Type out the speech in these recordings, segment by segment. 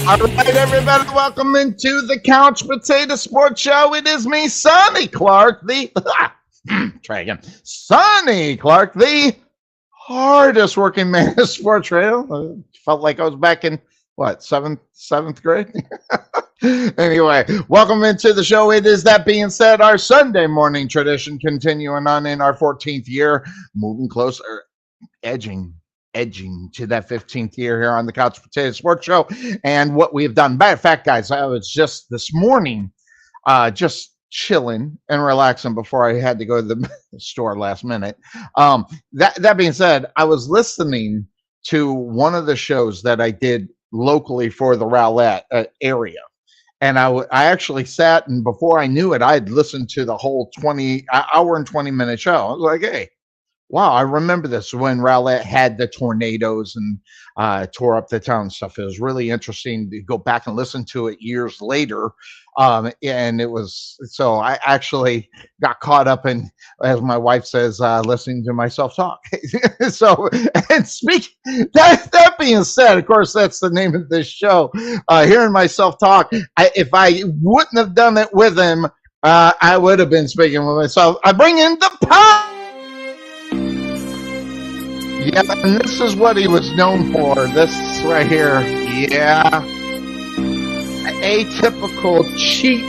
All right, everybody, welcome into the Couch Potato Sports Show. It is me, Sonny Clark, try again. Sonny Clark, the hardest working man in sports radio. Felt like I was back in, seventh grade? Anyway, welcome into the show. It is, that being said, our Sunday morning tradition continuing on in our 14th year, moving closer, edging to that 15th year here on the Couch Potato Sports Show. And what we have done, matter of fact, guys, I was just this morning just chilling and relaxing before I had to go to the store last minute. That being said, I was listening to one of the shows that I did locally for the Rowlett area. And I actually sat, and before I knew it, I had listened to the whole hour and 20 minute show. I was like, hey, wow, I remember this when Rowlett had the tornadoes and tore up the town and stuff. It was really interesting to go back and listen to it years later. And it was, so I actually got caught up in, as my wife says, listening to myself talk. So, and that being said, of course, that's the name of this show. Hearing myself talk, if I wouldn't have done it with him, I would have been speaking with myself. I bring in the power. Yeah, and this is what he was known for. This right here. Yeah. Atypical cheap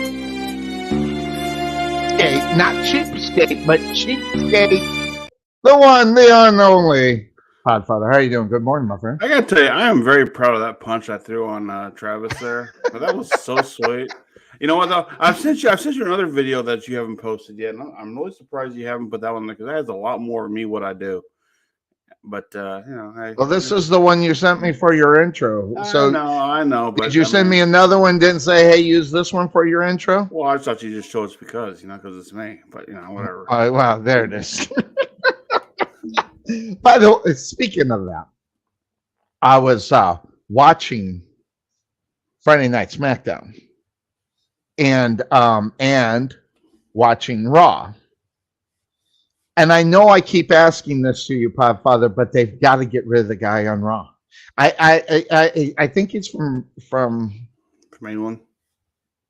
skate. Not cheapskate, but cheapskate. The one, the only. Podfather, how you doing? Good morning, my friend. I gotta tell you, I am very proud of that punch I threw on Travis there. But that was so sweet. You know what though? I've sent you another video that you haven't posted yet. And I'm really surprised you haven't put that one there because that has a lot more of me what I do. But well, this is the one you sent me for your intro. I know. But did you send me another one? Didn't say, hey, use this one for your intro? Well, I thought you just chose because it's me. But whatever. Wow, there it is. By the way, speaking of that, I was watching Friday Night SmackDown and watching Raw. And I know I keep asking this to you, Podfather, but they've got to get rid of the guy on Raw. I think he's from England,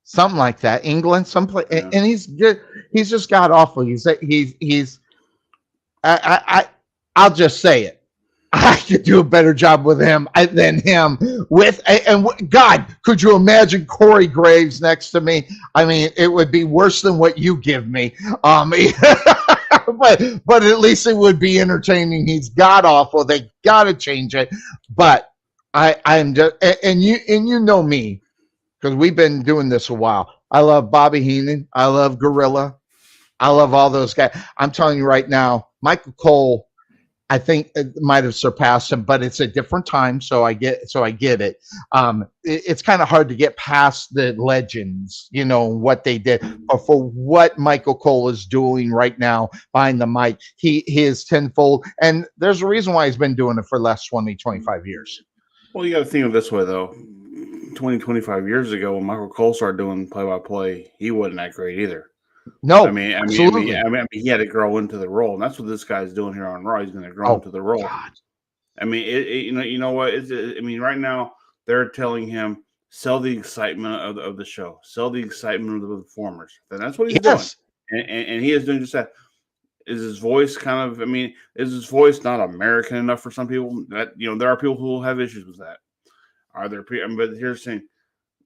something like that, England, someplace, yeah. And he's good. He's just god awful. I'll just say it. I could do a better job with him than him. God, could you imagine Corey Graves next to me? I mean, it would be worse than what you give me. But at least it would be entertaining. He's god awful. They got to change it. But I'm just, and you know me, because we've been doing this a while. I love Bobby Heenan. I love Gorilla. I love all those guys. I'm telling you right now, Michael Cole, I think it might have surpassed him, but it's a different time, so I get it. It's kind of hard to get past the legends, what they did. But for what Michael Cole is doing right now behind the mic, he is tenfold, and there's a reason why he's been doing it for the last 20, 25 years. Well, you got to think of it this way, though. 20, 25 years ago when Michael Cole started doing play-by-play, he wasn't that great either. No, I mean, absolutely. he had to grow into the role, and that's what this guy's doing here on Raw. He's going to grow into the role. God. I mean, you know what? I mean, right now they're telling him sell the excitement of the show, sell the excitement of the performers, and that's what he's doing, and he is doing just that. Is his voice kind of? I mean, is his voice not American enough for some people? That there are people who will have issues with that. Are there people? But here's the thing: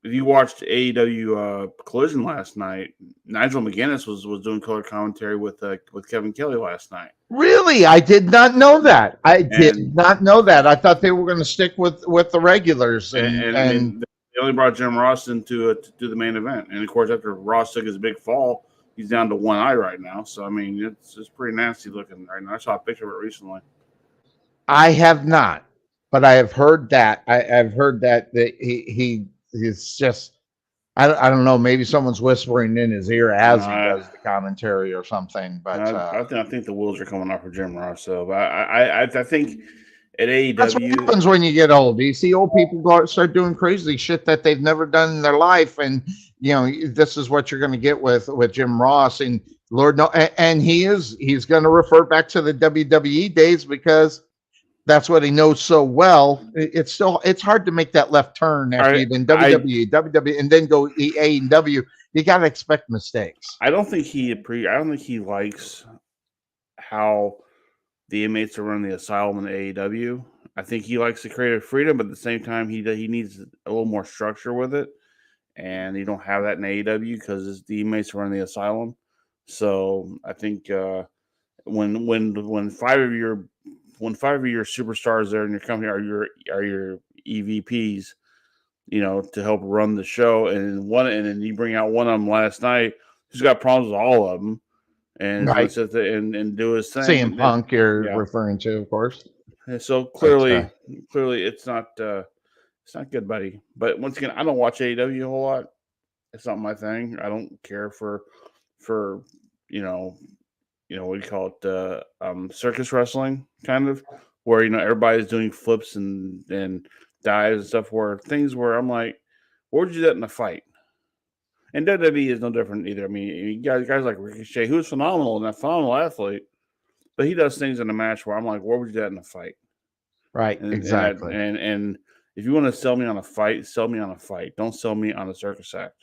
if you watched AEW Collision last night, Nigel McGuinness was doing color commentary with Kevin Kelly last night. Really? I did not know that. I thought they were going to stick with the regulars. And I mean, they only brought Jim Ross in to do the main event. And, of course, after Ross took his big fall, he's down to one eye right now. So, I mean, it's pretty nasty looking right now. I saw a picture of it recently. I have not, but I have heard that. I've heard that he's just I don't know. Maybe someone's whispering in his ear as he does the commentary or something. But I think the wheels are coming off for Jim Ross. So I think at AEW, that's what happens when you get old. You see old people start doing crazy shit that they've never done in their life, and this is what you're going to get with Jim Ross. And Lord no, and he's going to refer back to the WWE days because that's what he knows so well. It's hard to make that left turn after you've been WWE, and then go AEW. You got to expect mistakes. I don't think he likes how the inmates are running the asylum in AEW. I think he likes the creative freedom, but at the same time, he needs a little more structure with it, and you don't have that in AEW because the inmates are running the asylum. So I think when five of your superstars there in your company are your EVPs, to help run the show, and then you bring out one of them last night who's got problems with all of them, and right. and do his thing. CM Punk, you're referring to, of course. And so clearly, it's not good, buddy. But once again, I don't watch AEW a whole lot. It's not my thing. I don't care for what do you call it? Circus wrestling, kind of, where everybody's doing flips and dives and stuff. Where things where I'm like, where would you do that in a fight? And WWE is no different either. I mean, guys like Ricochet, who's phenomenal and a phenomenal athlete, but he does things in a match where I'm like, where would you do that in a fight? Right, exactly. And if you want to sell me on a fight, sell me on a fight. Don't sell me on a circus act.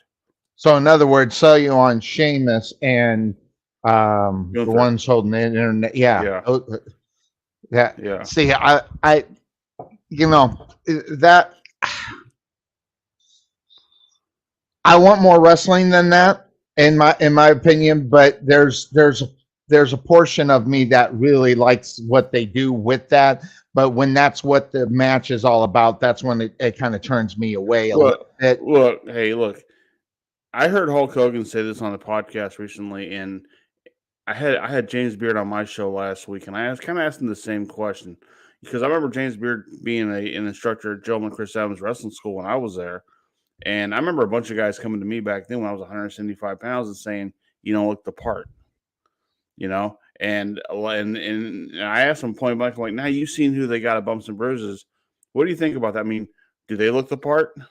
So, in other words, sell you on Sheamus and the ones holding the internet. Yeah. See, I that I want more wrestling than that in my opinion, but there's a portion of me that really likes what they do with that. But when that's what the match is all about, that's when it kind of turns me away a little bit. Look, I heard Hulk Hogan say this on the podcast recently, and I had James Beard on my show last week, and I was kind of asking the same question because I remember James Beard being an instructor at Joe and Chris Adams Wrestling School when I was there, and I remember a bunch of guys coming to me back then when I was 175 pounds and saying, "You don't look the part," and I asked him point blank, I'm like, "Now you've seen who they got at Bumps and Bruises. What do you think about that? I mean, do they look the part?" And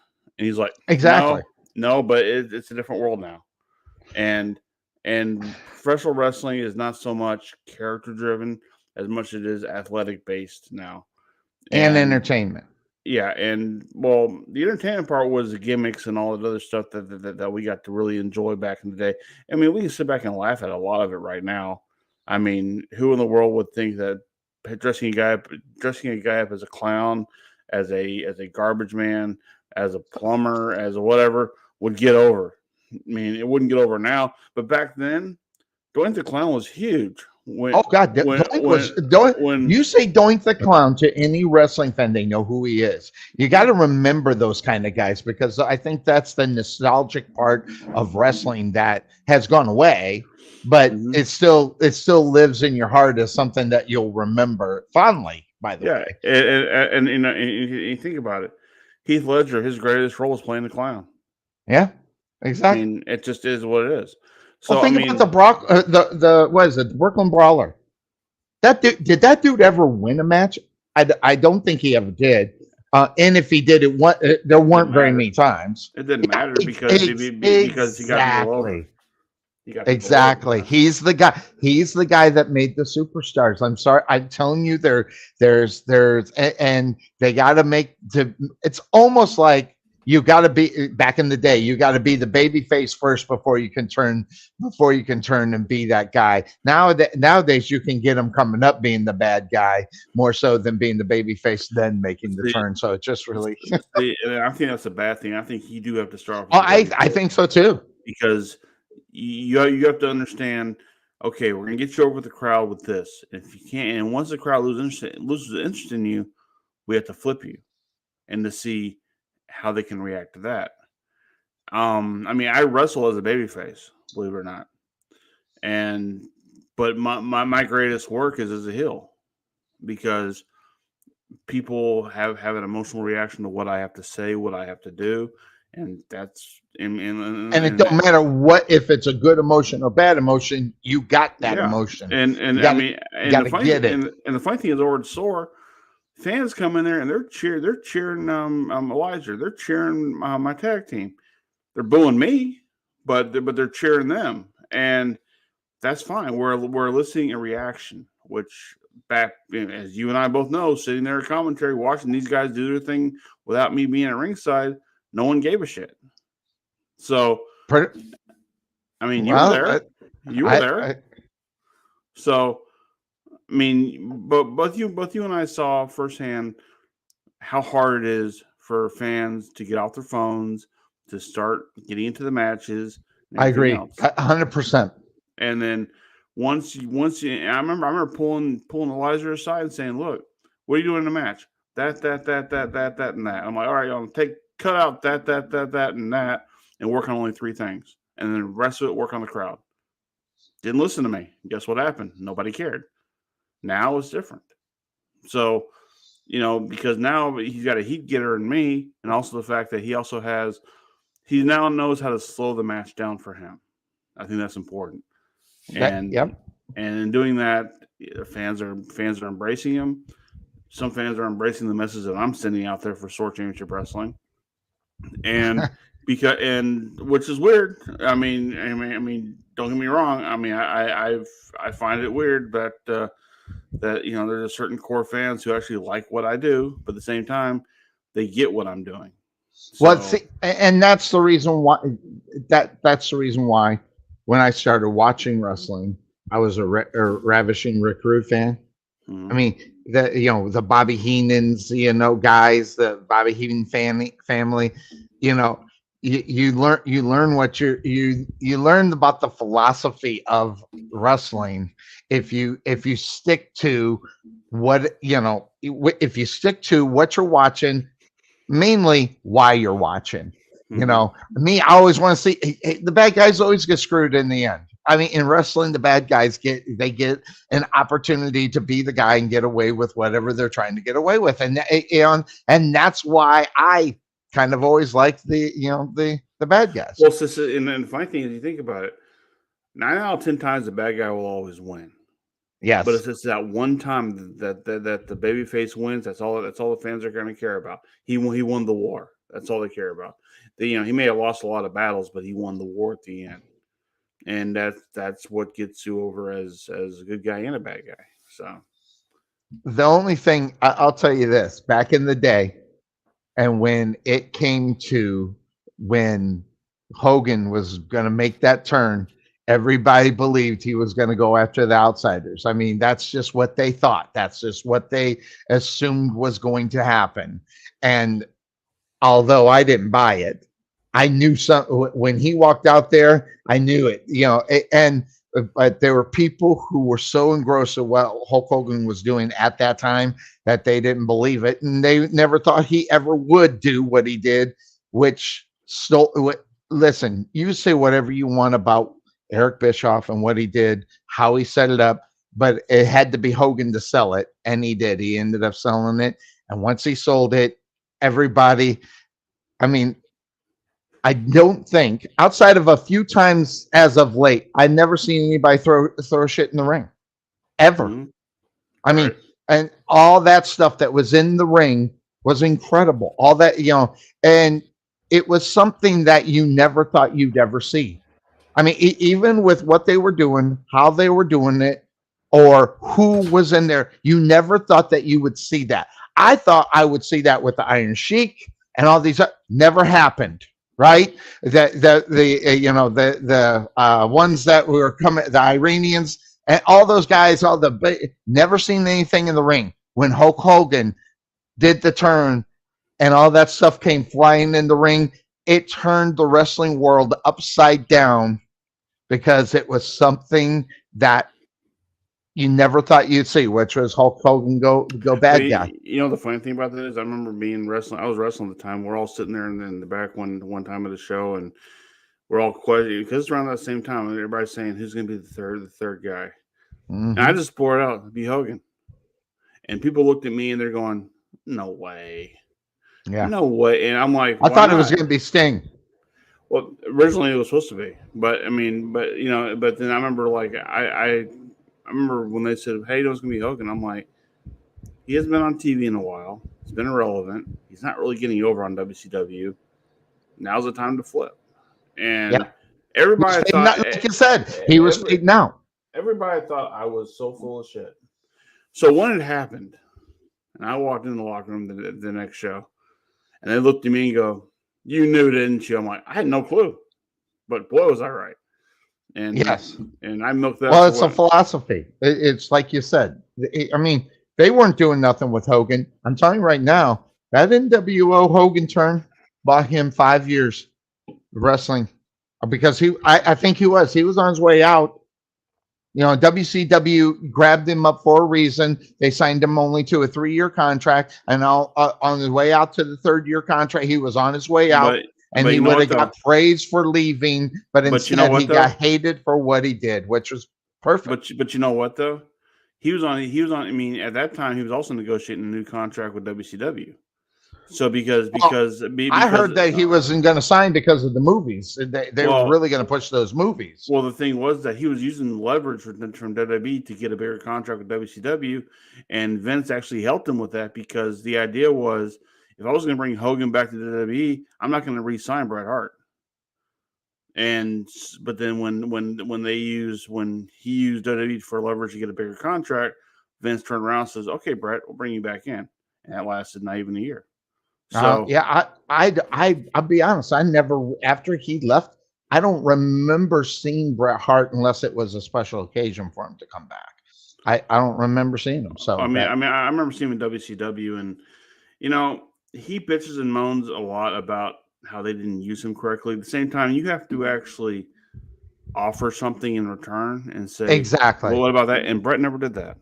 he's like, "Exactly, no, but it's a different world now, and." And professional wrestling is not so much character driven as much as it is athletic based now. And entertainment. Yeah. And well, the entertainment part was the gimmicks and all that other stuff that we got to really enjoy back in the day. I mean, we can sit back and laugh at a lot of it right now. I mean, who in the world would think that dressing a guy up as a clown, as a garbage man, as a plumber, as a whatever would get over? I mean, it wouldn't get over now, but back then, Doink the Clown was huge. When you say Doink the Clown to any wrestling fan, they know who he is. You got to remember those kind of guys because I think that's the nostalgic part of wrestling that has gone away, but it still lives in your heart as something that you'll remember fondly. By the way, and you think about it, Heath Ledger, his greatest role was playing the clown. Yeah. Exactly. I mean, it just is what it is. So well, think about the what is it, the Brooklyn Brawler? Did that dude ever win a match? I don't think he ever did. And if he did it, there weren't very many times. It didn't matter because because he got people over. Exactly. He's the guy. He's the guy that made the superstars. I'm sorry. I'm telling you, and they got to make to. It's almost like you got to be back in the day. You got to be the baby face first before you can turn and be that guy. Nowadays, you can get them coming up being the bad guy more so than being the baby face, then making the turn. So it just really. I think that's a bad thing. I think you do have to start. Oh, I think so too. Because you have to understand. Okay, we're gonna get you over with the crowd with this. If you can't, and once the crowd loses interest in you, we have to flip you, and to see how they can react to that. I mean, I wrestle as a babyface, believe it or not, but my greatest work is as a heel, because people have an emotional reaction to what I have to say, what I have to do, and that's and it don't matter what, if it's a good emotion or bad emotion, you got that emotion, and gotta, I mean, and the funny thing is, over at SOAR, fans come in there and they're cheering Elijah, they're cheering my tag team, they're booing me, but they're cheering them, and that's fine. We're eliciting a reaction, which back, as you and I both know, sitting there at commentary watching these guys do their thing without me being at ringside, no one gave a shit. So, I mean, you were there. You were there. So, I mean, but both you and I saw firsthand how hard it is for fans to get off their phones, to start getting into the matches. I agree, 100%. And then once you, I remember pulling Elijah aside and saying, "Look, what are you doing in the match? That, and that." I'm like, "All right, I'll cut out that, and that, and work on only 3 things, and then the rest of it work on the crowd." Didn't listen to me. Guess what happened? Nobody cared. Now it's different. So, because now he's got a heat getter in me, and also the fact that he now knows how to slow the match down for him. I think that's important. And in doing that, fans are embracing him. Some fans are embracing the message that I'm sending out there for SOAR Championship Wrestling, and which is weird. I mean, don't get me wrong. I mean, I find it weird that there's a certain core fans who actually like what I do, but at the same time, they get what I'm doing. So, well, see, and that's the reason why that's the reason why when I started watching wrestling, I was a Ravishing Rick Rude fan. I mean, the Bobby Heenans, guys, the Bobby Heenan family, you learn what you learn about the philosophy of wrestling if you stick to what if you stick to what you're watching, mainly why you're watching. Me, I always want to see the bad guys always get screwed in the end. I mean, in wrestling, the bad guys get an opportunity to be the guy and get away with whatever they're trying to get away with, and that's why I kind of always like the bad guys. Well, and the funny thing is, you think about it, 9 out of 10 times the bad guy will always win. Yes, but it's just that one time that the babyface wins. That's all the fans are going to care about. He won the war. That's all they care about. He may have lost a lot of battles, but he won the war at the end, and that's what gets you over as a good guy and a bad guy. So the only thing I'll tell you this: back in the day, and when it came to when Hogan was going to make that turn, everybody believed he was going to go after the outsiders. I mean, that's just what they thought. That's just what they assumed was going to happen. And although I didn't buy it, I knew when he walked out there, I knew it, but there were people who were so engrossed in what Hulk Hogan was doing at that time that they didn't believe it. And they never thought he ever would do what he did, listen, you say whatever you want about Eric Bischoff and what he did, how he set it up, but it had to be Hogan to sell it. And he did. He ended up selling it. And once he sold it, everybody, I mean, I don't think, outside of a few times as of late, I've never seen anybody throw shit in the ring, ever. I mean, and all that stuff that was in the ring was incredible. All that, and it was something that you never thought you'd ever see. I mean, even with what they were doing, how they were doing it, or who was in there, you never thought that you would see that. I thought I would see that with the Iron Sheik and all these. Never happened, right? The ones that were coming, the Iranians and all those guys, never seen anything in the ring. When Hulk Hogan did the turn and all that stuff came flying in the ring, it turned the wrestling world upside down because it was something that you never thought you'd see, which was Hulk Hogan go bad guy. You know, the funny thing about that is I remember being wrestling. I was wrestling at the time. We're all sitting there in the back one time of the show, and we're all questioning because it's around that same time. And everybody's saying who's going to be the third guy. And I just poured out, it'd be Hogan. And people looked at me and they're going, no way. Yeah. No way. And I'm like, I thought it was going to be Sting. Well, originally it was supposed to be, but then I remember I remember when they said, hey, it was going to be Hogan. I'm like, he hasn't been on TV in a while. He's been irrelevant. He's not really getting over on WCW. Now's the time to flip. And everybody thought, like you said, he was fading out. Everybody thought I was so full of shit. So when it happened, and I walked in the locker room the next show, and they looked at me and go, you knew, didn't you? I'm like, I had no clue. But boy, was I right. And yes. And I milked that. Well, it's a philosophy. It's like you said. I mean, they weren't doing nothing with Hogan. I'm telling you right now, that NWO Hogan turn bought him 5 years of wrestling because I think he was on his way out. WCW grabbed him up for a reason. They signed him only to a 3-year contract, and on his way out to the 3rd-year contract, he was on his way out, and he would have got praised for leaving, but instead he got hated for what he did, which was perfect. But you know what though? He was on. I mean, at that time, he was also negotiating a new contract with WCW. So because I heard that he wasn't going to sign because of the movies. They were really going to push those movies. Well, the thing was that he was using leverage from WWE to get a bigger contract with WCW, and Vince actually helped him with that because the idea was if I was going to bring Hogan back to WWE, I'm not going to re-sign Bret Hart. But then when he used WWE for leverage to get a bigger contract, Vince turned around and says, "Okay, Bret, we'll bring you back in," and that lasted not even a year. So I'll be honest. I never, after he left, I don't remember seeing Bret Hart unless it was a special occasion for him to come back. I don't remember seeing him. So I remember seeing him in WCW, and he bitches and moans a lot about how they didn't use him correctly. At the same time, you have to actually offer something in return and say exactly. Well, what about that? And Bret never did that.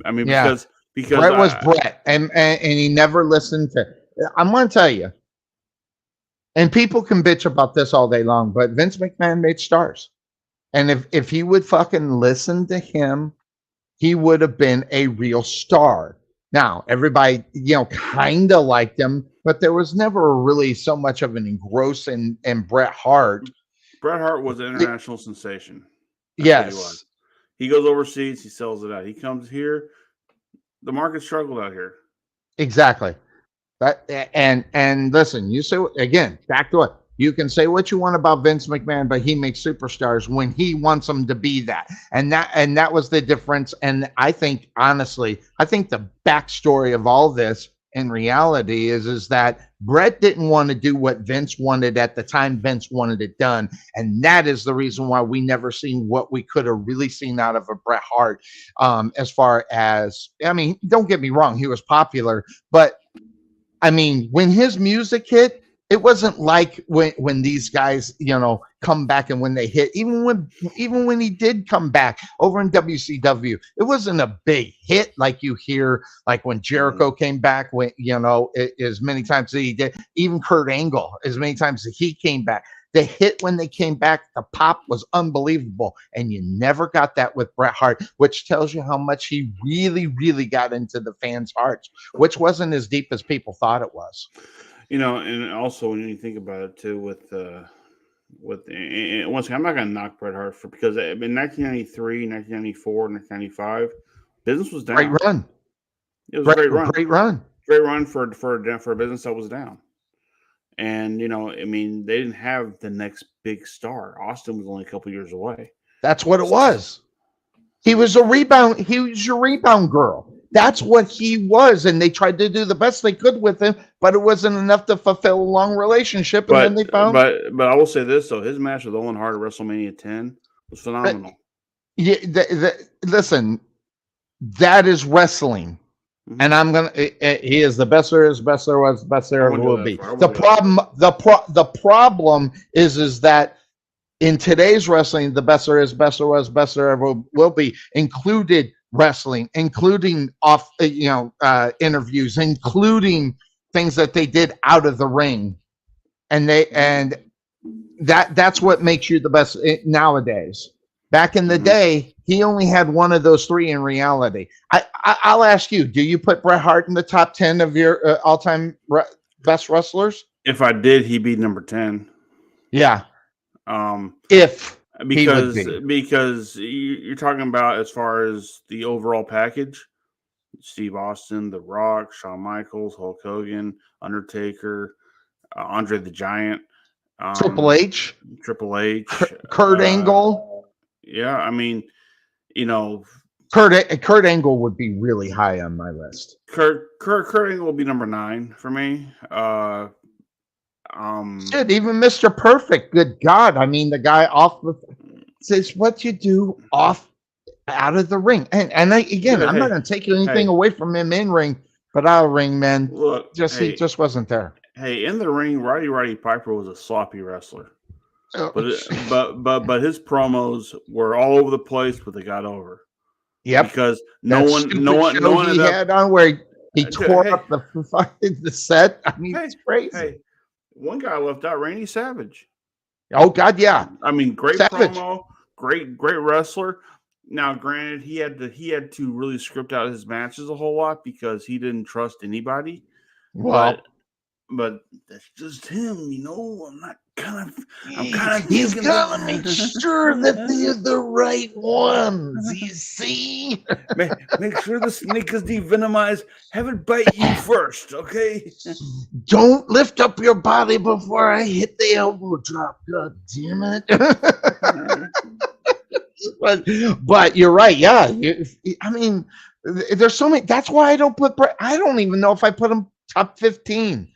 I mean, because Bret was Bret, and he never listened to. I'm going to tell you, and people can bitch about this all day long, but Vince McMahon made stars. And if he would fucking listen to him, he would have been a real star. Now, everybody, kind of liked him, but there was never really so much of an engrossing in Bret Hart. Bret Hart was an international sensation. Yes. He goes overseas, he sells it out. He comes here, the market struggled out here. Exactly. And listen, you say again, back to it. You can say what you want about Vince McMahon, but he makes superstars when he wants them to be that. And that was the difference. And I think, honestly, the backstory of all this in reality is that Bret didn't want to do what Vince wanted at the time Vince wanted it done. And that is the reason why we never seen what we could have really seen out of a Bret Hart. As far as, I mean, don't get me wrong, he was popular, but I mean, when his music hit, it wasn't like when these guys, come back and when they hit, even when he did come back over in WCW, it wasn't a big hit like you hear, like when Jericho came back, when, as many times as he did, even Kurt Angle, as many times as he came back. The hit when they came back, the pop was unbelievable. And you never got that with Bret Hart, which tells you how much he really, really got into the fans' hearts, which wasn't as deep as people thought it was. And also when you think about it too, with once again, I'm not going to knock Bret Hart because in 1993, 1994, 1995, business was down. Great run. It was a great run. Great run. Great run for a business that was down. And I mean, they didn't have the next big star. Austin was only a couple years away. That's what it was. He was a rebound. He was your rebound girl. That's what he was, and they tried to do the best they could with him, but it wasn't enough to fulfill a long relationship. And then they found. But I will say this though: his match with Owen Hart at WrestleMania 10 was phenomenal. Yeah, listen, that is wrestling. Mm-hmm. And I'm gonna. He is the best there is, best there was, best there ever will be. The problem is that in today's wrestling, the best there is, best there was, best there ever will be included wrestling, including interviews, including things that they did out of the ring, and that's what makes you the best nowadays. Back in the day, he only had one of those three in reality. I'll ask you, do you put Bret Hart in the top 10 of your all-time best wrestlers? If I did, he'd be number 10. Yeah. Because you're talking about as far as the overall package, Steve Austin, The Rock, Shawn Michaels, Hulk Hogan, Undertaker, Andre the Giant, Triple H, Kurt Angle. Yeah, I mean, Kurt Angle would be really high on my list. Kurt Angle will be number 9 for me. Shit, even Mr. Perfect. Good God! I mean, the guy says what you do out of the ring, and I'm not going to take anything away from him in ring, but out of ring, man, look, he just wasn't there. Hey, in the ring, Roddy Piper was a sloppy wrestler. But his promos were all over the place, but they got over. Yeah, because no one had on where he tore up the set. I mean, it's crazy. Hey, one guy left out, Randy Savage. Oh God, yeah. I mean, great promo, great wrestler. Now, granted, he had to really script out his matches a whole lot because he didn't trust anybody. Well, but that's just him, I'm kind of he's got to make sure that they're the right ones. You see, make sure the snake is devenomized. Have it bite you first, okay? Don't lift up your body before I hit the elbow drop. God damn it! but you're right. Yeah, I mean, there's so many. That's why I don't put. I don't even know if I put him top 15.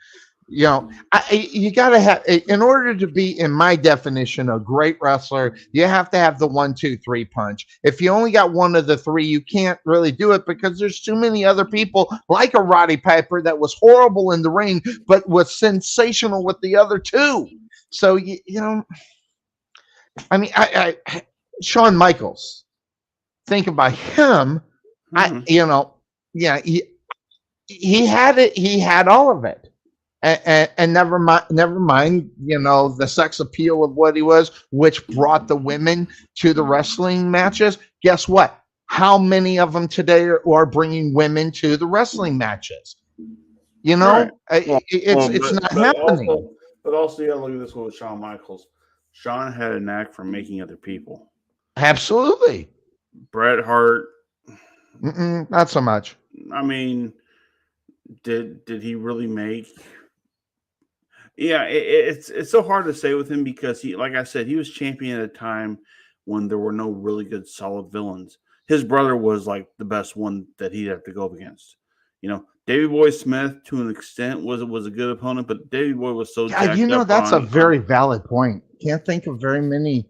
You got to have, in order to be, in my definition, a great wrestler, you have to have the 1, 2, 3 punch. If you only got one of the three, you can't really do it because there's too many other people like a Roddy Piper that was horrible in the ring, but was sensational with the other two. So, I mean, Shawn Michaels, think about him. He had it. He had all of it. And never mind, the sex appeal of what he was, which brought the women to the wrestling matches. Guess what? How many of them today are bringing women to the wrestling matches? Right. It's not happening. But also, you got to look at this one with Shawn Michaels. Shawn had a knack for making other people. Absolutely. Bret Hart. Not so much. I mean, did he really make? Yeah, it's so hard to say with him because he, like I said, he was champion at a time when there were no really good solid villains. His brother was like the best one that he'd have to go up against. Davey Boy Smith to an extent was a good opponent, but Davey Boy was so jacked up that's a very valid point. Can't think of very many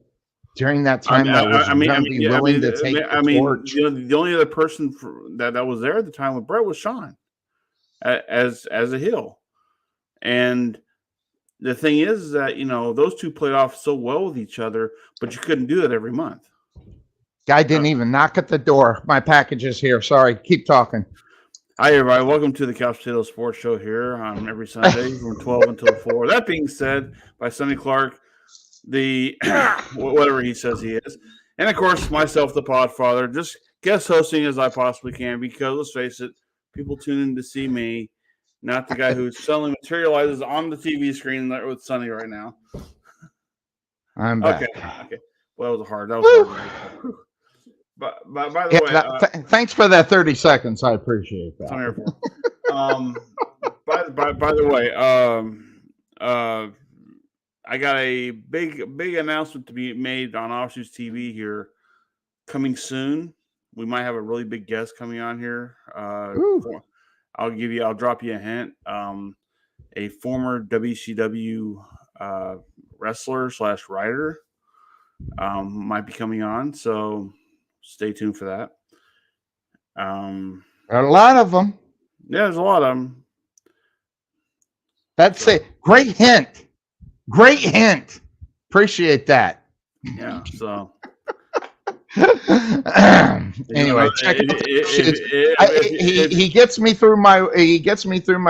during that time that was willing to take the torch. The only other person that was there at the time with Bret was Shawn as a heel, and the thing is that, those two played off so well with each other, but you couldn't do it every month. Guy didn't even knock at the door. My package is here. Sorry. Keep talking. Hi, everybody. Welcome to the Couch Potato Sports Show here on every Sunday from 12 until 4. That being said, by Sonny Clark, the whatever he says he is. And, of course, myself, the Podfather, just guest hosting as I possibly can because, let's face it, people tune in to see me. Not the guy who suddenly materializes on the TV screen with Sonny right now. I'm back. Okay. Well, that was hard. But by the way, thanks for that 30 seconds. I appreciate that. By the way, I got a big announcement to be made on Offshoots TV here coming soon. We might have a really big guest coming on here. I'll drop you a hint. A former WCW wrestler / writer might be coming on, so stay tuned for that. A lot of them. Yeah, there's a lot of them. That's it. Great hint. Great hint. Appreciate that. Yeah. So anyway, check he gets me through my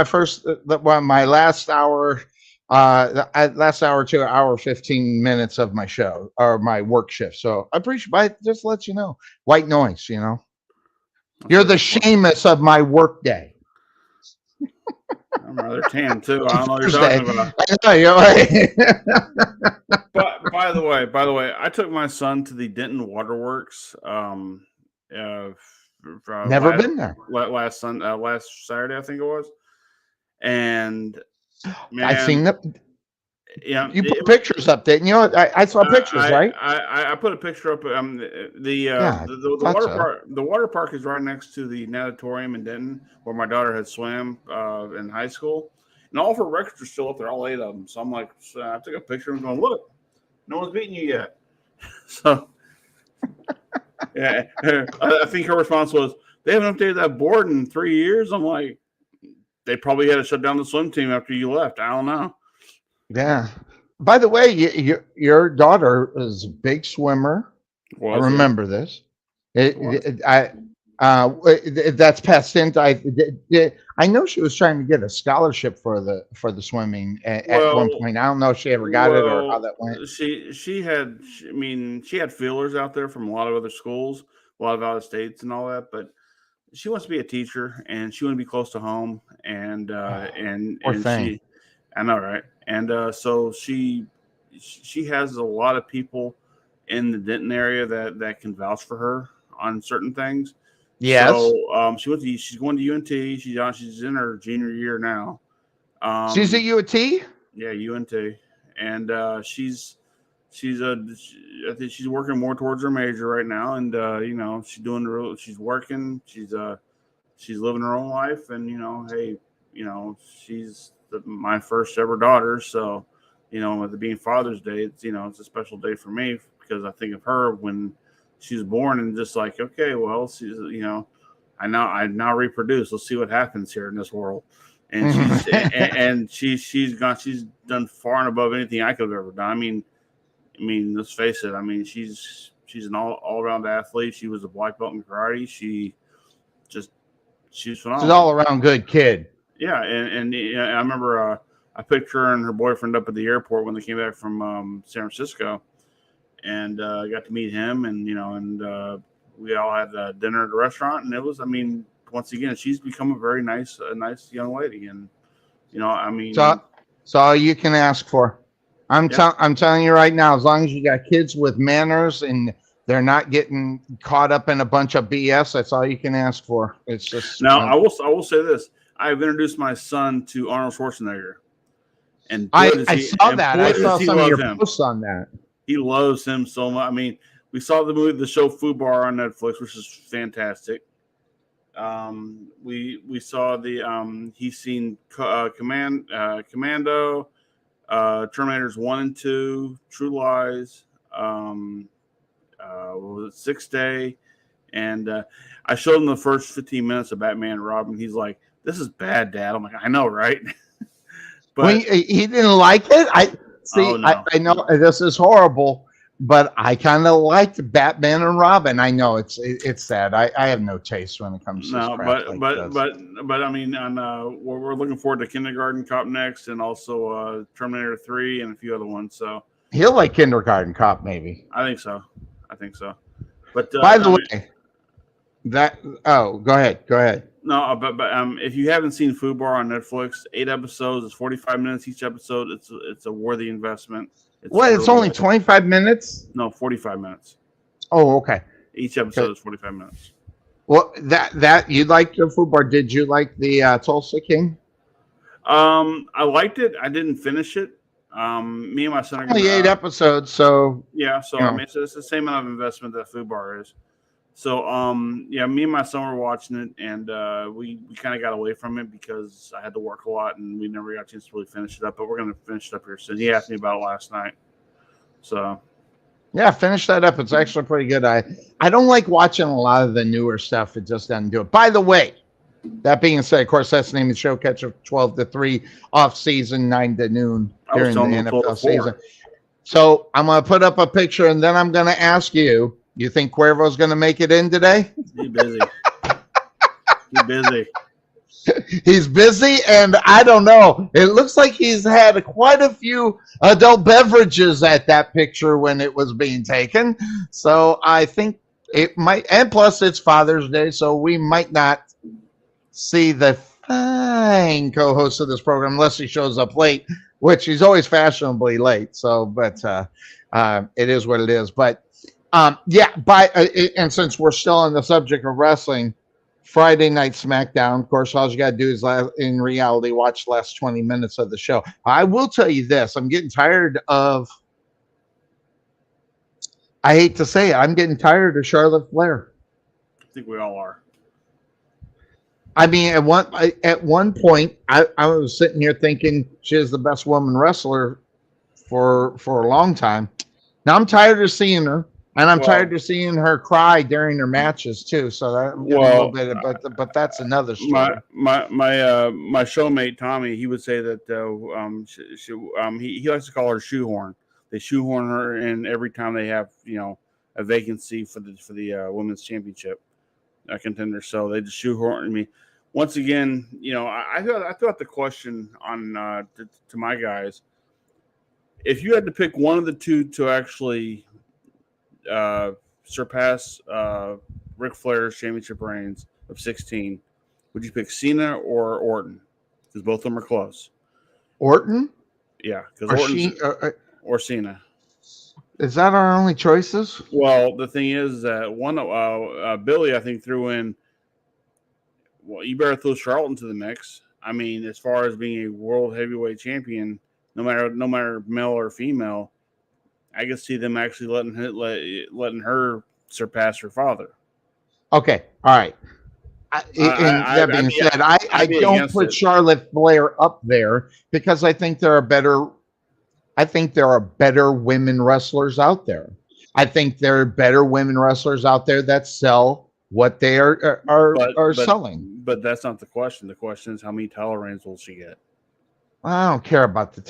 first my last hour to hour 15 minutes of my show or my work shift. So I appreciate just let you know. White noise, you know. You're the Seamus of my work day. I'm rather tan too. I don't know what you're talking about. But by the way, I took my son to the Denton Waterworks. Never been there. Last Saturday, I think it was. And man, I've seen that. Yeah, you put pictures up, didn't you? I saw pictures, right? I put a picture up. The water park is right next to the natatorium in Denton, where my daughter had swam in high school, and all of her records are still up there, all 8 of them. So I'm like, I took a picture and going, look, no one's beaten you yet. So yeah, I think her response was, they haven't updated that board in 3 years. I'm like, they probably had to shut down the swim team after you left. I don't know. Yeah. By the way, your daughter is a big swimmer. I remember this. That's past tense. I know she was trying to get a scholarship for the swimming at one point. I don't know if she ever got it or how that went. She had feelers out there from a lot of other schools, a lot of out of states and all that, but she wants to be a teacher and she wants to be close to home and she, I know, right? And so she has a lot of people in the Denton area that can vouch for her on certain things. Yes. So she's going to UNT. She's in her junior year now. She's at UNT? Yeah, UNT. And I think she's working more towards her major right now. And she's working. She's living her own life. And hey, she's my first ever daughter. So, with it being Father's Day, it's a special day for me because I think of her when she was born and just like, okay, well, she's, I now reproduce. Let's see what happens here in this world. And she's done far and above anything I could have ever done. I mean, let's face it. I mean, she's an all around athlete. She was a black belt in karate. She's phenomenal. She's an all around good kid. Yeah, and I remember I picked her and her boyfriend up at the airport when they came back from San Francisco, and I got to meet him, and we all had dinner at a restaurant, and it was, once again, she's become a very nice young lady, and so all you can ask for. I'm telling you right now, as long as you got kids with manners and they're not getting caught up in a bunch of BS, that's all you can ask for. It's just now. I will say this. I've introduced my son to Arnold Schwarzenegger, and I saw that. I saw some of your posts on that. He loves him so much. We saw the show Fubar on Netflix, which is fantastic. We saw he's seen Commando, Terminators 1 and 2, True Lies, what was it, 6th Day, and I showed him the first 15 minutes of Batman and Robin. He's like, "This is bad, Dad." I'm like, "I know, right?" But he didn't like it. I know this is horrible, but I kind of liked Batman and Robin. I know it's sad. I have no taste when it comes to crap we're looking forward to Kindergarten Cop next, and also Terminator 3 and a few other ones. So he'll like Kindergarten Cop, maybe. I think so. But by the way, go ahead. No, but if you haven't seen Fubar on Netflix, 8 episodes, it's 45 minutes each episode. It's a worthy investment. It's only 25 minutes? No, 45 minutes. Oh, okay. Each episode is 45 minutes. Well, that you liked the football. Did you like the Tulsa King? I liked it. I didn't finish it. Me and my son are Only gonna. 8 episodes, so Yeah, so you I know. mean, it's the same amount of investment that Food Bar is. So, yeah, me and my son were watching it, and we kind of got away from it because I had to work a lot, and we never got a chance to really finish it up. But we're going to finish it up here soon. He asked me about it last night. So, Yeah, finish that up. It's actually pretty good. I don't like watching a lot of the newer stuff. It just doesn't do it. By the way, that being said, of course, that's the name of the show. Catch of 12 to 3 off season, 9 to noon I was during the telling him 12 to NFL 4. season. So I'm going to put up a picture, and then I'm going to ask you. You think Cuervo's going to make it in today? He's busy. He's busy. He's busy, and I don't know. It looks like he's had quite a few adult beverages at that picture when it was being taken. So I think it might, and plus it's Father's Day, so we might not see the fine co-host of this program unless he shows up late, which he's always fashionably late. So, but it is what it is. But yeah, and since we're still on the subject of wrestling, Friday Night SmackDown, of course, all you got to do is in reality watch the last 20 minutes of the show. I will tell you this. I'm getting tired of, I hate to say it, I'm getting tired of Charlotte Flair. I think we all are. I mean, at one point, I was sitting here thinking she is the best woman wrestler for a long time. Now I'm tired of seeing her. And I'm tired of seeing her cry during her matches too. So that a little bit, but that's another story. My showmate Tommy, he would say that he likes to call her shoehorn. They shoehorn her in every time they have a vacancy for the women's championship contender. So they just shoehorn me. Once again, I threw out the question on to my guys. If you had to pick one of the two to actually surpass Ric Flair's championship reigns of 16, would you pick Cena or Orton? Because both of them are close. Orton? Yeah, because Orton or Cena. Is that our only choices? Well, the thing is that one Billy, I think, threw in. Well, you better throw Charlotte into the mix. I mean, as far as being a world heavyweight champion, no matter male or female, I could see them actually letting her surpass her father. Okay, all right. That being said, I don't put Charlotte Flair up there because I think there are better women wrestlers out there. I think there are better women wrestlers out there that sell what they are selling. But that's not the question. The question is how many title reigns will she get? I don't care about the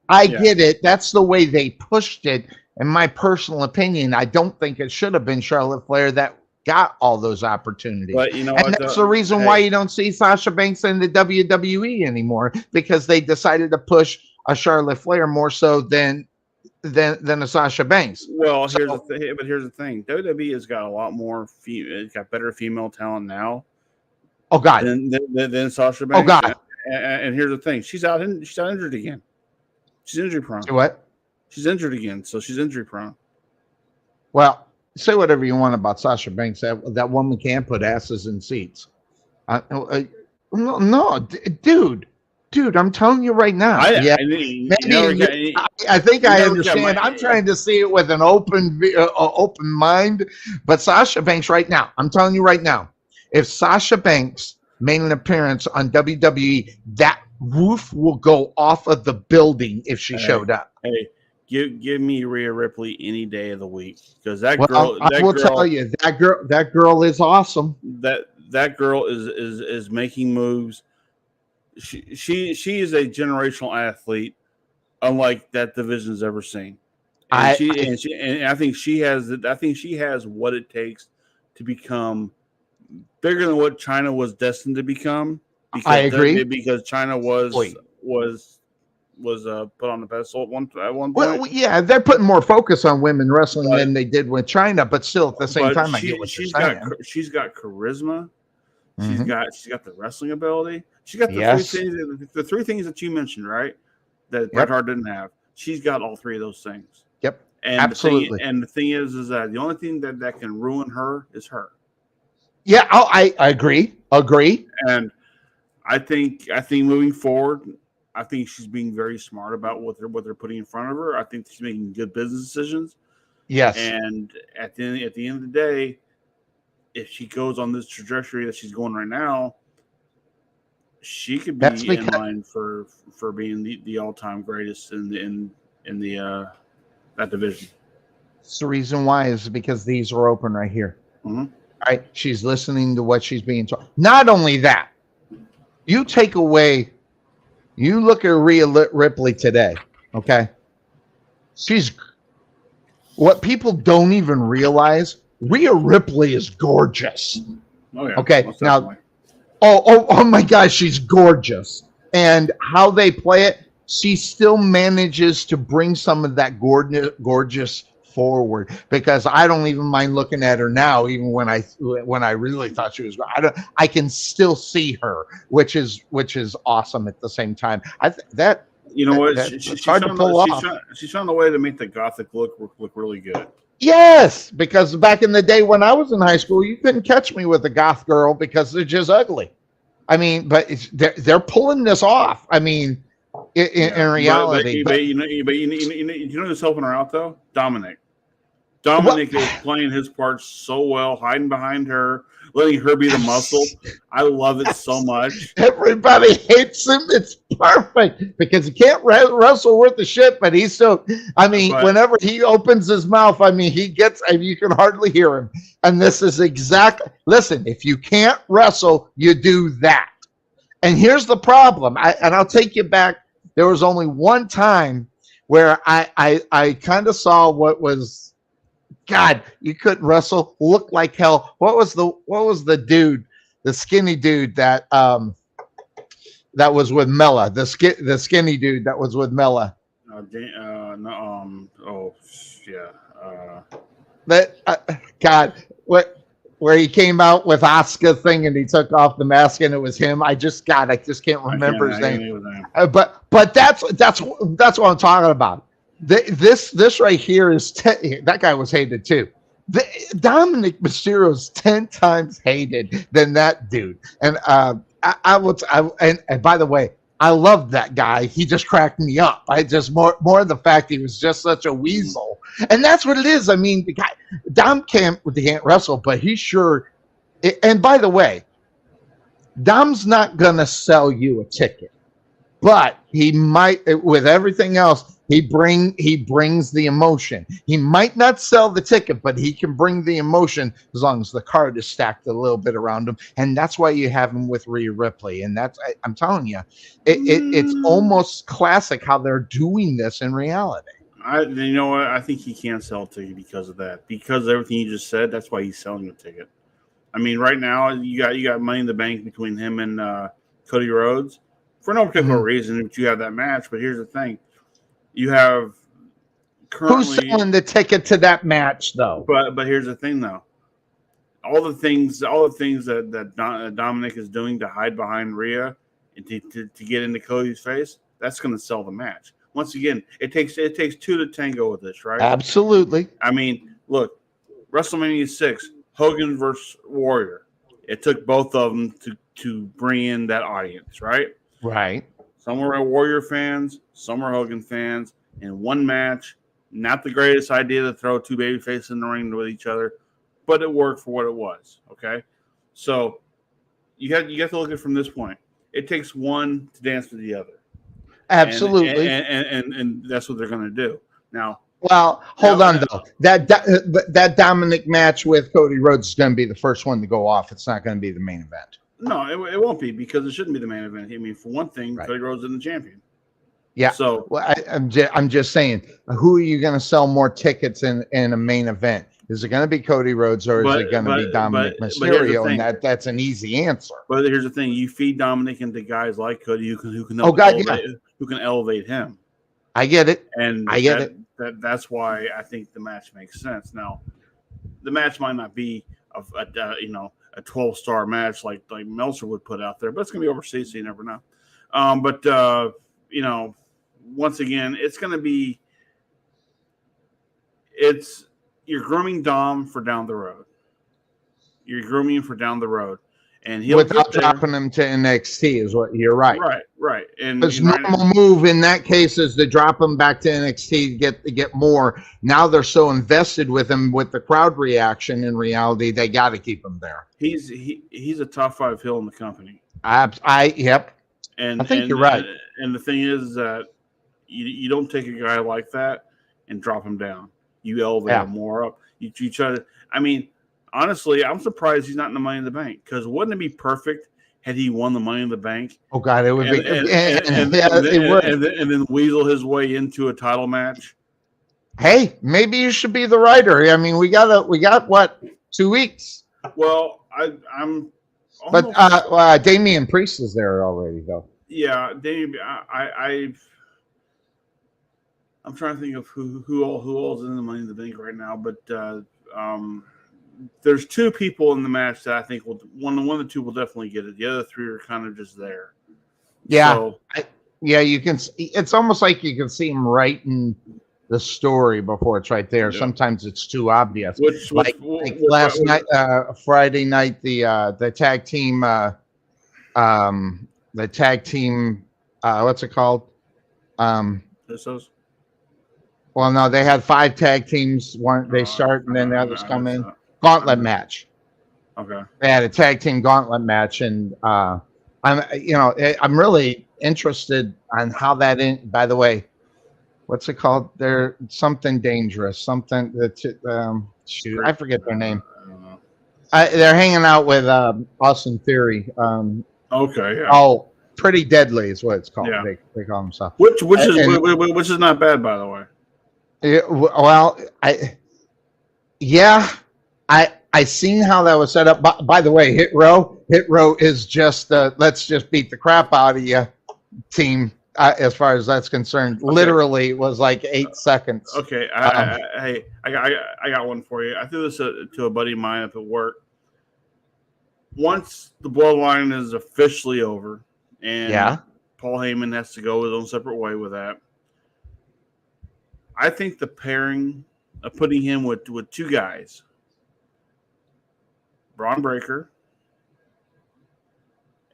I get it. That's the way they pushed it. In my personal opinion, I don't think it should have been Charlotte Flair that got all those opportunities. But and that's the reason why you don't see Sasha Banks in the WWE anymore, because they decided to push a Charlotte Flair more so than a Sasha Banks. Well, here's the thing. WWE has got a lot more. It's got better female talent now. Oh God. Than Sasha Banks. Oh God. And here's the thing. She's out injured again. She's injury prone. What? She's injured again, so she's injury prone. Well, say whatever you want about Sasha Banks. That woman can put asses in seats. No, dude, I'm telling you right now. I think I understand. I'm trying to see it with an open mind. But Sasha Banks, right now, I'm telling you right now, if Sasha Banks made an appearance on WWE, that roof will go off of the building if she showed up. Hey, give me Rhea Ripley any day of the week, because that girl. I will tell you, that girl is awesome. That girl is making moves. She is a generational athlete, unlike that division's ever seen. I think she has what it takes to become bigger than what China was destined to become. I agree, because China was put on the pedestal at one point. Well, yeah, they're putting more focus on women wrestling than they did with China, but still at the same time, I get what you're saying. She's got charisma. She's got the wrestling ability. She's got the three things that you mentioned, right? That Bret Hart didn't have. She's got all three of those things. Yep. And Absolutely. the thing is that the only thing that can ruin her is her. Yeah, I agree. Agree. And I think moving forward, I think she's being very smart about what they're putting in front of her. I think she's making good business decisions. Yes. And at the end of the day, if she goes on this trajectory that she's going right now, she could That's be in because line for being the all time greatest in the that division. it's the reason why is because these are open right here. Mm-hmm. Right? She's listening to what she's being told. Not only that, you take away, you look at Rhea Ripley today, okay? She's what people don't even realize. Rhea Ripley is gorgeous. Oh yeah. Okay. Now, oh my gosh, she's gorgeous. And how they play it, she still manages to bring some of that gorgeous forward, because I don't even mind looking at her now, even when I really thought she was. I can still see her, which is awesome at the same time. That you know what? it's hard to pull off. She's found a way to make the gothic look really good. Yes, because back in the day when I was in high school, you couldn't catch me with a goth girl because they're just ugly. I mean, but they're pulling this off. I mean, in reality, but you know who's helping her out though? Dominic is playing his part so well, hiding behind her, letting her be the muscle. I love it so much. Everybody hates him. It's perfect because he can't wrestle worth the shit, but he's so. I mean, whenever he opens his mouth, I mean, you can hardly hear him. And this is exactly. Listen, if you can't wrestle, you do that. And here's the problem. I'll take you back. There was only one time where I kind of saw what was. God, you couldn't wrestle. Look like hell. What was the dude, the skinny dude that was with Mella? The skinny dude that was with Mella. God, where he came out with Asuka thing and he took off the mask and it was him. I just can't remember his name. But that's what I'm talking about. This right here is that guy was hated too. Dominic Mysterio is 10 times hated than that dude. And and by the way, I loved that guy. He just cracked me up. I just more the fact he was just such a weasel, and that's what it is. I mean, the guy Dom can't wrestle, but he sure. And by the way, Dom's not gonna sell you a ticket, but he might with everything else. He brings the emotion. He might not sell the ticket, but he can bring the emotion as long as the card is stacked a little bit around him. And that's why you have him with Rhea Ripley. And I'm telling you, it's almost classic how they're doing this in reality. You know what? I think he can't sell a ticket because of that. Because of everything you just said, that's why he's selling the ticket. I mean, right now you got Money in the Bank between him and Cody Rhodes for no particular reason. If you have that match, but here's the thing. You have currently who's selling the ticket to that match, though. But here's the thing, though. All the things that Dominic is doing to hide behind Rhea and to get into Cody's face, that's going to sell the match. Once again, it takes two to tango with this, right? Absolutely. I mean, look, WrestleMania 6, Hogan versus Warrior. It took both of them to bring in that audience, right? Right. Some were Warrior fans, some were Hogan fans. In one match, not the greatest idea to throw two babyfaces in the ring with each other, but it worked for what it was. Okay, so you have to look at it from this point. It takes one to dance with the other. Absolutely, and that's what they're going to do now. Well, hold on though. That Dominic match with Cody Rhodes is going to be the first one to go off. It's not going to be the main event. No, it won't be because it shouldn't be the main event. I mean, for one thing, right. Cody Rhodes isn't the champion. Yeah. So well, I'm just saying, who are you going to sell more tickets in a main event? Is it going to be Cody Rhodes or is it going to be Dominic Mysterio? And that's an easy answer. But here's the thing: you feed Dominic into guys like Cody who can elevate him. I get it, and I get it. That's why I think the match makes sense. Now, the match might not be a 12-star match like Meltzer would put out there, but it's going to be overseas, so you never know. Once again, it's going to be you're grooming Dom for down the road. You're grooming him for down the road, and he'll Without get there. dropping him to NXT is what you're right. Right. And His normal move in that case is to drop him back to NXT to get more. Now they're so invested with him with the crowd reaction. In reality, they got to keep him there. He's a top 5 heel in the company. Yep. And I think you're right. And the thing is that you don't take a guy like that and drop him down. You elevate him more up. You try to. I mean, honestly, I'm surprised he's not in the Money in the Bank, because wouldn't it be perfect had he won the Money in the Bank? Oh God, it would be. And then weasel his way into a title match. Hey, maybe you should be the writer. I mean, we got what, 2 weeks? Well, I'm. Almost, but Damian Priest is there already, though. Yeah, Damian. I'm trying to think of who all's in the Money in the Bank right now, but there's 2 people in the match that I think will one of the 2 will definitely get it. The other 3 are kind of just there. Yeah, so, you can. It's almost like you can see him writing the story before it's right there. Yeah. Sometimes it's too obvious. Like last night, Friday night, the tag team, what's it called? Well, no, they had 5 tag teams. They start and then the others come in. Gauntlet match. Okay. They had a tag team gauntlet match, and I'm really interested on how that. By the way, what's it called? They're something dangerous. Something that I forget their name. I don't know. They're hanging out with Austin Theory. Okay. Yeah. Oh, Pretty Deadly is what it's called. Yeah. They call themselves. Which is not bad, by the way. Well, I seen how that was set up. By the way, Hit Row is just let's just beat the crap out of you team. As far as that's concerned, okay. Literally it was like 8 seconds. Okay, I got one for you. I threw this to a buddy of mine up at work. Once the bloodline is officially over, and Paul Heyman has to go his own separate way with that, I think the pairing of putting him with 2 guys, Braun Breaker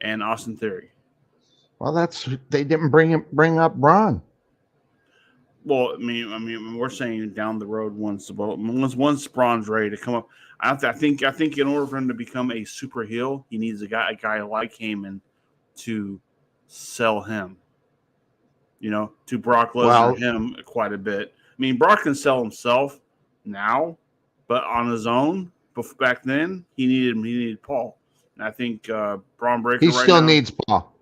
and Austin Theory. Well, they didn't bring up Braun. Well, I mean, we're saying down the road once Braun's ready to come up. I think in order for him to become a super heel, he needs a guy like Heyman to sell him. To Brock Lesnar him quite a bit. I mean, Brock can sell himself now, but on his own, back then he needed Paul. And I think Braun Breaker. He still needs Paul.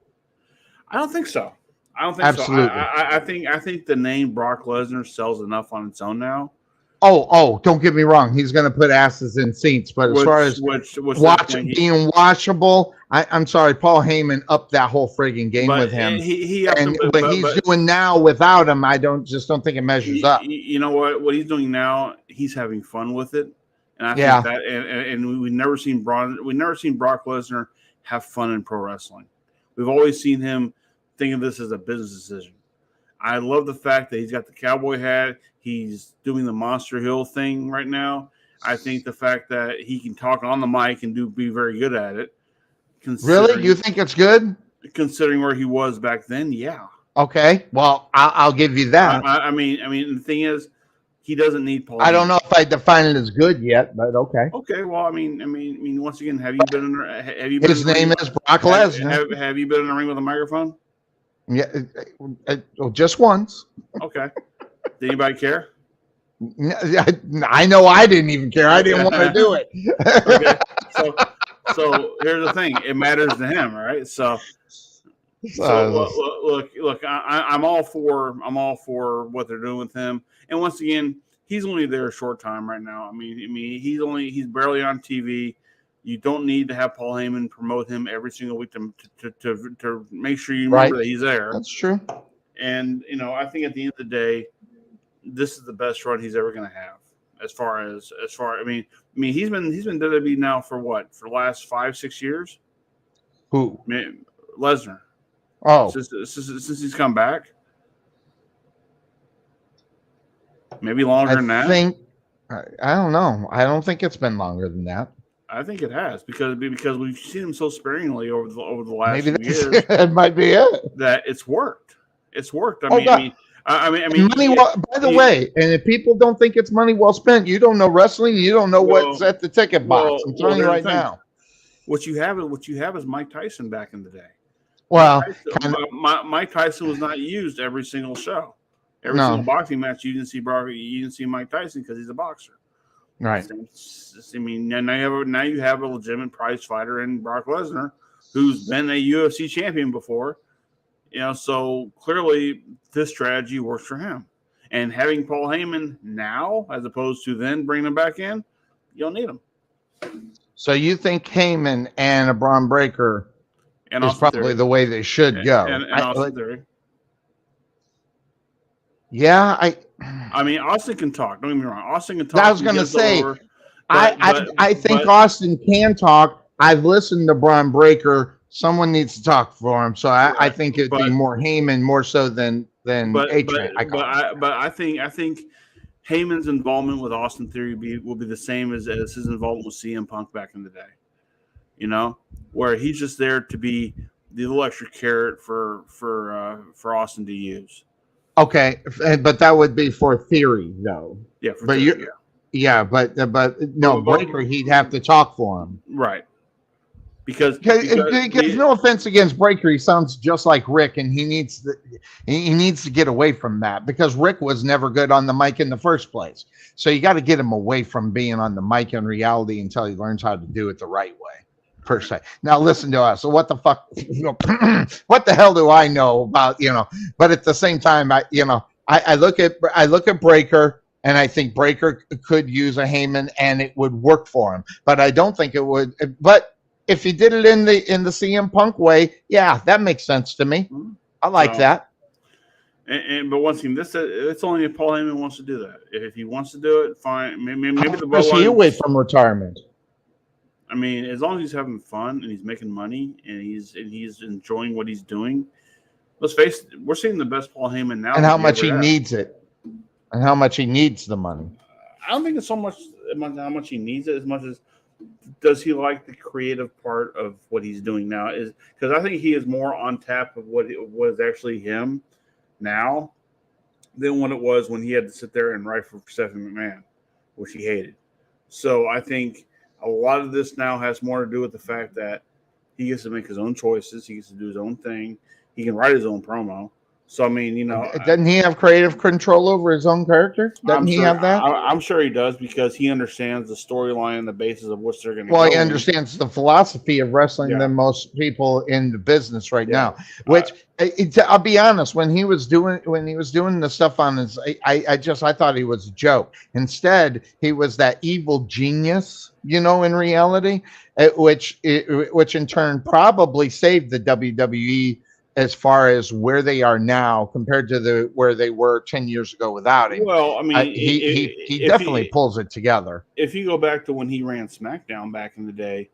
I don't think so. Absolutely. So. I think the name Brock Lesnar sells enough on its own now. Oh, don't get me wrong. He's going to put asses in seats, but as far as being watchable, I'm sorry, Paul Heyman upped that whole frigging game with him. What he's doing now without him, I don't think it measures up. You know what he's doing now? He's having fun with it, and I think that, and we've never seen Brock Lesnar have fun in pro wrestling. We've always seen him think of this as a business decision. I love the fact that he's got the cowboy hat. He's doing the Monster Hill thing right now. I think the fact that he can talk on the mic and be very good at it. Really? You think it's good? Considering where he was back then, yeah. Okay. Well, I'll give you that. I mean, the thing is, he doesn't need Paul. I don't know if I define it as good yet, but okay. Okay. Well, I mean, once again, have you been? His name is Brock Lesnar. Have you been in a ring with a microphone? Yeah, just once. Okay. Did anybody care? I know I didn't even care. I didn't want to do it. Okay. So here's the thing. It matters to him, right? So look. I'm all for what they're doing with him. And once again, he's only there a short time right now. I mean, he's barely on TV. You don't need to have Paul Heyman promote him every single week to make sure you remember that he's there. That's true. And I think at the end of the day, this is the best run he's ever going to have. As far I mean, he's been WWE now for what? For the last 5-6 years. Who? Lesnar. Oh, since he's come back. Maybe longer than that. I don't know. I don't think it's been longer than that. I think it has because we've seen him so sparingly over the last Maybe few that's years it. Might be it. that it's worked. It's worked. Oh God. I And mean, money. By the way, and if people don't think it's money well spent, you don't know wrestling. You don't know what's well, at the ticket box. I'm telling you here's right the thing. now. What you have is Mike Tyson back in the day. Well, kind of. Mike Tyson was not used every single show, every single No. boxing match. You didn't see Mike Tyson because he's a boxer. Right. I mean, now you have a legitimate prize fighter in Brock Lesnar, who's been a UFC champion before. So clearly this strategy works for him. And having Paul Heyman now, as opposed to then bringing him back in, you don't need him. So you think Heyman and a Braun Breaker And is Austin probably Theory. the way they should go? And Austin Theory. Yeah, I mean, Austin can talk. Don't get me wrong. Austin can talk. I was going to say, I think Austin can talk. I've listened to Braun Breaker. Someone needs to talk for him. So I think it'd be more Heyman more so than A-Train. But I think Heyman's involvement with Austin Theory will be the same as his involvement with CM Punk back in the day. Where he's just there to be the little extra carrot for Austin to use. Okay, but that would be for Theory, though. Yeah, but no, Breaker, he'd have to talk for him, right? Because no offense against Breaker, he sounds just like Rick, and he needs to get away from that because Rick was never good on the mic in the first place. So you got to get him away from being on the mic in reality until he learns how to do it the right way. Per se. Now listen to us. So what the fuck? What the hell do I know about? But at the same time, I look at Breaker, and I think Breaker could use a Heyman, and it would work for him. But I don't think it would. But if he did it in the CM Punk way, yeah, that makes sense to me. I like that. But once again, it's only if Paul Heyman wants to do that. If he wants to do it, fine. Maybe the bloodline. He away from retirement. I mean, as long as he's having fun and he's making money and he's enjoying what he's doing, let's face it, we're seeing the best Paul Heyman now. And how much he needs it, and how much he needs the money. I don't think it's so much how much he needs it as much as does he like the creative part of what he's doing now? Is because I think he is more on tap of what was actually him now than what it was when he had to sit there and write for Stephanie McMahon, which he hated. So I think a lot of this now has more to do with the fact that he gets to make his own choices. He gets to do his own thing. He can write his own promo. So, I mean, doesn't he have creative control over his own character? Doesn't he have that? I'm sure he does because he understands the story,line and the basis of which they're going to Well, he understands the philosophy of wrestling than most people in the business right now. Which, I'll be honest, when he was doing the stuff on his, I thought he was a joke. Instead, he was that evil genius, in reality, which in turn probably saved the WWE as far as where they are now compared to where they were 10 years ago without him. Well, I mean, he definitely pulls it together. If you go back to when he ran SmackDown back in the day,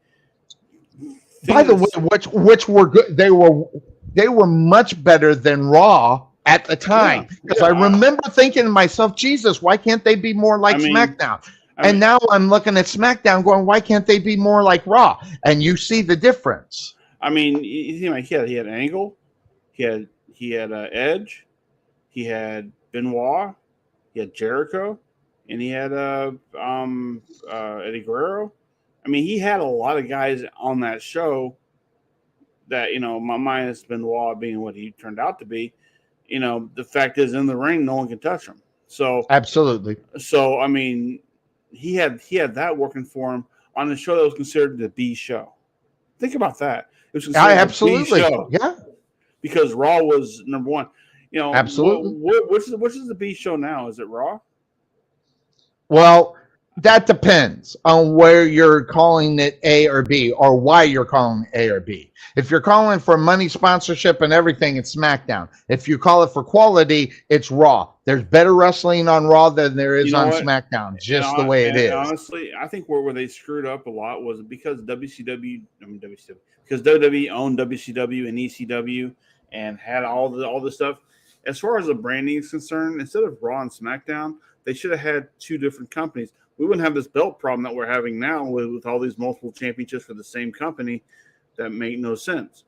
by the way, which were good, they were much better than Raw at the time. Because I remember thinking to myself, Jesus, why can't they be more like SmackDown? And now I'm looking at SmackDown going, why can't they be more like Raw? And you see the difference. I mean, he had Angle. He had Edge, he had Benoit, he had Jericho, and he had Eddie Guerrero. I mean, he had a lot of guys on that show that, minus Benoit being what he turned out to be. The fact is, in the ring, no one can touch him. So absolutely. So I mean, he had that working for him on a show that was considered the B show. Think about that. It was considered absolutely. The B show. Yeah. Because Raw was number one. Absolutely. Which is the B show now? Is it Raw? Well, that depends on where you're calling it A or B or why you're calling it A or B. If you're calling for money, sponsorship, and everything, it's SmackDown. If you call it for quality, it's Raw. There's better wrestling on Raw than there is on SmackDown, just the way it is. Honestly, I think where they screwed up a lot was because because WWE owned WCW and ECW and had all this stuff. As far as the branding is concerned, instead of Raw and SmackDown, they should have had two different companies. we wouldn't have this belt problem that we're having now with all these multiple championships for the same company that make no sense.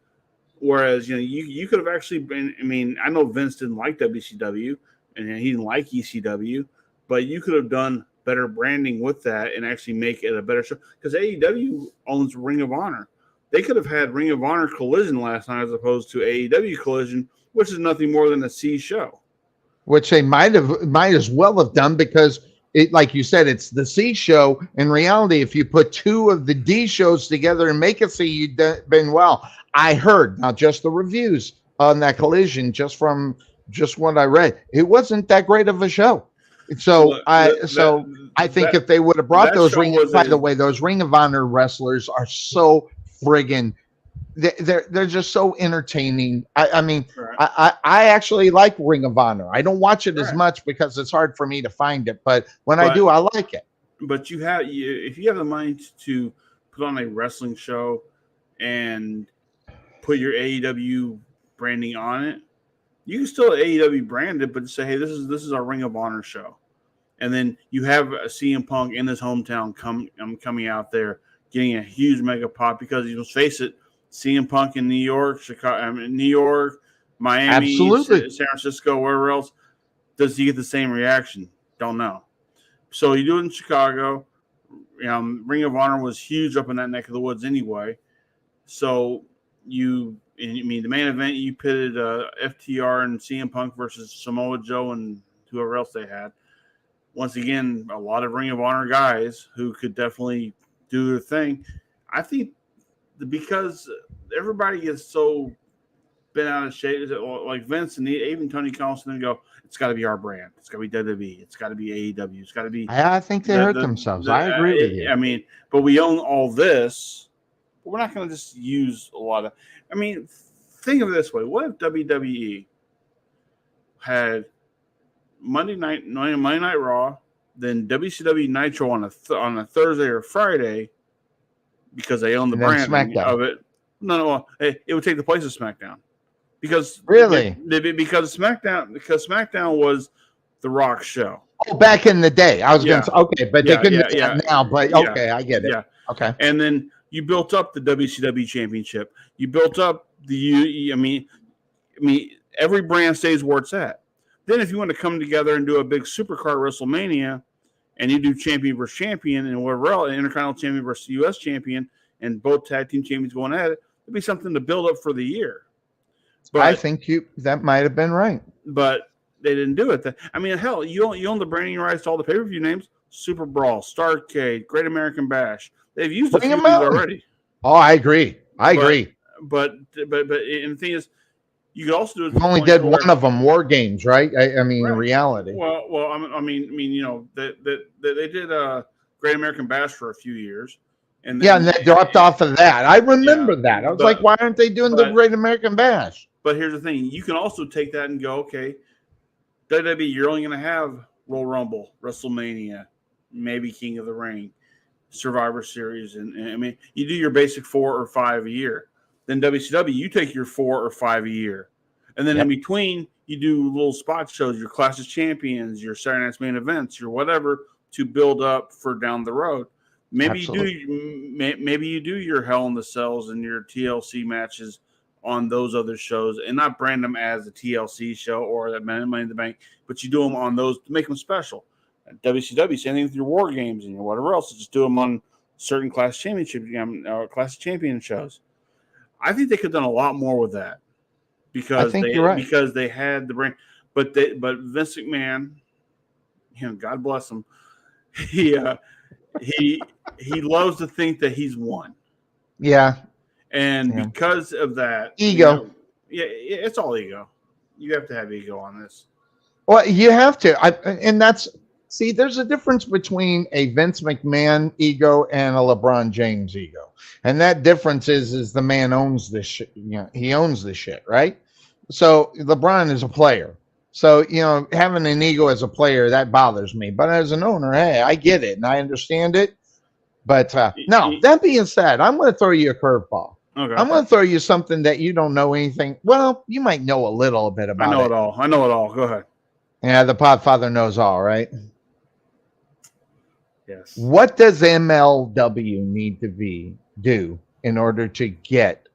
Whereas, you could have actually been, I mean, I know Vince didn't like WCW and he didn't like ECW, but you could have done better branding with that and actually make it a better show. Because AEW owns Ring of Honor. They could have had Ring of Honor Collision last night as opposed to AEW Collision, which is nothing more than a C show. Which they might as well have done, because it, like you said, it's the C show. In reality, if you put two of the D shows together and make it C, you'd been well. I heard, not just the reviews on that Collision, just what I read, it wasn't that great of a show. So I think if they would have brought those by the way, those Ring of Honor wrestlers are so friggin', they're just so entertaining. I mean, right. I actually like Ring of Honor. I don't watch it as much because it's hard for me to find it, but I do, I like it. But if you have the money to put on a wrestling show and put your AEW branding on it, you can still AEW brand it, but say, hey, this is our Ring of Honor show. And then you have a CM Punk in his hometown coming out there, getting a huge mega pop, because let's face it, CM Punk in New York, New York, Miami, absolutely, San Francisco, wherever else, does he get the same reaction? Don't know. So you do it in Chicago. Ring of Honor was huge up in that neck of the woods anyway. So the main event, you pitted FTR and CM Punk versus Samoa Joe and whoever else they had. Once again, a lot of Ring of Honor guys who could definitely do their thing. I think because everybody gets so bent out of shape, like Vince and even Tony Khan, and go, it's got to be our brand. It's got to be WWE. It's got to be AEW. It's got to be. I think they hurt themselves. I agree with you. I mean, but we own all this. But we're not going to just use a lot of. I mean, think of it this way: what if WWE had Monday Night Raw, then WCW Nitro on a Thursday or Friday, because they own the brand of it? No, it would take the place of SmackDown, because because SmackDown was the Rock show. Oh, back in the day, I was going to say okay, but they couldn't do that now. But okay, I get it. Yeah, okay, and then you built up the WCW Championship. You built up the. I mean, every brand stays where it's at. Then, if you want to come together and do a big supercard WrestleMania, and you do champion versus champion and whatever else, Intercontinental Champion versus U.S. Champion, and both tag team champions going at it, it'd be something to build up for the year. But I think that might have been right, but they didn't do it. I mean, hell, you own the branding rights to all the pay-per-view names: Super Brawl, Starrcade, Great American Bash. They've used a few of these already. Oh, I agree. But and the thing is, you could also do it. You only did one of them, War Games, right? I mean, in reality. Well, I mean, they did Great American Bash for a few years, and then, and they dropped off of that. I remember that. I was like, why aren't they doing the Great American Bash? But here's the thing: you can also take that and go, okay, WWE, you're only going to have Royal Rumble, WrestleMania, maybe King of the Ring, Survivor Series, and I mean, you do your basic 4 or 5 a year. Then WCW, you take your 4 or 5 a year. And then in between, you do little spot shows, your Clash of Champions, your Saturday Night's Main Events, your whatever, to build up for down the road. Maybe you do your Hell in the Cells and your TLC matches on those other shows, and not brand them as a TLC show or that Money in the Bank, but you do them on those to make them special. At WCW, same thing with your War Games and your whatever else. Just do them on certain Clash of Champion shows. I think they could have done a lot more with that, because because they had the brand. But Vince McMahon, God bless him, he loves to think that he's won. Yeah. And because of that, ego. It's all ego. You have to have ego on this. Well, you have to. There's a difference between a Vince McMahon ego and a LeBron James ego. And that difference is the man owns this shit. He owns this shit, right? So LeBron is a player. So, having an ego as a player, that bothers me. But as an owner, hey, I get it and I understand it. But no, that being said, I'm going to throw you a curveball. Okay. I'm going to throw you something that you don't know anything. Well, you might know a little bit about it. I know it all. Go ahead. Yeah, the Podfather knows all, right? Yes. What does MLW need to do in order to get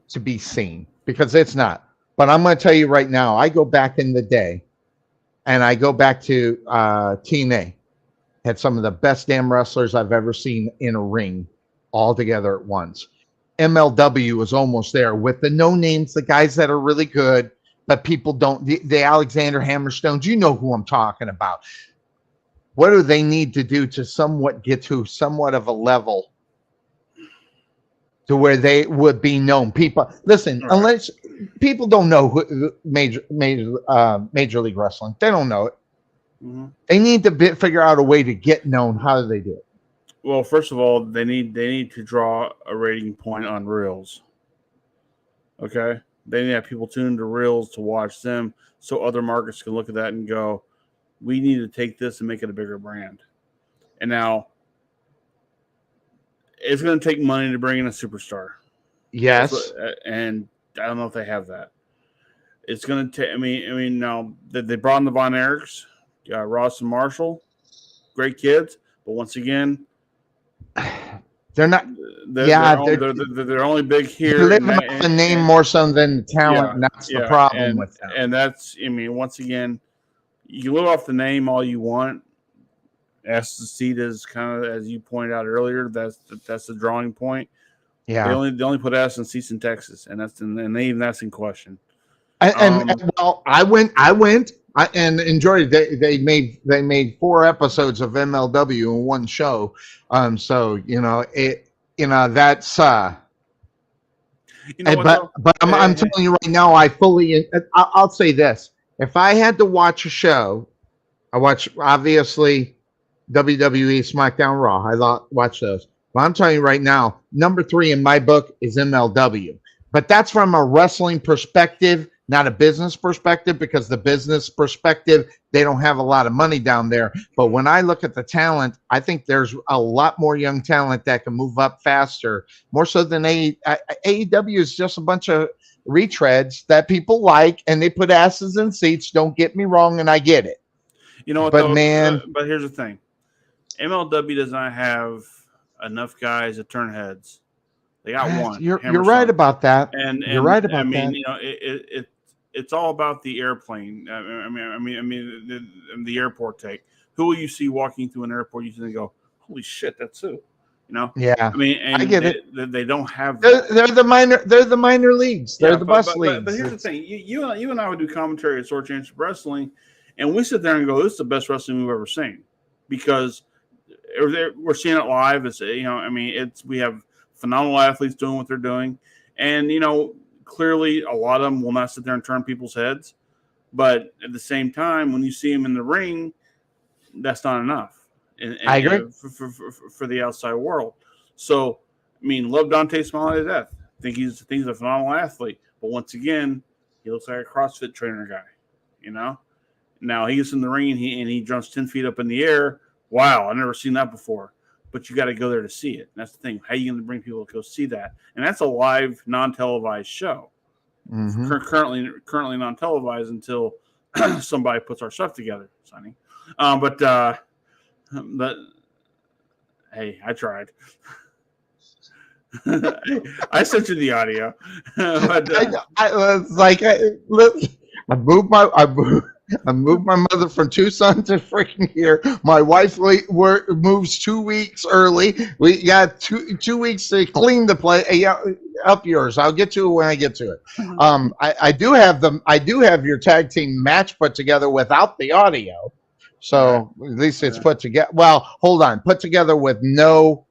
to be seen? Because it's not. But I'm going to tell you right now, I go back in the day, and I go back to TNA. Had some of the best damn wrestlers I've ever seen in a ring all together at once. MLW was almost there with the no names, the guys that are really good, but people don't. The Alexander Hammerstones, you know who I'm talking about. What do they need to do to somewhat get to somewhat of a level to where they would be known? People, listen, All right. unless people don't know who, Major League Wrestling, they don't know it. Mm-hmm. They need to figure out a way to get known. How do they do it? Well, first of all, they need to draw a rating point on reels. Okay, they need to have people tune into reels to watch them, so other markets can look at that and go, "We need to take this and make it a bigger brand." And now, it's going to take money to bring in a superstar. Yes, and I don't know if they have that. It's going to take. I mean, now they brought in the Von Erichs, Ross and Marshall, great kids, but once again, they're not. They're only big here. They live off the name more so than the talent, and that's the problem with them. And that's, I mean, once again, you can live off the name all you want. Esposito is kind of, as you pointed out earlier, that's the drawing point. Yeah, they only put S in Cease in Texas, and that's in question. And well, I went and enjoyed it. They made 4 episodes of MLW in one show. So that's but I'm telling you right now, I'll say this: if I had to watch a show, I watch obviously WWE, SmackDown, Raw. I watch those. But I'm telling you right now, number 3 in my book is MLW. But that's from a wrestling perspective, not a business perspective, because the business perspective, they don't have a lot of money down there. But when I look at the talent, I think there's a lot more young talent that can move up faster, more so than AEW is just a bunch of retreads that people like, and they put asses in seats. Don't get me wrong, and I get it. You know what? But man, but here's the thing: MLW does not have enough guys to turn heads. They got one. You're right about that. And you're right about that. I mean, it's all about the airplane. I mean, the airport take. Who will you see walking through an airport? You can go, "Holy shit, that's who." Yeah. I mean, and I get it. They don't have. They're the minor leagues. They're the bus leagues. But here's the thing: you and I would do commentary at Sword Championship Wrestling, and we sit there and go, "This is the best wrestling we've ever seen," because we're seeing it live. It's we have phenomenal athletes doing what they're doing, and clearly a lot of them will not sit there and turn people's heads, but at the same time, when you see them in the ring, that's not enough. I agree for the outside world. So, I mean, love Dante Smiley to death. Think he's a phenomenal athlete, but once again, he looks like a CrossFit trainer guy. Now he gets in the ring and he jumps 10 feet up in the air. Wow, I've never seen that before. But you got to go there to see it. And that's the thing. How are you going to bring people to go see that? And that's a live, non-televised show. Mm-hmm. Currently non-televised until somebody puts our stuff together, Sonny. But hey, I tried. I sent you the audio. But, I was like, I moved my mother from Tucson to freaking here. My wife moves 2 weeks early. We got two weeks to clean the place. Up yours. I'll get to it when I get to it. I do have your tag team match put together without the audio. So at least it's put together. Well, hold on. Put together with no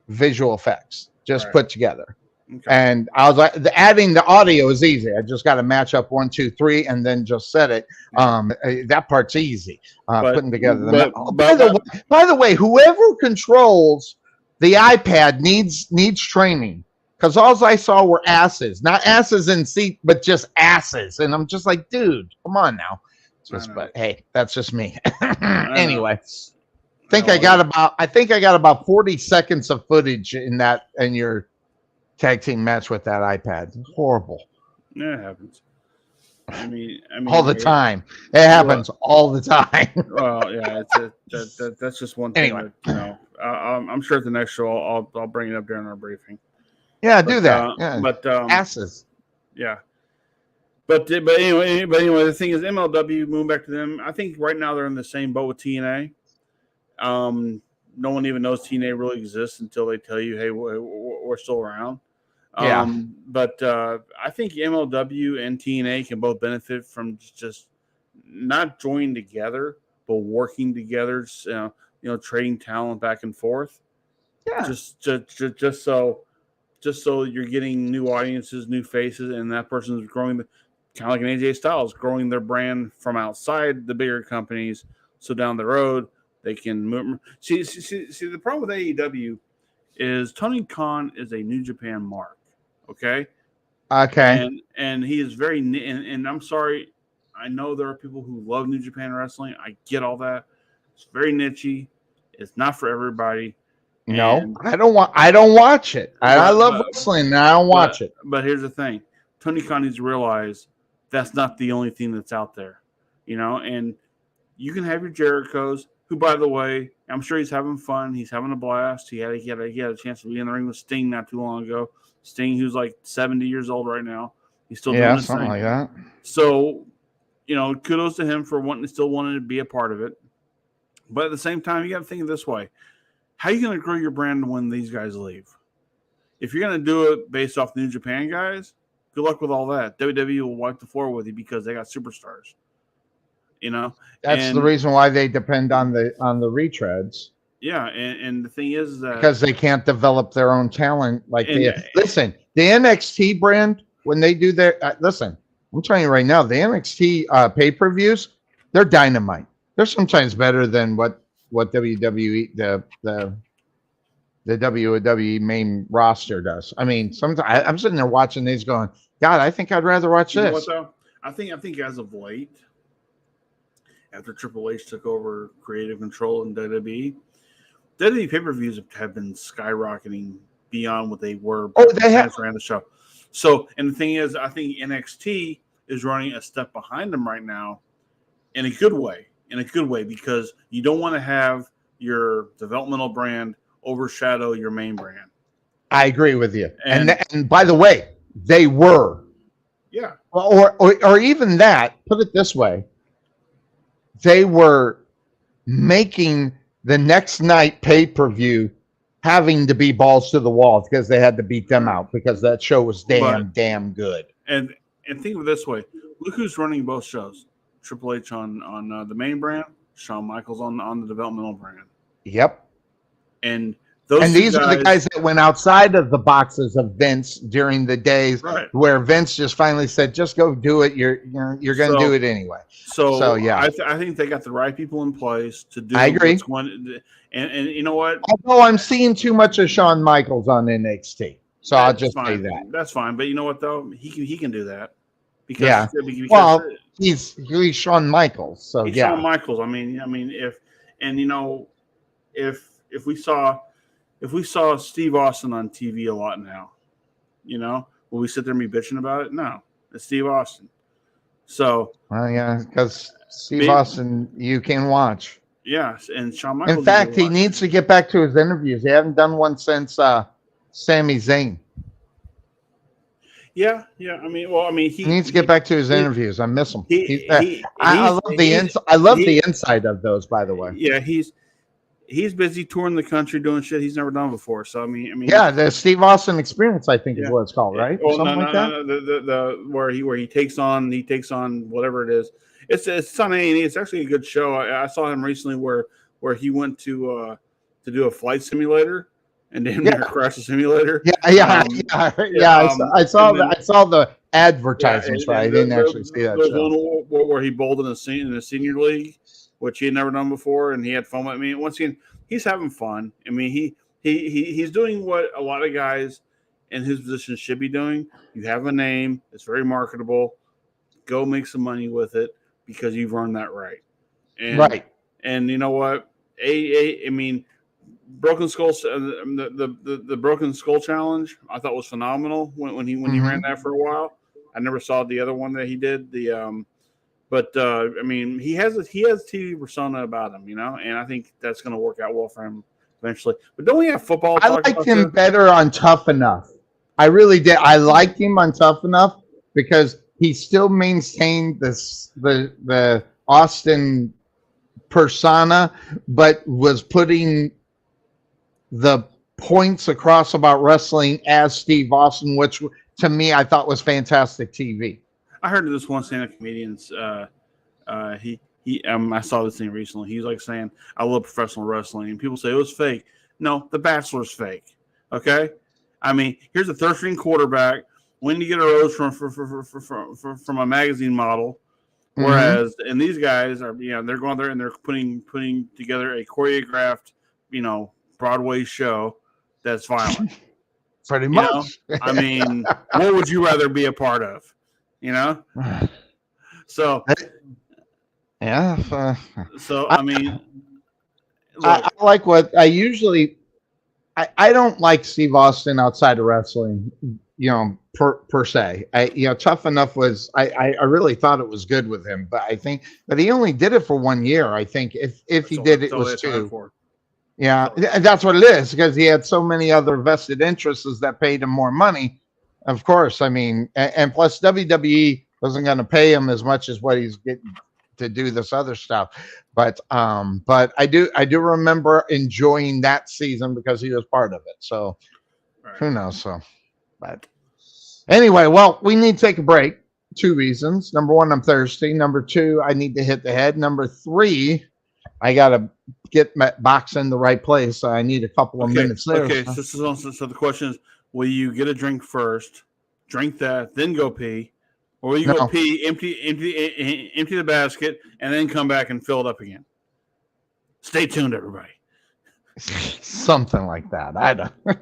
visual effects. Just put together. Okay. And I was like, adding the audio is easy. I just got to match up 1, 2, 3, and then just set it. That part's easy. Putting together by the way, whoever controls the iPad needs training, because all I saw were asses, not asses in seat, but just asses, and I'm just like, dude, come on now. But hey, that's just me. Anyway. I got about 40 seconds of footage in your tag team match with that iPad. It's horrible. Yeah, it happens. All the time. It happens all the time. Well, yeah, that's just one thing Anyway. that I'm sure at the next show I'll bring it up during our briefing. Yeah, do that. Yeah. But asses. Yeah. But anyway, the thing is, MLW, moving back to them, I think right now they're in the same boat with TNA. No one even knows TNA really exists until they tell you, hey, we're still around. Yeah. But I think MLW and TNA can both benefit from just not joining together, but working together. Trading talent back and forth. Yeah. Just so you're getting new audiences, new faces, and that person's growing, kind of like an AJ Styles, growing their brand from outside the bigger companies. So down the road, they can move. See, the problem with AEW is Tony Khan is a New Japan mark. Okay. And he is very, and I'm sorry, I know there are people who love New Japan wrestling. I get all that. It's very niche-y. It's not for everybody. No, I don't watch it. I love wrestling, and I don't watch it. But here's the thing: Tony Khan needs to realize that's not the only thing that's out there, And you can have your Jerichos, who, by the way, I'm sure he's having fun. He's having a blast. He had a chance to be in the ring with Sting not too long ago. Sting, who's like 70 years old right now, he's still doing his something thing. Like that. So, kudos to him for still wanting to be a part of it. But at the same time, you got to think of this way. How are you going to grow your brand when these guys leave? If you're going to do it based off New Japan guys, good luck with all that. WWE will wipe the floor with you because they got superstars. That's the reason why they depend on the retreads. Yeah, and the thing is that because they can't develop their own talent. Listen, the NXT brand, when they do their listen, I'm telling you right now, the NXT pay-per-views, they're dynamite. They're sometimes better than what WWE the WWE main roster does. I mean, sometimes I'm sitting there watching these, going, God, I think I'd rather watch this. Know what, though? I think as of late, after Triple H took over creative control in WWE pay-per-views have been skyrocketing beyond what they were. Oh, they have ran the show. So, and the thing is, I think NXT is running a step behind them right now, in a good way. Because you don't want to have your developmental brand overshadow your main brand. I agree with you. And by the way, they were. Yeah. Or even that, put it this way. They were making the next night pay-per-view having to be balls to the wall because they had to beat them out because that show was damn good. And think of it this way. Look who's running both shows. Triple H on the main brand, Shawn Michaels on the developmental brand. Yep. And these are the guys that went outside of the boxes of Vince during the days where Vince just finally said, "Just go do it. You're going to do it anyway." So yeah, I think they got the right people in place to do. I agree. And you know what? Although I'm seeing too much of Shawn Michaels on NXT, so I'll just say that. That's fine. But you know what though? He can do that. Because he's Shawn Michaels. So he's Shawn Michaels. I mean, if we saw Steve Austin on TV a lot now, will we sit there and be bitching about it? No, it's Steve Austin. So because Steve Austin you can watch. Yes, and Shawn Michaels. In fact, he needs to get back to his interviews. He hasn't done one since Sami Zayn. Yeah. I mean, he needs to get back to his interviews. I miss him. I love the inside of those, by the way. Yeah, he's busy touring the country doing shit he's never done before. So I mean, the Steve Austin Experience, I think is what it's called, right? Well, the where he takes on whatever it is. It's on A&E. It's actually a good show. I saw him recently where he went to do a flight simulator. And damn near crash the simulator. I saw the advertisements, right? I didn't actually see that show. One where he bowled in the senior league, which he had never done before, and he had fun. I mean, once again, he's having fun. I mean, he's doing what a lot of guys in his position should be doing. You have a name; it's very marketable. Go make some money with it because you've earned that right. And you know what? I mean. Broken Skull, the Broken Skull Challenge, I thought was phenomenal when he ran that for a while. I never saw the other one that he did. But I mean, he has TV persona about him, and I think that's going to work out well for him eventually. But don't we have football? I liked him better on Tough Enough. I really did. I liked him on Tough Enough because he still maintained the Austin persona, but was putting the points across about wrestling as Steve Austin, which to me I thought was fantastic TV. I heard of this one stand-up comedian's. I saw this thing recently. He's like saying, "I love professional wrestling," and people say it was fake. No, The Bachelor's fake. Okay, I mean, here's a third-string quarterback when you get a rose from a magazine model, whereas and these guys are they're going there and they're putting together a choreographed Broadway show that's violent. Pretty much. I mean, what would you rather be a part of? So yeah. So I mean, I like what I usually. I don't like Steve Austin outside of wrestling, per se. Tough Enough was I really thought it was good with him, but he only did it for 1 year. I think if he did it was 2. Yeah, that's what it is, because he had so many other vested interests that paid him more money. Of course, I mean, and plus WWE wasn't going to pay him as much as what he's getting to do this other stuff. But I do remember enjoying that season because he was part of it. So who knows? So, but anyway, well, we need to take a break. 2 reasons. Number 1, I'm thirsty. Number 2, I need to hit the head. Number 3, I got to get my box in the right place. So I need a couple of minutes there. Okay, so the question is, will you get a drink first, drink that, then go pee? Or will you go pee, empty the basket, and then come back and fill it up again? Stay tuned, everybody. Something like that. I don't. All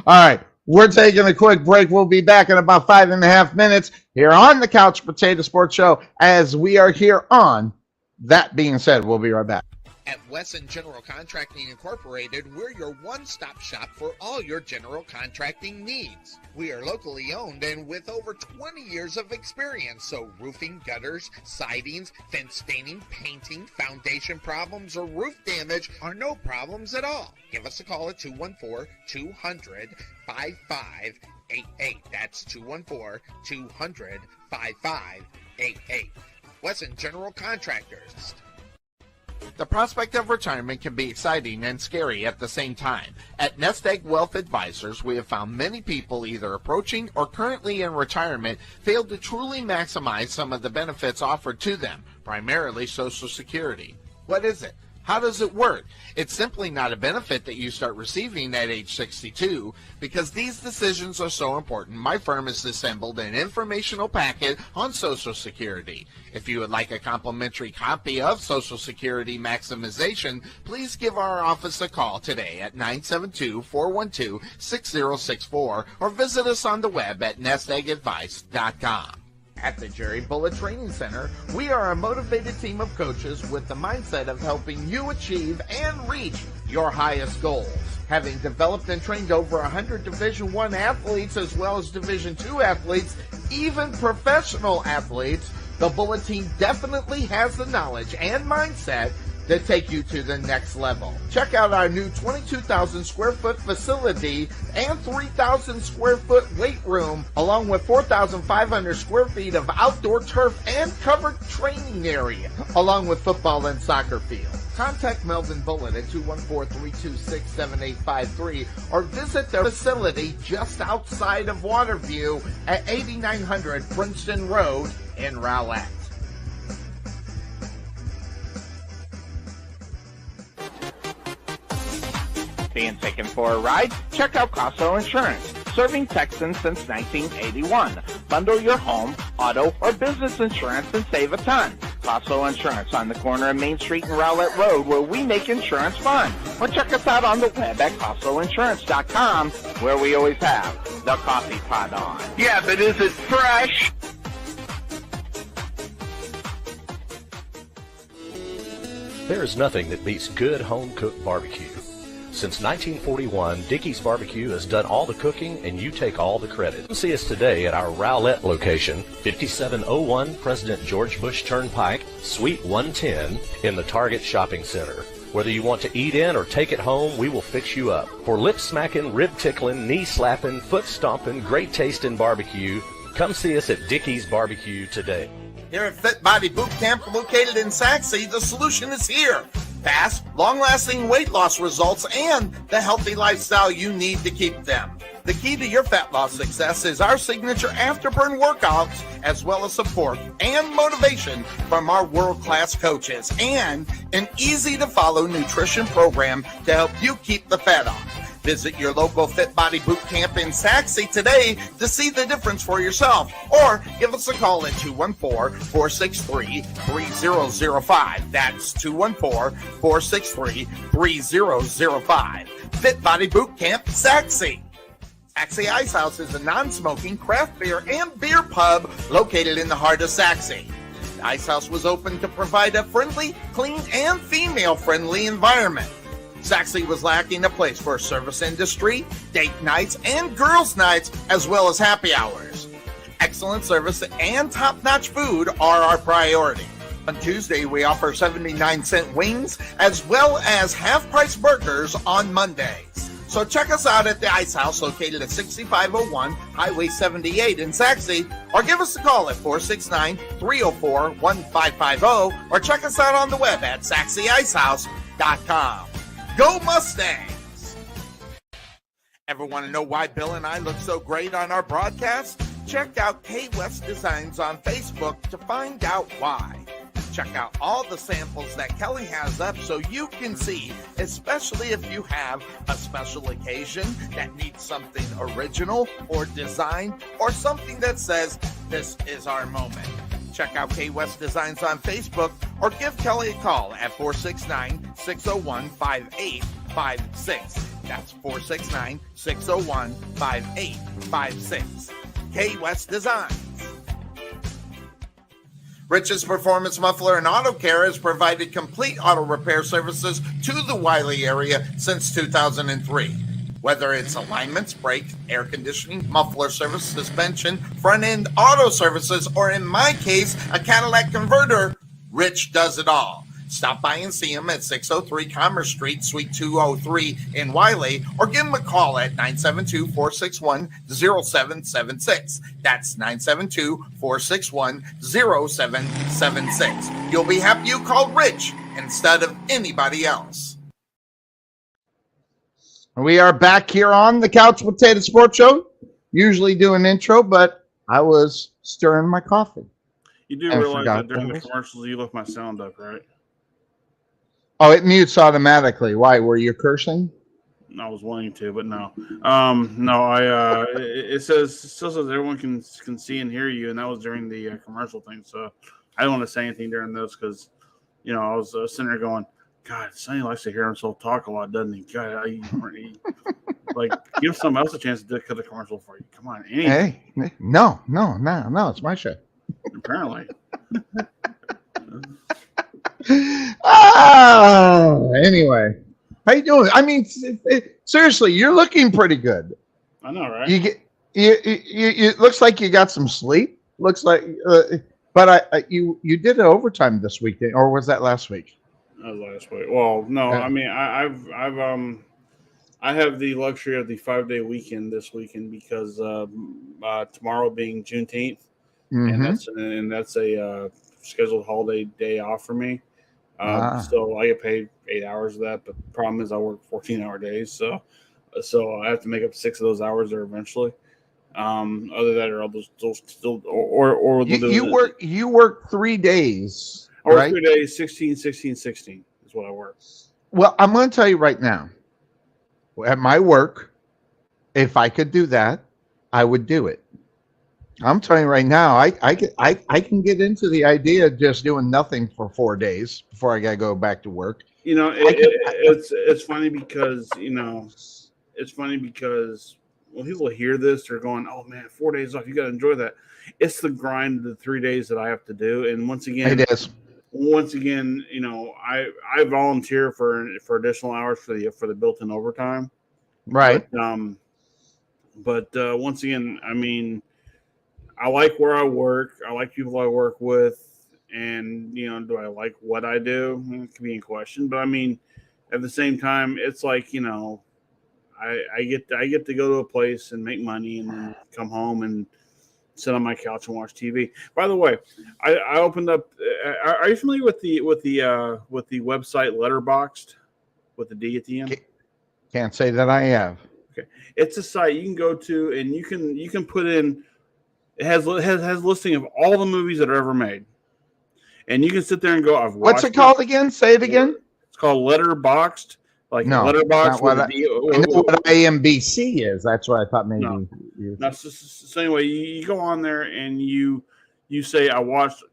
right. We're taking a quick break. We'll be back in about 5.5 minutes here on the Couch Potato Sports Show, as we are here on That Being Said. We'll be right back. At Wesson General Contracting Incorporated, we're your one-stop shop for all your general contracting needs. We are locally owned and with over 20 years of experience, so roofing, gutters, sidings, fence staining, painting, foundation problems, or roof damage are no problems at all. Give us a call at 214-200-5588. That's 214-200-5588. Wesson General Contractors. The prospect of retirement can be exciting and scary at the same time. At Nest Egg Wealth Advisors, we have found many people either approaching or currently in retirement fail to truly maximize some of the benefits offered to them, primarily Social Security. What is it? How does it work? It's simply not a benefit that you start receiving at age 62. Because these decisions are so important, my firm has assembled an informational packet on Social Security. If you would like a complimentary copy of Social Security Maximization, please give our office a call today at 972-412-6064 or visit us on the web at nesteggadvice.com. At the Jerry Bullet Training Center, we are a motivated team of coaches with the mindset of helping you achieve and reach your highest goals. Having developed and trained over 100 Division I athletes as well as Division II athletes, even professional athletes, the Bullet team definitely has the knowledge and mindset to take you to the next level. Check out our new 22,000 square foot facility and 3,000 square foot weight room, along with 4,500 square feet of outdoor turf and covered training area, along with football and soccer field. Contact Melvin Bullitt at 214-326-7853 or visit their facility just outside of Waterview at 8900 Princeton Road in Rowlett. Being taken for a ride? Check out Casso Insurance, serving Texans since 1981. Bundle your home, auto, or business insurance and save a ton. Casso Insurance on the corner of Main Street and Rowlett Road, where we make insurance fun. Or check us out on the web at CassoInsurance.com, where we always have the coffee pot on. Yeah, but is it fresh? There is nothing that beats good home-cooked barbecue. Since 1941, Dickey's Barbecue has done all the cooking and you take all the credit. Come see us today at our Rowlett location, 5701 President George Bush Turnpike, Suite 110 in the Target Shopping Center. Whether you want to eat in or take it home, we will fix you up. For lip smacking, rib tickling, knee slapping, foot stomping, great tasting barbecue, come see us at Dickey's Barbecue today. Here at Fit Body Boot Camp, located in Saxe, the solution is here. Fast, long-lasting weight loss results and the healthy lifestyle you need to keep them. The key to your fat loss success is our signature afterburn workouts, as well as support and motivation from our world-class coaches, and an easy-to-follow nutrition program to help you keep the fat off. Visit your local Fit Body Boot Camp in Saxe today to see the difference for yourself, or give us a call at 214-463-3005. That's 214-463-3005. Fit Body Boot Camp, Saxe. Saxe Ice House is a non-smoking craft beer and beer pub located in the heart of Saxe. The Ice House was opened to provide a friendly, clean, and female-friendly environment. Saxe was lacking a place for service industry, date nights, and girls' nights, as well as happy hours. Excellent service and top-notch food are our priority. On Tuesday, we offer 79-cent wings, as well as half-price burgers on Mondays. So check us out at the Ice House, located at 6501 Highway 78 in Saxe, or give us a call at 469-304-1550, or check us out on the web at saxeicehouse.com. Go Mustangs! Ever want to know why Bill and I look so great on our broadcast? Check out K West Designs on Facebook to find out why. Check out all the samples that Kelly has up so you can see, especially if you have a special occasion that needs something original or design or something that says, this is our moment. Check out K West Designs on Facebook or give Kelly a call at 469-601-5856. That's 469-601-5856. K West Designs. Rich's Performance Muffler and Auto Care has provided complete auto repair services to the Wiley area since 2003. Whether it's alignments, brakes, air conditioning, muffler service, suspension, front-end auto services, or in my case, a Cadillac converter, Rich does it all. Stop by and see him at 603 Commerce Street, Suite 203 in Wiley, or give him a call at 972-461-0776. That's 972-461-0776. You'll be happy you called Rich instead of anybody else. We are back here on the Couch Potato Sports Show. Usually do an intro, but I was stirring my coffee. You do realize that during the commercials you left my sound up, right? Oh, it mutes automatically. Why? Were you cursing? I was wanting to, but no. It still says everyone can see and hear you, and that was during the commercial thing. So I don't want to say anything during those because, I was sitting there going, God, Sonny likes to hear himself talk a lot, doesn't he? God, give someone else a chance to cut a commercial for you. Come on, anything. Hey, no, it's my show. Apparently. Anyway, how you doing? I mean, seriously, you're looking pretty good. I know, right? It looks like you got some sleep. Looks like, but you did it overtime this week, or was that last week? That was last week. Well, no, I mean, I have the luxury of the 5-day weekend this weekend because tomorrow being Juneteenth, and that's a scheduled holiday day off for me. So I get paid 8 hours of that, but the problem is I work 14-hour days, so I have to make up 6 of those hours there eventually. Other than that, or those still or you work 3 days. I work right? 3 days, 16 is what I work. Well, I'm going to tell you right now, at my work, if I could do that, I would do it. I'm telling you right now, I can get into the idea of just doing nothing for 4 days before I got to go back to work. It's funny because when people hear this, they're going, "Oh man, 4 days off, you got to enjoy that." It's the grind of the 3 days that I have to do, and once again, it is. once again, I volunteer for additional hours for the built-in overtime. Right. But once again, I mean, I like where I work. I like people I work with, and do I like what I do? It can be in question, but I mean, at the same time, it's like I get to go to a place and make money, and then come home and sit on my couch and watch TV. By the way, I opened up. Are you familiar with the website Letterboxd with the D at the end? Can't say that I have. Okay, it's a site you can go to, and you can put in. It has listing of all the movies that are ever made, and you can sit there and go. What's it called again? Say it again. It's called Letterboxd. Like Letterboxd with a D. I know what AMBC is. That's what I thought maybe. No. So anyway, you go on there and you say I watched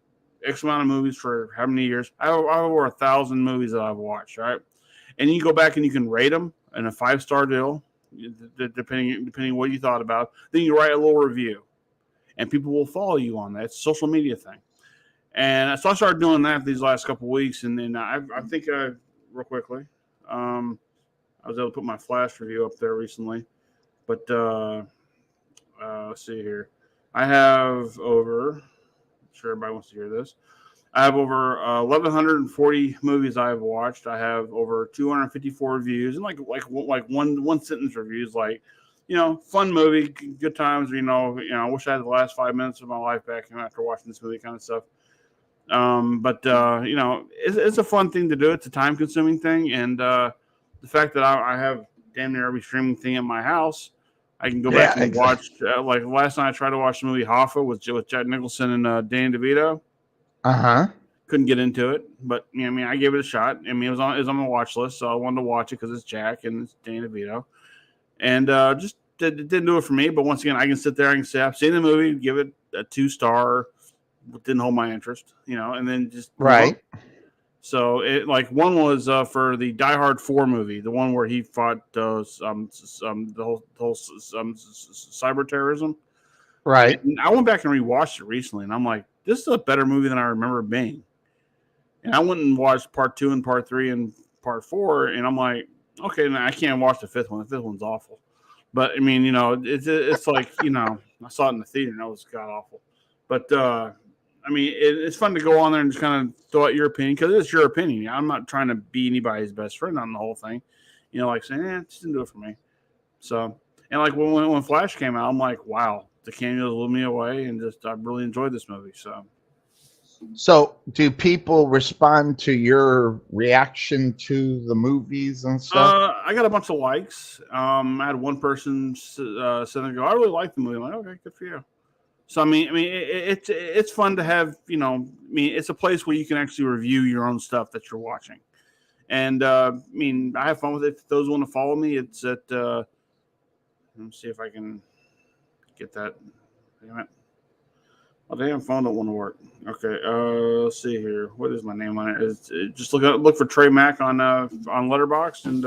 X amount of movies for how many years? I have over 1,000 movies that I've watched, right? And you go back and you can rate them in a 5-star deal, depending what you thought about. Then you write a little review, and people will follow you on that. It's a social media thing. And so I started doing that these last couple of weeks, and then I think real quickly. I was able to put my Flash review up there recently, but let's see here. I have over. I'm sure everybody wants to hear this. I have over 1,140 movies I have watched. I have over 254 reviews, and like one sentence reviews, like fun movie, good times. I wish I had the last 5 minutes of my life back after watching this movie, kind of stuff. But it's a fun thing to do. It's a time-consuming thing, and the fact that I have damn near every streaming thing in my house, I can go back and watch. Like last night, I tried to watch the movie Hoffa with Jack Nicholson and Danny DeVito. Couldn't get into it, but I gave it a shot. I mean, it was on my watch list, so I wanted to watch it because it's Jack and it's Danny DeVito, and just didn't do it for me. But once again, I can sit there and say I've seen the movie, give it a 2-star. Didn't hold my interest, and then just right. So it one was for the Die Hard 4 movie, the one where he fought the whole cyber terrorism. Right. And I went back and rewatched it recently, and I'm like, this is a better movie than I remember it being. And I went and watched part 2 and part 3 and part 4, and I'm like, okay, now I can't watch the 5th one. The 5th one's awful. But I mean, it's like I saw it in the theater and it was god awful. But I mean, it's fun to go on there and just kind of throw out your opinion because it's your opinion. I'm not trying to be anybody's best friend on the whole thing. Like saying, it just didn't do it for me. So, and like when Flash came out, I'm like, wow, the cameos blew me away, and I really enjoyed this movie. So, do people respond to your reaction to the movies and stuff? I got a bunch of likes. I had one person said, "I really like the movie." I'm like, okay, good for you. So I mean, it's fun to have, it's a place where you can actually review your own stuff that you're watching, and I have fun with it. If those want to follow me, it's at. Let me see if I can get that. Damn it! Oh, damn phone don't want to work. Okay, let's see here. What is my name on it? Just look for Trey Mack on Letterboxd, and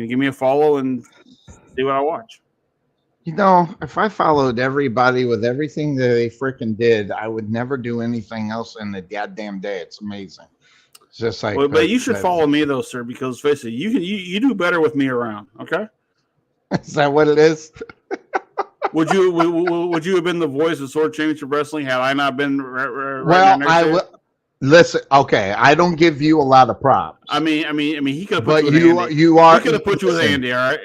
give me a follow and see what I watch. If I followed everybody with everything that they freaking did, I would never do anything else in the goddamn day. It's amazing. It's just like. Well, but you should follow me though, sir, because face it, you do better with me around. Okay. Is that what it is? Would you have been the voice of Sword Championship Wrestling had I not been? Listen. Okay, I don't give you a lot of props. I mean, he could have put you with Andy. You are. He could have put you with Andy. All right.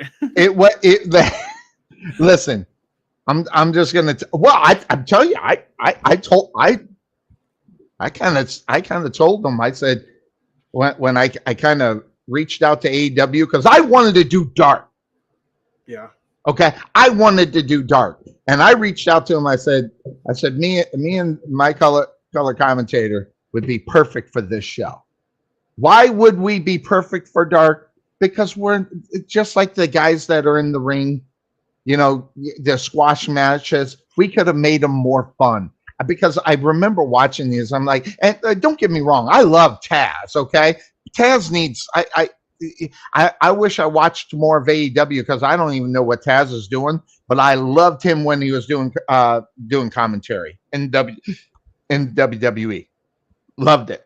Listen, I'm just gonna. I'm telling you, I kind of told them. I said when I kind of reached out to AEW because I wanted to do dark. Yeah. Okay, I wanted to do dark, and I reached out to him. I said, me and my color commentator would be perfect for this show. Why would we be perfect for dark? Because we're just like the guys that are in the ring. The squash matches, we could have made them more fun because I remember watching these. I'm like, and don't get me wrong, I love Taz. Okay, Taz needs. I wish I watched more of AEW because I don't even know what Taz is doing, but I loved him when he was doing commentary in in WWE. Loved it.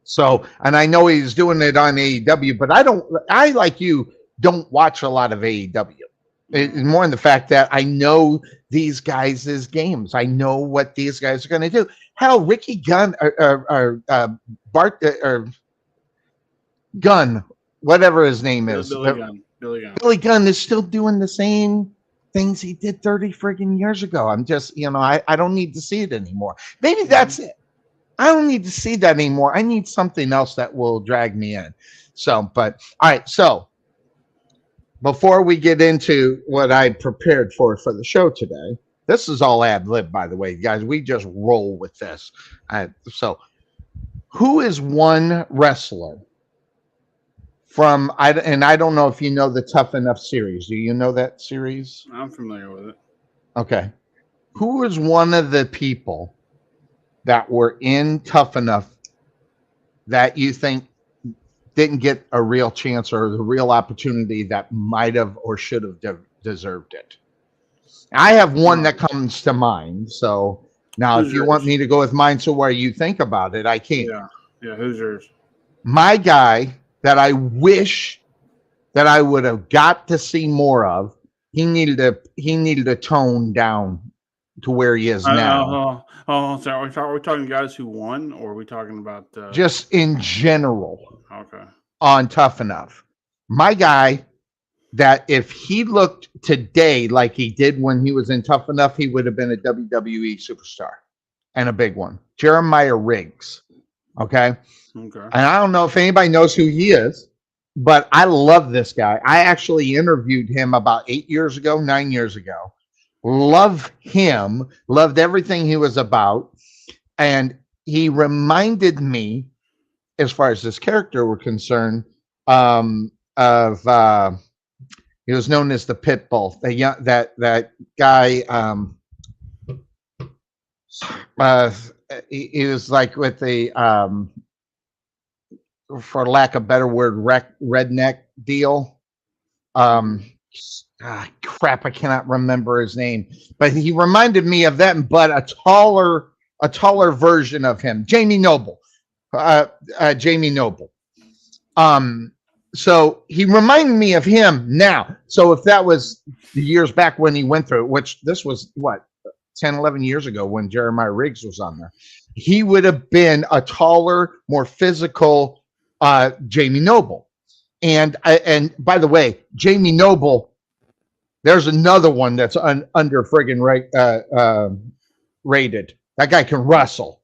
So, and I know he's doing it on AEW, but I like you don't watch a lot of AEW. It's more in the fact that I know these guys' games. I know what these guys are going to do. Hell, Ricky Gunn or Bart or Gunn, whatever his name is, Billy Gunn. Billy Gunn is still doing the same things he did 30 friggin' years ago. I'm just, I don't need to see it anymore. Maybe that's it. I don't need to see that anymore. I need something else that will drag me in. So, but all right. So before we get into what I prepared for the show today, this is all ad lib, by the way, guys. We just roll with this. So who is one wrestler from, and I don't know if you know the Tough Enough series. Do you know that series? I'm familiar with it. Okay. Who is one of the people that were in Tough Enough that you think didn't get a real chance or the real opportunity that might have or should have deserved it? I have one that comes to mind. So now, if you want me to go with mine, so where you think about it, I can. Yeah. Who's yours? My guy that I wish that I would have got to see more of. He needed to tone down to where he is now. So are we talking guys who won, or are we talking about just in general? Okay. On Tough Enough, my guy that if he looked today like he did when he was in Tough Enough, he would have been a WWE superstar and a big one. Jeremiah Riggs. Okay. And I don't know if anybody knows who he is, but I love this guy. I actually interviewed him about 9 years ago. Love him, loved everything he was about. And he reminded me, as far as this character were concerned, of he was known as the Pitbull. That guy, he was like with the for lack of a better word, redneck deal. Crap, I cannot remember his name, but he reminded me of that, but a taller version of him, Jamie Noble. Jamie Noble. So he reminded me of him now. So if that was the years back when he went through it, which this was what, 10, 11 years ago when Jeremiah Riggs was on there, he would have been a taller, more physical Jamie Noble. And by the way, Jamie Noble, there's another one that's under friggin' rated. That guy can wrestle.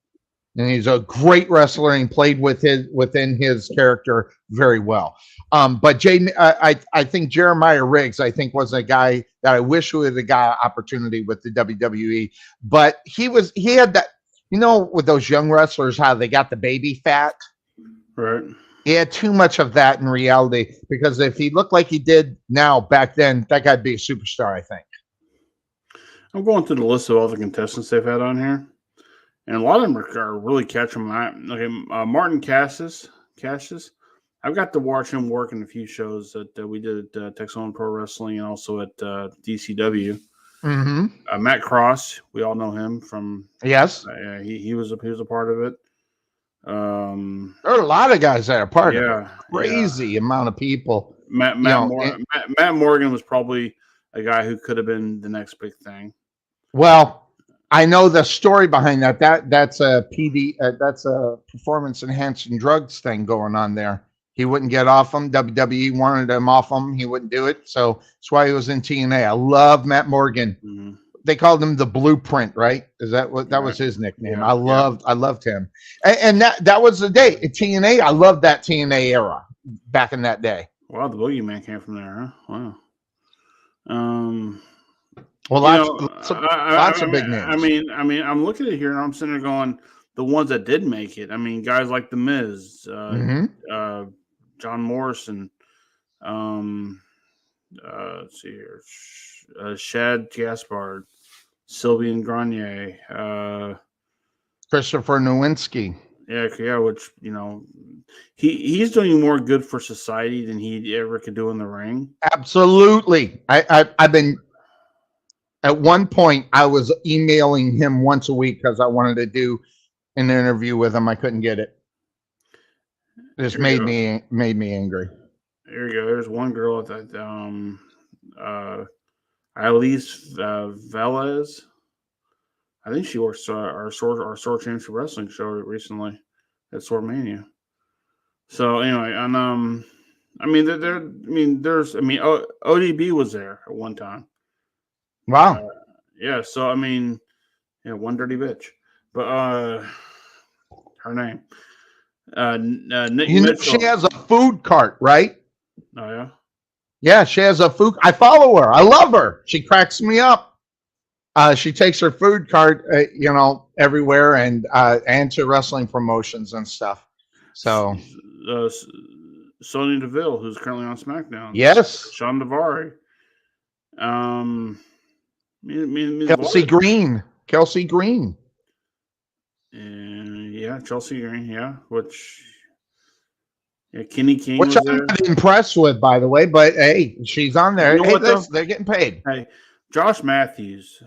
And he's a great wrestler and played within his character very well. But Jamie, I think Jeremiah Riggs, I think, was a guy that I wish would have got opportunity with the WWE. But he had that, with those young wrestlers, how they got the baby fat. Right. He had too much of that in reality, because if he looked like he did now back then, that guy'd be a superstar, I think. I'm going through the list of all the contestants they've had on here, and a lot of them are really catching my eye. Okay, Martin Cassius. I've got to watch him work in a few shows that we did at Texas Pro Wrestling and also at DCW. Mm-hmm. Matt Cross, we all know him from. Yes. He was a part of it. There are a lot of guys that are part of it. Crazy amount of people. Matt Morgan was probably a guy who could have been the next big thing. Well, I know the story behind that. That's a PD. That's a performance enhancing drugs thing going on there. He wouldn't get off them. WWE wanted him off them. He wouldn't do it. So that's why he was in TNA. I love Matt Morgan. Mm-hmm. They called him the Blueprint, right? Is that what that was his nickname? Yeah, I loved him. And that was the day at TNA. I loved that TNA era back in that day. Wow, the Boogeyman came from there, huh? Wow. Well, lots of big names. I mean, I'm looking at it here and I'm sitting there going, the ones that did make it. I mean, guys like The Miz, John Morrison, let's see here, Shad Gaspard, Sylvian Grenier, Christopher Nowinski. Yeah, which he's doing more good for society than he ever could do in the ring. Absolutely, I've been At one point, I was emailing him once a week because I wanted to do an interview with him. I couldn't get it. This made me angry. Here you go. There's one girl that Alice Velez. I think she works our Sword Championship Wrestling show recently at Sword Mania. So anyway, and ODB was there at one time. Wow. Yeah. So one dirty bitch, but her name. She has a food cart, right? Oh yeah. Yeah, she has a food. I follow her. I love her. She cracks me up. She takes her food cart, everywhere and to wrestling promotions and stuff. So, Sonya Deville, who's currently on SmackDown. Yes. Sean Davari. Kelsey Green. Kelsey Green. Chelsea Green. Yeah, Kenny King. Which I'm not impressed with, by the way, but hey, she's on there. You know They're getting paid. Hey, Josh Matthews,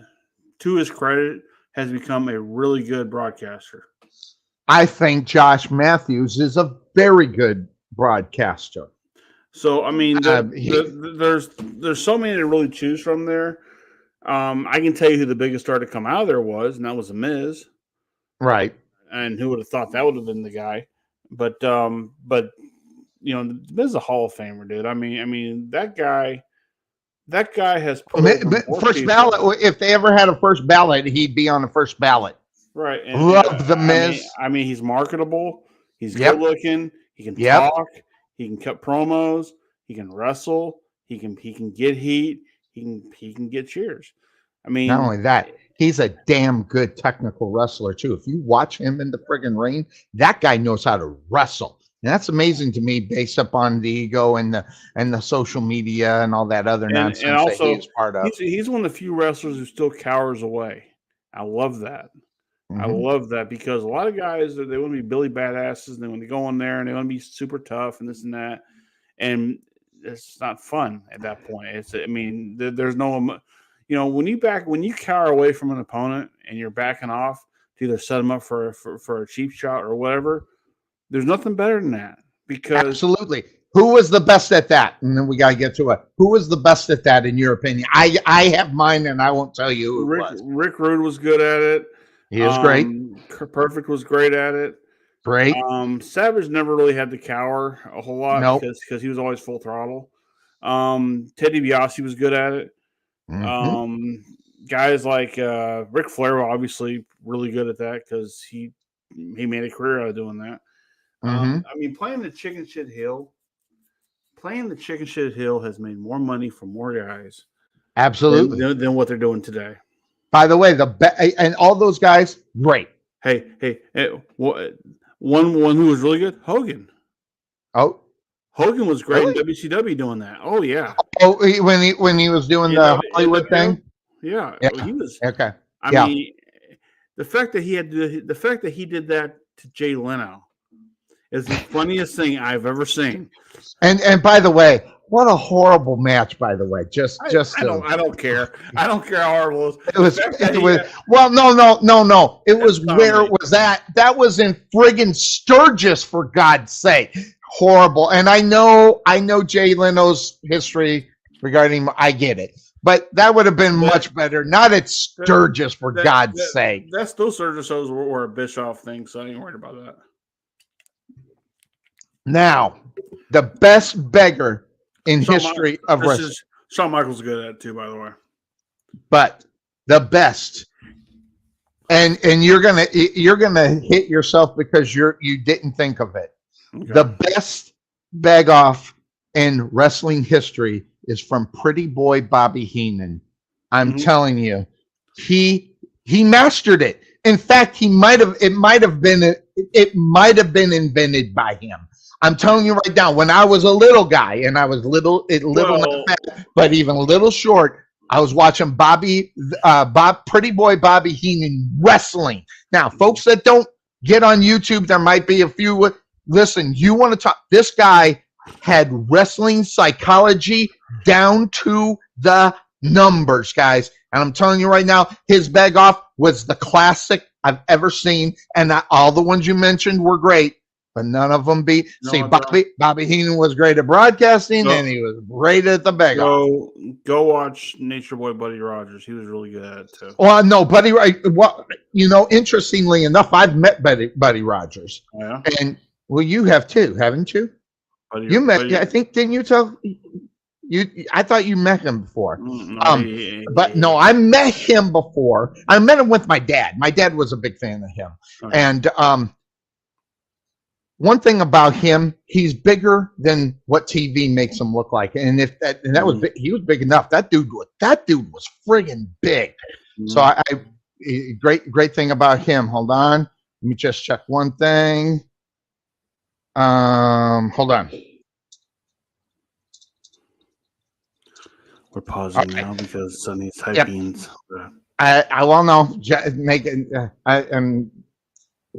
to his credit, has become a really good broadcaster. I think Josh Matthews is a very good broadcaster. So there's so many to really choose from there. I can tell you who the biggest star to come out of there was, and that was The Miz. Right. And who would have thought that would have been the guy? But The Miz is a Hall of Famer, dude. I mean that guy has first ballot. If they ever had a first ballot, he'd be on the first ballot. Right. Love The Miz. He's marketable. He's good looking. He can talk. He can cut promos. He can wrestle. He can get heat. He can get cheers. Not only that, he's a damn good technical wrestler too. If you watch him in the friggin' ring, that guy knows how to wrestle. And that's amazing to me, based upon the ego and the social media and all that other nonsense and also, that he's part of. He's one of the few wrestlers who still cowers away. I love that. Mm-hmm. I love that, because a lot of guys, they want to be Billy Badasses, and they want to go in there and they want to be super tough and this and that, and it's not fun at that point. There's no, when you cower away from an opponent and you're backing off to either set them up for a cheap shot or whatever. There's nothing better than that, because absolutely. Who was the best at that? And then we got to get to it. Who was the best at that in your opinion? I have mine, and I won't tell you who it was. Rick Rude was good at it. He is great. Perfect was great at it. Great. Savage never really had to cower a whole lot because he was always full throttle. Ted DiBiase was good at it. Mm-hmm. Guys like Ric Flair were obviously really good at that because he made a career out of doing that. Mm-hmm. Playing the chicken shit hill has made more money for more guys. Absolutely. Than what they're doing today. By the way, and all those guys, great. Hey, one who was really good, Hogan. Oh, Hogan was great in WCW doing that. Oh yeah. Oh, when he was doing the Hollywood thing. Yeah, he was okay. The fact that he did that to Jay Leno is the funniest thing I've ever seen. And by the way, what a horrible match! By the way, I don't care. I don't care how horrible it was. It was. Well, no. It was where was that? That was in friggin' Sturgis, for God's sake. Horrible. And I know Jay Leno's history regarding. I get it, but that would have been much better. Not at Sturgis, for God's sake. Those Sturgis shows were a Bischoff thing, so I ain't worried about that. Now, the best beggar in history of wrestling. Shawn Michaels is good at it too, by the way. But the best, and you're gonna hit yourself because you didn't think of it. Okay. The best beg off in wrestling history is from Pretty Boy Bobby Heenan. I'm telling you, he mastered it. In fact, it might have been invented by him. I'm telling you right now, when I was a little guy and I was not fat, but even a little short, I was watching Pretty Boy Bobby Heenan wrestling. Now, folks that don't get on YouTube, there might be a few. Listen, you want to talk? This guy had wrestling psychology down to the numbers, guys. And I'm telling you right now, his Beg Off was the classic I've ever seen. And all the ones you mentioned were great, but none of them beat. Bobby Heenan was great at broadcasting, and he was great at the Beg Off. Go watch Nature Boy Buddy Rogers. He was really good at it too. Well, no, Buddy. Well, interestingly enough, I've met Buddy Rogers. Oh, yeah? And you have too, haven't you? I think, didn't you tell you? I thought you met him before. But no, I met him before. I met him with my dad. My dad was a big fan of him. Okay. And one thing about him, he's bigger than what TV makes him look like. And was big, he was big enough. That dude was friggin' big. So great thing about him. Hold on, let me just check one thing. Hold on. We're pausing now because Sonny's typing. I will know. I am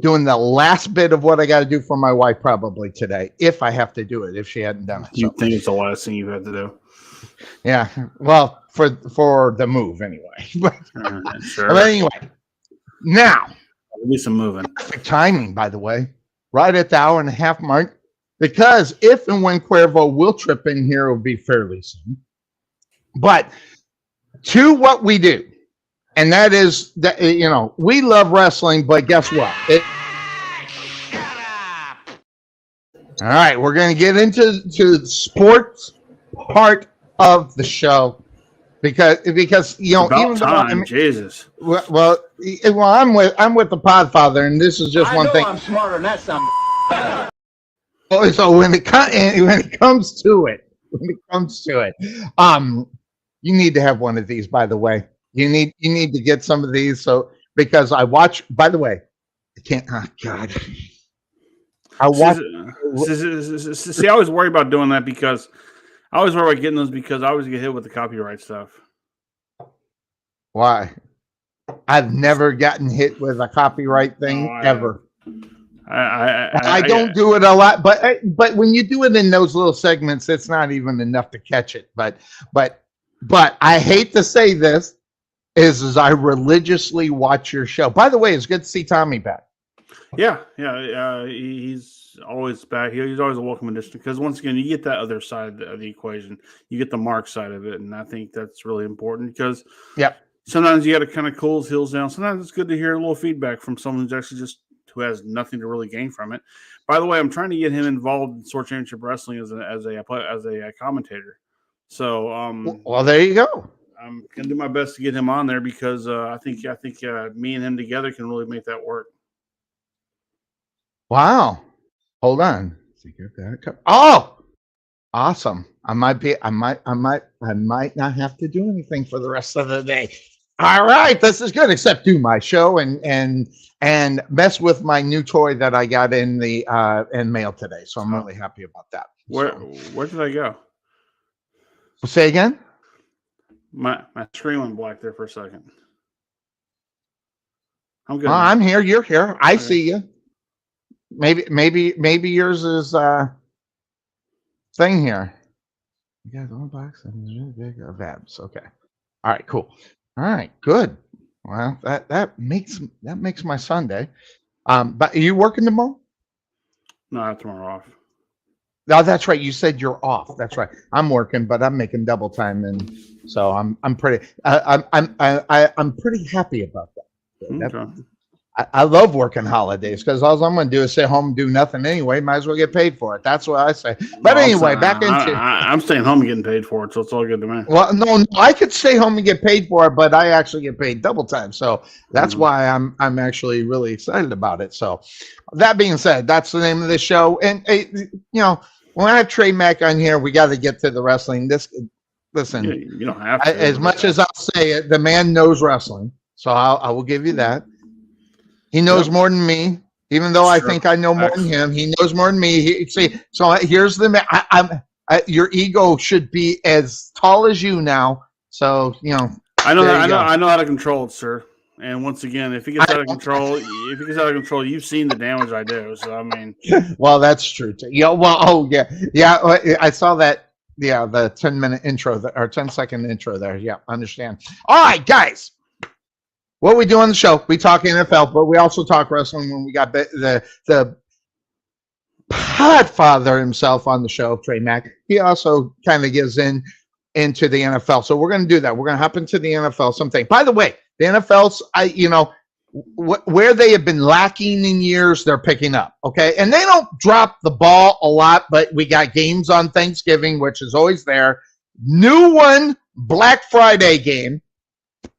doing the last bit of what I got to do for my wife probably today, if I have to do it, if she hadn't done it. You think it's the last thing you have to do? Yeah. Well, for the move anyway. Sure. But anyway, now there'll be some moving. Perfect timing, by the way, right at the hour and a half mark, because if and when Cuervo will trip in here, it will be fairly soon. But to what we do, and that is that we love wrestling, but guess what? All right, we're going to get into the sports part of the show because even though Jesus. Well, I'm with the Podfather, and this is just one thing. I'm smarter than that son. So when it comes to it, you need to have one of these. By the way, you need to get some of these. So because I watch. By the way, I can't. Oh God. I watch. See, I always worry about doing that because I always worry about getting those because I always get hit with the copyright stuff. Why? I've never gotten hit with a copyright thing ever. I don't do it a lot, but when you do it in those little segments, it's not even enough to catch it. But I hate to say this, is I religiously watch your show. By the way, it's good to see Tommy back. Yeah, he's always back. He's always a welcome addition because once again, you get that other side of the equation. You get the Mark side of it, and I think that's really important because sometimes you got to kind of cool his heels down. Sometimes it's good to hear a little feedback from someone who's actually who has nothing to really gain from it. By the way, I'm trying to get him involved in Sword Championship Wrestling as a commentator. So, well, there you go. I'm gonna do my best to get him on there because I think me and him together can really make that work. Wow. Hold on. Oh, awesome. I might not have to do anything for the rest of the day. All right, this is good. Except do my show and mess with my new toy that I got in the mail today. So I'm really happy about that. Where did I go? Say again. My screen went black there for a second. I'm good. I'm here. You're here. I see you. Maybe yours is thing here. You guys one box and big Vabs. Okay. All right. Cool. All right. Good. Well, that makes my Sunday. But are you working tomorrow? No, I have tomorrow off. No, that's right. You said you're off. That's right. I'm working, but I'm making double time, and so I'm pretty happy about that. Okay. I love working holidays because all I'm going to do is sit home and do nothing anyway. Might as well get paid for it. That's what I say. But anyway, I'm staying home and getting paid for it, so it's all good to me. Well, no, I could stay home and get paid for it, but I actually get paid double time. So that's why I'm actually really excited about it. So that being said, that's the name of the show. And when I have Trey Mack on here, we got to get to the wrestling. Listen, you don't have to. As much as I'll say it, the man knows wrestling. So I will give you that. He knows more than me, even though I think I know more than him. He knows more than me. So here's the your ego should be as tall as you now. So I know how to control it, sir. And once again, if he gets out of control, you've seen the damage I do. So I mean, well, that's true too. Yeah. Well, yeah. I saw that the 10-minute intro or 10-second intro there. Yeah, understand. All right, guys. What we do on the show, we talk NFL, but we also talk wrestling when we got the Podfather himself on the show, Trey Mack. He also kind of gives into the NFL. So we're going to do that. We're going to hop into the NFL sometime. By the way, the NFL's, where they have been lacking in years, they're picking up. Okay. And they don't drop the ball a lot, but we got games on Thanksgiving, which is always there. New one, Black Friday game.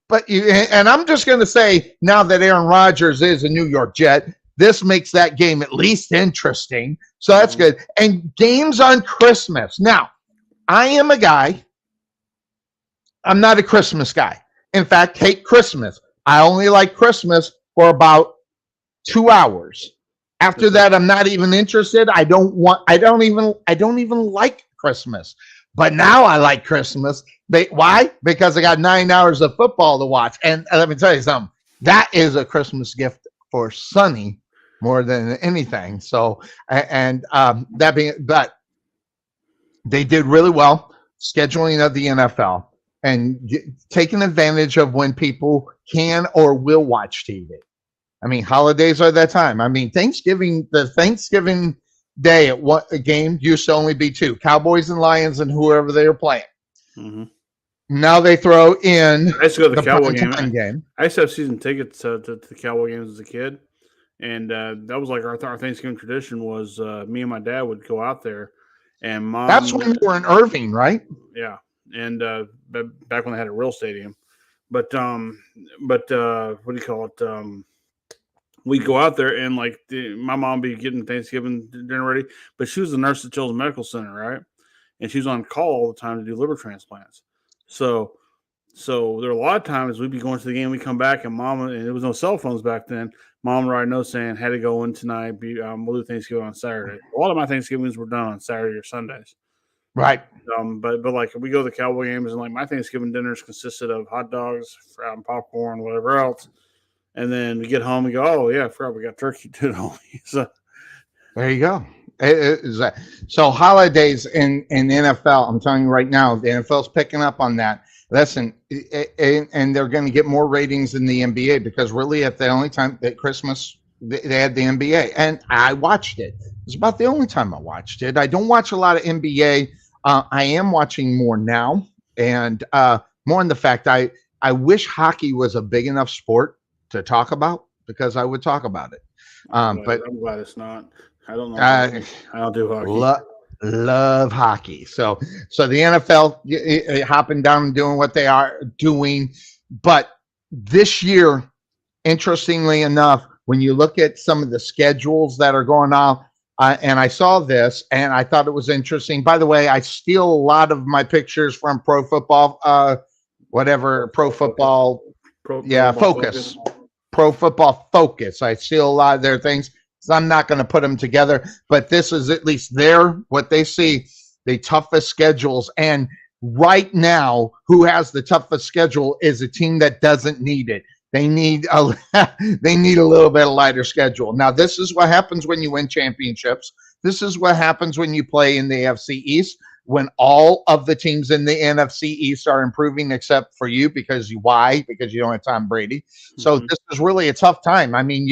And I'm just going to say, now that Aaron Rodgers is a New York Jet, this makes that game at least interesting. So that's good. And games on Christmas. Now, I am a guy. I'm not a Christmas guy. In fact, hate Christmas. I only like Christmas for about 2 hours. After that, I'm not even interested. I don't even like Christmas. But now I like Christmas. Why? Because I got 9 hours of football to watch. And let me tell you something. That is a Christmas gift for Sonny more than anything. So, but they did really well scheduling of the NFL and taking advantage of when people can or will watch TV. I mean, holidays are that time. I mean, the Thanksgiving Day at a game used to only be 2, Cowboys and Lions and whoever they were playing. Mm-hmm. Now they throw in I used to go to the Cowboy game. I used to have season tickets to the Cowboy games as a kid. And that was like our Thanksgiving tradition was me and my dad would go out there. And Mom. That's when you were in Irving, right? Yeah. And back when they had a real stadium. But what do you call it? We'd go out there and my mom would be getting Thanksgiving dinner ready, but she was the nurse at Children's Medical Center, right? And she was on call all the time to do liver transplants. So there were a lot of times we'd be going to the game, we come back, and there was no cell phones back then. Mom would write a note saying, had to go in tonight, we'll do Thanksgiving on Saturday. A lot of my Thanksgivings were done on Saturday or Sundays. Right. But like we go to the Cowboy games and my Thanksgiving dinners consisted of hot dogs, popcorn, whatever else. And then we get home and go, oh yeah, I forgot we got turkey too. So there you go. So holidays in NFL, I'm telling you right now, the NFL's picking up on that. Listen, and they're going to get more ratings than the NBA because really at the only time at Christmas they had the NBA, and I watched it. It's about the only time I watched it. I don't watch a lot of NBA. I am watching more now, and more in the fact I wish hockey was a big enough sport to talk about because I would talk about it. But I'm glad it's not. I don't know. I don't do hockey. Love hockey. So the NFL hopping down and doing what they are doing. But this year, interestingly enough, when you look at some of the schedules that are going on, and I saw this and I thought it was interesting. By the way, I steal a lot of my pictures from Pro Football Focus. Pro Football Focus. I steal a lot of their things. So I'm not going to put them together, but this is at least what they see, the toughest schedules. And right now, who has the toughest schedule is a team that doesn't need it. They need a little bit of lighter schedule. Now, this is what happens when you win championships. This is what happens when you play in the AFC East, when all of the teams in the NFC East are improving except for you because you don't have Tom Brady. So This is really a tough time. I mean,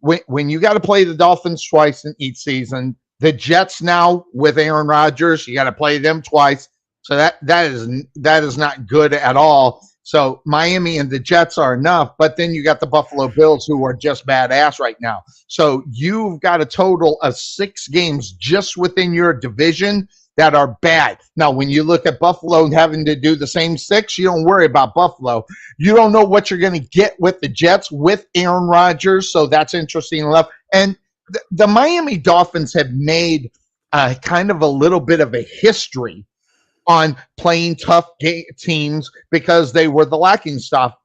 when you got to play the Dolphins twice in each season, the Jets now with Aaron Rodgers, you got to play them twice. So that is not good at all. So Miami and the Jets are enough, but then you got the Buffalo Bills who are just badass right now. So you've got a total of 6 games just within your division that are bad. Now, when you look at Buffalo having to do the same 6, you don't worry about Buffalo. You don't know what you're going to get with the Jets with Aaron Rodgers, so that's interesting enough. And the Miami Dolphins have made kind of a little bit of a history on playing tough teams because they were the laughing stock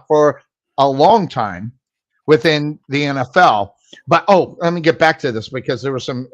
for a long time within the NFL. But let me get back to this because there were some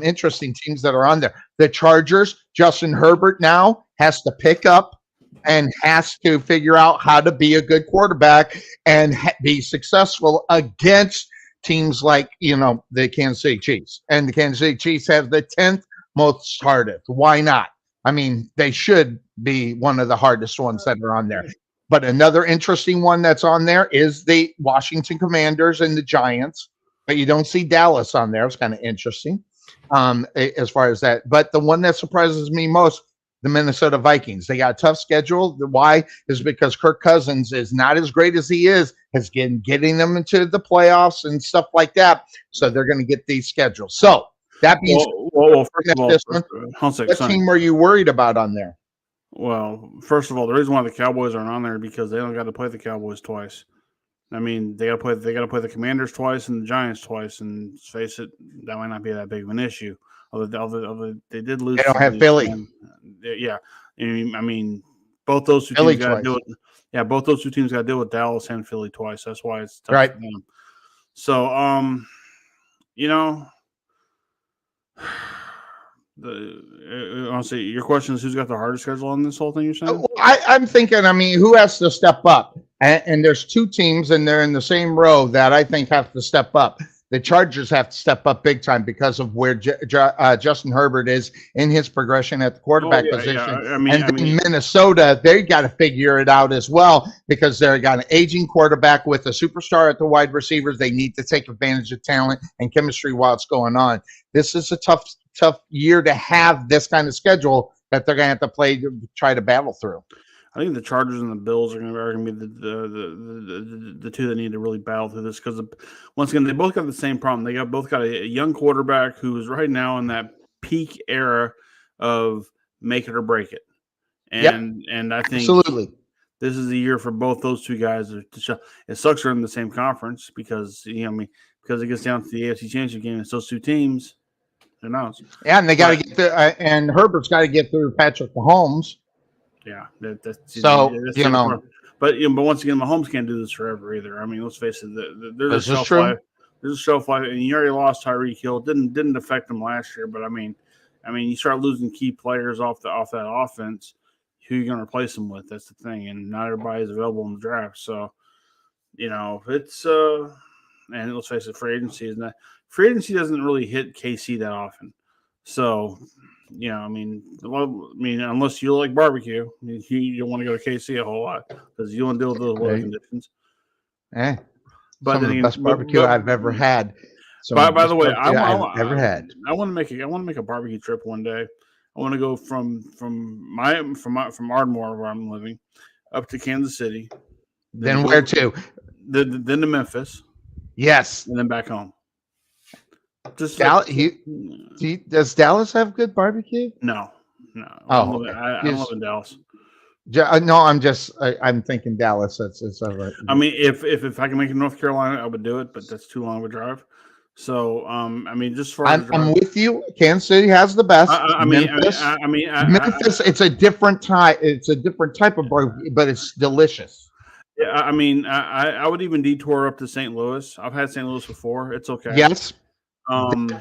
interesting teams that are on there. The Chargers, Justin Herbert now has to pick up and has to figure out how to be a good quarterback and be successful against teams like the Kansas City Chiefs. And the Kansas City Chiefs have the 10th most hardest. Why not? I mean, they should be one of the hardest ones that are on there. But another interesting one that's on there is the Washington Commanders and the Giants. But you don't see Dallas on there. It's kind of interesting as far as that. But the one that surprises me most, the Minnesota Vikings. They got a tough schedule. Why? Is because Kirk Cousins is not as great as he is getting them into the playoffs and stuff like that. So they're going to get these schedules. So that being first of all, what team are you worried about on there? Well, first of all, the reason why the Cowboys aren't on there because they don't got to play the Cowboys twice. I mean, they got to play the Commanders twice and the Giants twice, and face it, that might not be that big of an issue. Although they did lose. They don't have Philly. Yeah, I mean, both those two teams got to do it. Yeah, both those two teams got to deal with Dallas and Philly twice. That's why it's tough right. for them. So, honestly, your question is who's got the hardest schedule on this whole thing? You're saying? I'm thinking. I mean, who has to step up? And there's two teams, and they're in the same row that I think have to step up. The Chargers have to step up big time because of where Justin Herbert is in his progression at the quarterback position. Yeah. I mean, Minnesota, they got to figure it out as well because they've got an aging quarterback with a superstar at the wide receivers. They need to take advantage of talent and chemistry while it's going on. This is a tough year to have this kind of schedule that they're going to have to play to try to battle through. I think the Chargers and the Bills are going to be the two that need to really battle through this because once again they both got the same problem. They both got a young quarterback who is right now in that peak era of make it or break it, and I think absolutely this is the year for both those two guys to show. It sucks they're in the same conference because because it gets down to the AFC Championship game. It's those two teams. Who knows? Yeah, and they got to get through, and Herbert's got to get through Patrick Mahomes. Yeah, But once again, Mahomes can't do this forever either. I mean, let's face it. There's a shelf life. There's a shelf life, and you already lost Tyreek Hill. Didn't affect him last year, but I mean, you start losing key players off that offense. Who are you going to replace them with? That's the thing, and not everybody's available in the draft. So, it's and let's face it, free agency doesn't really hit KC that often. So. Unless you like barbecue, you don't want to go to KC a whole lot because you don't deal with those weather conditions. But some of the best barbecue I've ever had. By the way, I've ever had. I want to make a barbecue trip one day. I want to go from Ardmore, where I'm living, up to Kansas City. Then where to? Then to Memphis. Yes, and then back home. Does Dallas have good barbecue? No. Oh, I don't live in Dallas. No, I'm thinking Dallas. It's over. I mean, if I can make it in North Carolina, I would do it, but that's too long of a drive. So, just for I'm with you. Kansas City has the best. Memphis, it's a different type. It's a different type of barbecue, but it's delicious. Yeah, I would even detour up to St. Louis. I've had St. Louis before. It's okay. Yes.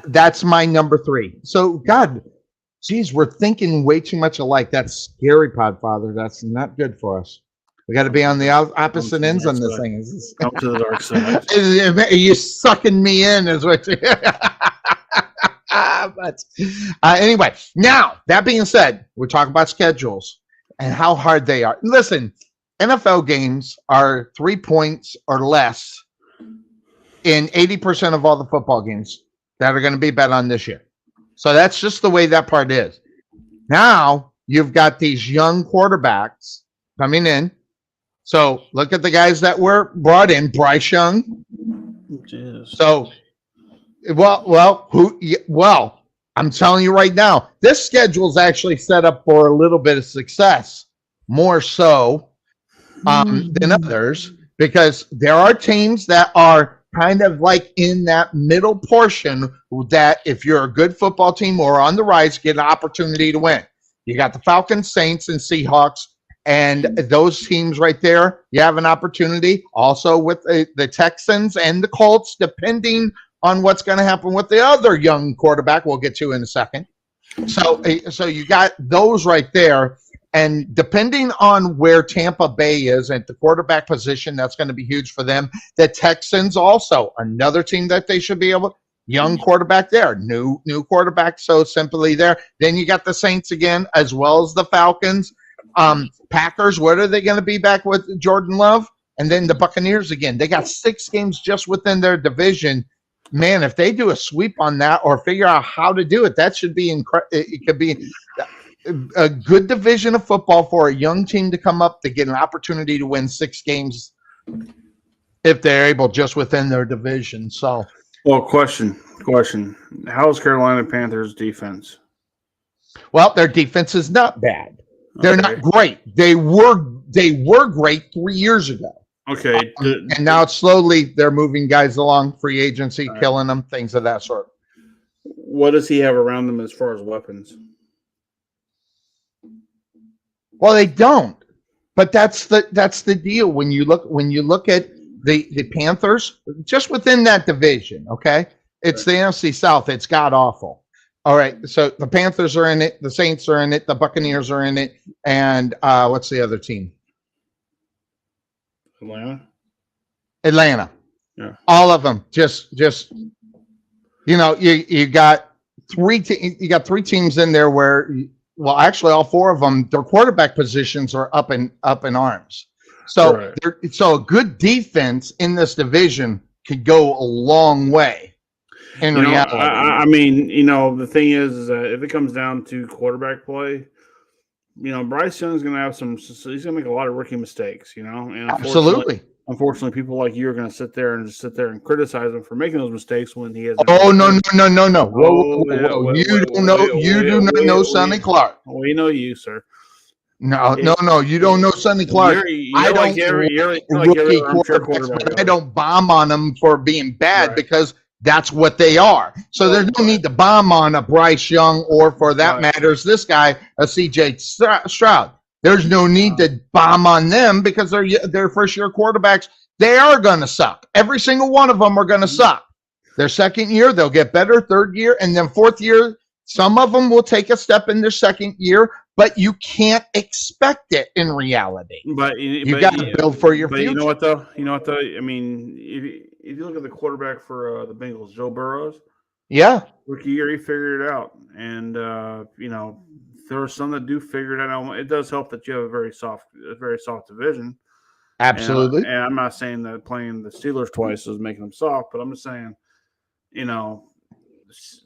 That's my number 3. So, geez, we're thinking way too much alike. That's scary, Podfather. That's not good for us. We got to be on the opposite ends on this thing. Come to the dark side. You're sucking me in, is what you. But anyway, now that being said, we're talking about schedules and how hard they are. Listen, NFL games are 3 points or less in 80% of all the football games that are going to be bet on this year. So that's just the way that part is. Now you've got these young quarterbacks coming in. So look at the guys that were brought in. Bryce Young. Jeez. So, I'm telling you right now, this schedule is actually set up for a little bit of success, more so than others, because there are teams that are kind of like in that middle portion that if you're a good football team or on the rise, get an opportunity to win. You got the Falcons, Saints, and Seahawks, and those teams right there, you have an opportunity. Also with the Texans and the Colts, depending on what's going to happen with the other young quarterback we'll get to in a second. So you got those right there. And depending on where Tampa Bay is at the quarterback position, that's going to be huge for them. The Texans also, another team that they should be able. Young quarterback there, new quarterback. So simply there. Then you got the Saints again, as well as the Falcons. Packers, what are they going to be back with Jordan Love? And then the Buccaneers again. They got 6 games just within their division. Man, if they do a sweep on that or figure out how to do it, that should be incredible. It could be a good division of football for a young team to come up to get an opportunity to win 6 games if they're able just within their division. So, well, question. How's Carolina Panthers defense? Well, their defense is not bad. They're not great. They were great 3 years ago. Okay. And now it's slowly they're moving guys along, free agency, killing them, things of that sort. What does he have around them as far as weapons? Well, they don't. But that's the deal. When you look at the Panthers, just within that division, okay? It's the NFC South. It's god awful. All right. So the Panthers are in it, the Saints are in it, the Buccaneers are in it, and what's the other team? Atlanta. Yeah. All of them. Just you got 3 teams in there where, well, actually all 4 of them, their quarterback positions are up in arms. So so a good defense in this division could go a long way in reality. I mean, the thing is that if it comes down to quarterback play, Bryce Young's going to have he's going to make a lot of rookie mistakes, and Absolutely. Unfortunately, people like you are going to sit there and criticize him for making those mistakes when he has. Oh, no. Whoa. You do not know Sonny Clark. We know you, sir. No. You don't know Sonny Clark. I don't bomb on them for being bad because that's what they are. So there's no need to bomb on a Bryce Young or, for that matters, this guy, a CJ Stroud. There's no need to bomb on them because they're first-year quarterbacks. They are going to suck. Every single one of them are going to suck. Their second year, they'll get better. Third year, and then fourth year, some of them will take a step in their second year, but you can't expect it in reality. But you got to build for your future. You know what though? I mean, if you look at the quarterback for the Bengals, Joe Burrows. Yeah. Rookie year, he figured it out, and there are some that do figure it out. It does help that you have a very soft division. Absolutely. And I'm not saying that playing the Steelers twice is making them soft, but I'm just saying,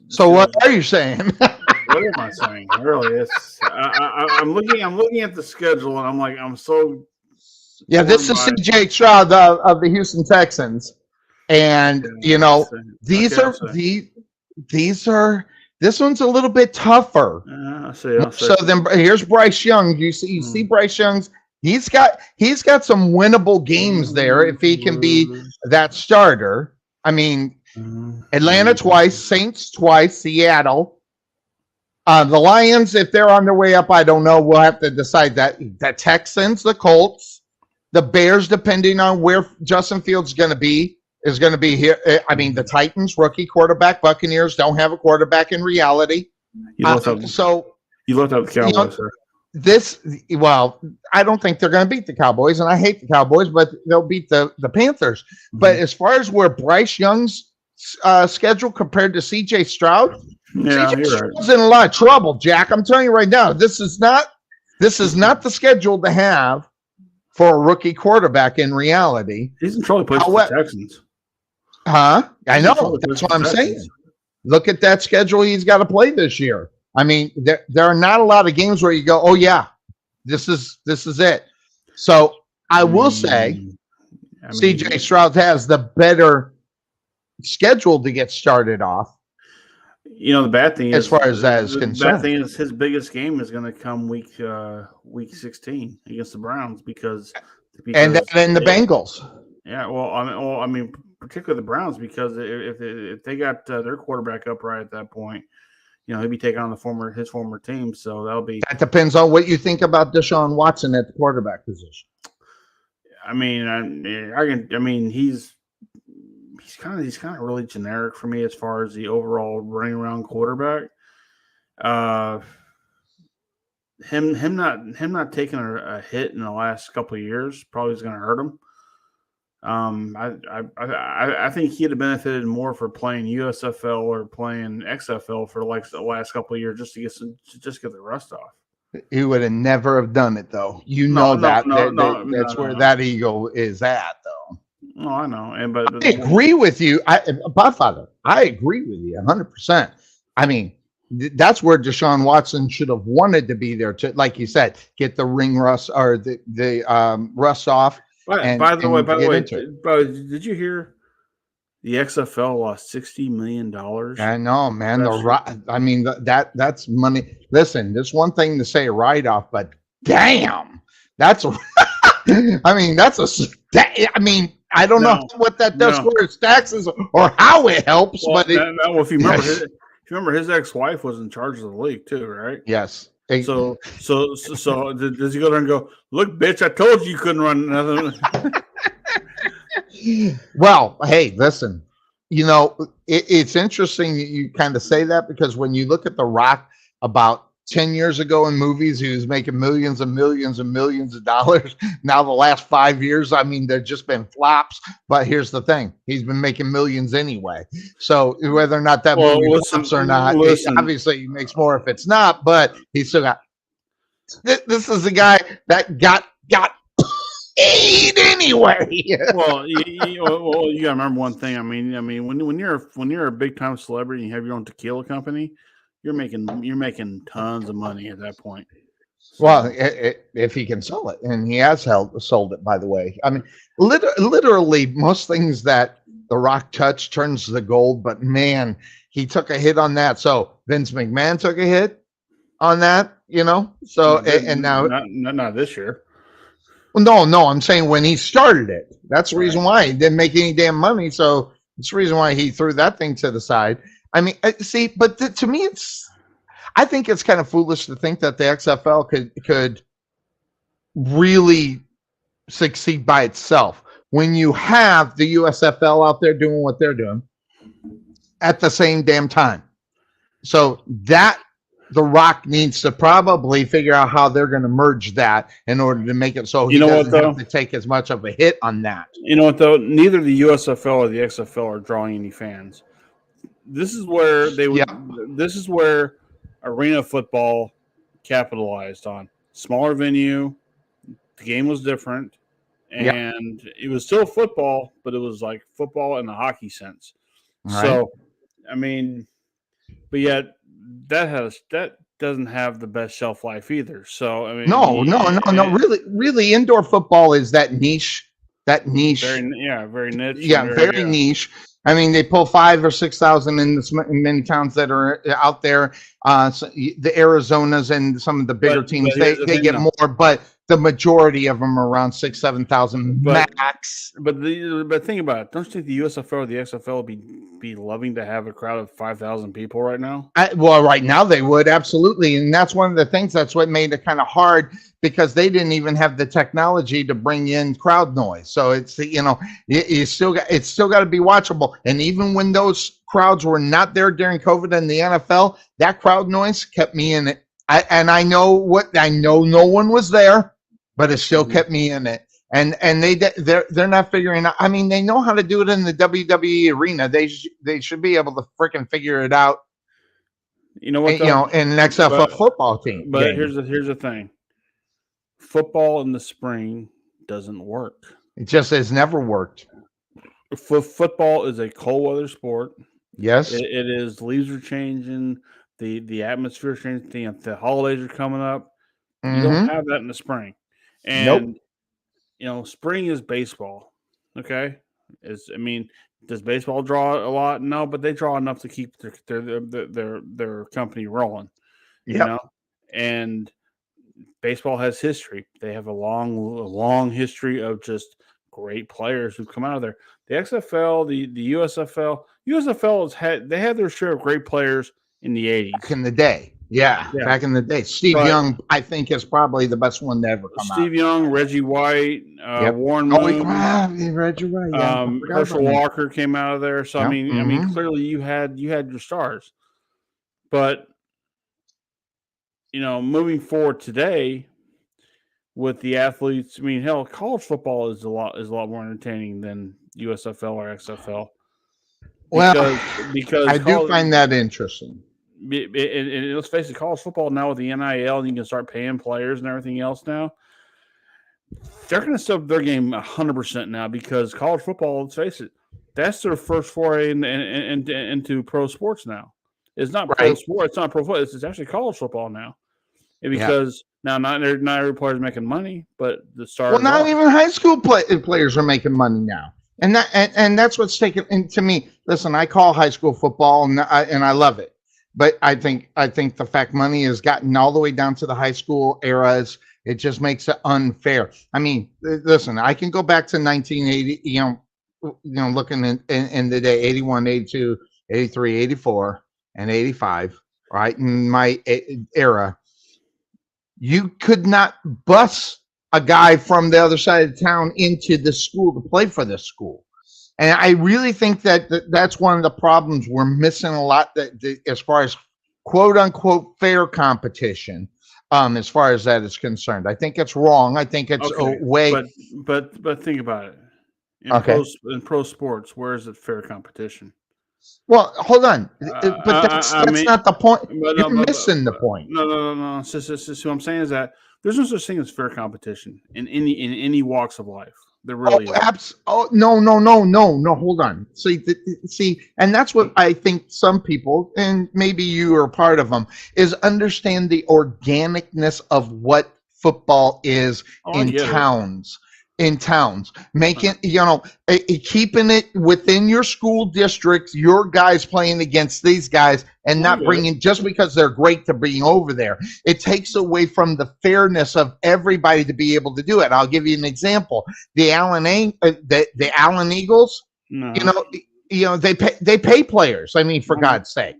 So what are you saying? What am I saying? Really, I'm looking at the schedule, and I'm like, I'm so. Yeah, this is CJ Stroud of the Houston Texans, and this one's a little bit tougher. I see. So then here's Bryce Young. You see Bryce Young's. He's got some winnable games there if he can be that starter. I mean, Atlanta twice, Saints twice, Seattle. The Lions, if they're on their way up, I don't know. We'll have to decide that. The Texans, the Colts, the Bears, depending on where Justin Fields is going to be here. I mean, the Titans, rookie quarterback. Buccaneers don't have a quarterback in reality. You looked up the Cowboys, sir. I don't think they're going to beat the Cowboys, and I hate the Cowboys, but they'll beat the Panthers. Mm-hmm. But as far as where Bryce Young's schedule compared to CJ Stroud, CJ Stroud's in a lot of trouble, Jack. I'm telling you right now, this is not the schedule to have for a rookie quarterback in reality. He's in trouble playing for the Texans. Huh? I know. That's what I'm saying. Look at that schedule he's got to play this year. I mean, there are not a lot of games where you go, oh yeah, this is it. So I will say, CJ Stroud has the better schedule to get started off. The bad thing is, as far as that is concerned, the bad thing is his biggest game is going to come week 16 against the Browns because and then the Bengals. Yeah, well, I mean, particularly the Browns, because if they got their quarterback up right at that point, he'll be taking on his former team. So that depends on what you think about Deshaun Watson at the quarterback position. I mean, he's kind of really generic for me as far as the overall running around quarterback. Him not taking a hit in the last couple of years probably is going to hurt him. I think he'd have benefited more for playing USFL or playing XFL for like the last couple of years just to get the rust off. He would have never have done it, though. No, That's where that ego is at, though. No, I know, but I agree with you, Podfather. I agree with you 100%. I mean, that's where Deshaun Watson should have wanted to be there to, like you said, get the ring rust or the rust off. By the way, did you hear the XFL lost $60 million? I know, man. That's money. Listen, there's one thing to say write off, but damn, that's. I mean, I don't know what that does for his taxes or how it helps, but if you remember, his ex-wife was in charge of the league too, right? Yes. So does he go there and go, look, bitch, I told you couldn't run another. Well, hey, listen, it's interesting that you kind of say that, because when you look at The Rock about 10 years ago in movies, he was making millions and millions and millions of dollars. Now, the last 5 years, I mean, they've just been flops. But here's the thing. He's been making millions anyway. So whether or not that movie flops or not, obviously he makes more if it's not. But he's still got – this is a guy that got paid anyway. Well, you got to remember one thing. I mean, when you're a big-time celebrity and you have your own tequila company – you're making tons of money at that point. Well, if he can sell it, and he has sold it, by the way. I mean, literally, most things that The Rock touched turns to gold. But man, he took a hit on that. So Vince McMahon took a hit on that, So and now not this year. Well, no, I'm saying when he started it. That's the reason why he didn't make any damn money. So it's the reason why he threw that thing to the side. I mean, see, but to me, I think it's kind of foolish to think that the XFL could really succeed by itself when you have the USFL out there doing what they're doing at the same damn time. So that The Rock needs to probably figure out how they're going to merge that in order to make it so he doesn't have to take as much of a hit on that. You know what, though? Neither the USFL or the XFL are drawing any fans. This is where This is where arena football capitalized on. Smaller venue, the game was different, and it was still football, but it was like football in the hockey sense. Right. So, I mean, but yet that doesn't have the best shelf life either. So, I mean, no. Really, indoor football is that niche. Very niche. Yeah, very niche. I mean, they pull 5,000 or 6,000 in many towns that are out there. So the Arizonas and some of the bigger teams, they get more, but the majority of them are around 6,000, 7,000 max. But think about it. Don't you think the USFL or the XFL would be loving to have a crowd of 5,000 people right now? Well, right now they would, absolutely. And that's one of the things, that's what made it kind of hard, because they didn't even have the technology to bring in crowd noise. So it's, it's still got to be watchable. And even when those crowds were not there during COVID in the NFL, that crowd noise kept me in it. I know no one was there, but it still kept me in it. And they're not figuring out. I mean, they know how to do it in the WWE arena. They should be able to freaking figure it out. You know what? In an XFL football team. But here's the thing. Football in the spring doesn't work. It just has never worked. Football is a cold weather sport. Yes, it is. Leaves are changing. The atmosphere is changing. The holidays are coming up. Mm-hmm. You don't have that in the spring. And spring is baseball. Okay, does baseball draw a lot? No, but they draw enough to keep their company rolling. And baseball has history. They have a long history of just great players who come out of there. The XFL, the USFL they had their share of great players in the 80s. Back in the day. Yeah, back in the day. Steve Young, I think, is probably the best one to ever come out. Steve Young, Reggie White, Warren Moon. Reggie White. Yeah. Herschel Walker came out of there. So I mean, clearly you had your stars. But moving forward today, with the athletes. I mean, hell, college football is a lot more entertaining than USFL or XFL. Because I do find that interesting. And let's face it, college football now with the NIL, and you can start paying players and everything else now. They're going to step their game 100% now because college football, let's face it, that's their first foray into pro sports now. It's not pro sport. It's not pro football. It's actually college football now. Because now not every player is making money, but the stars. Well, not even high school players are making money now. And that's what's taken. And to me, listen, I call high school football, and I love it. But I think the fact money has gotten all the way down to the high school eras, it just makes it unfair. I mean, listen, I can go back to 1980, looking in the day, 81, 82, 83, 84, and 85, right? In my era, you could not bus a guy from the other side of town into the school to play for this school. And I really think that's one of the problems we're missing a lot as far as quote unquote fair competition, as far as that is concerned. I think it's wrong. I think it's a way. But think about it. In pro sports, where is it fair competition? Well, hold on. But that's not the point. You're missing the point. No. So what I'm saying is that there's no such thing as fair competition in any walks of life. There really is. No. Hold on. See, and that's what I think some people, and maybe you are part of them, is understand the organicness of what football is in towns. In towns, making keeping it within your school district, your guys playing against these guys, and not bringing just because they're great to bring over there. It takes away from the fairness of everybody to be able to do it. I'll give you an example: the Allen Eagles. No. They pay players. I mean, for God's sake,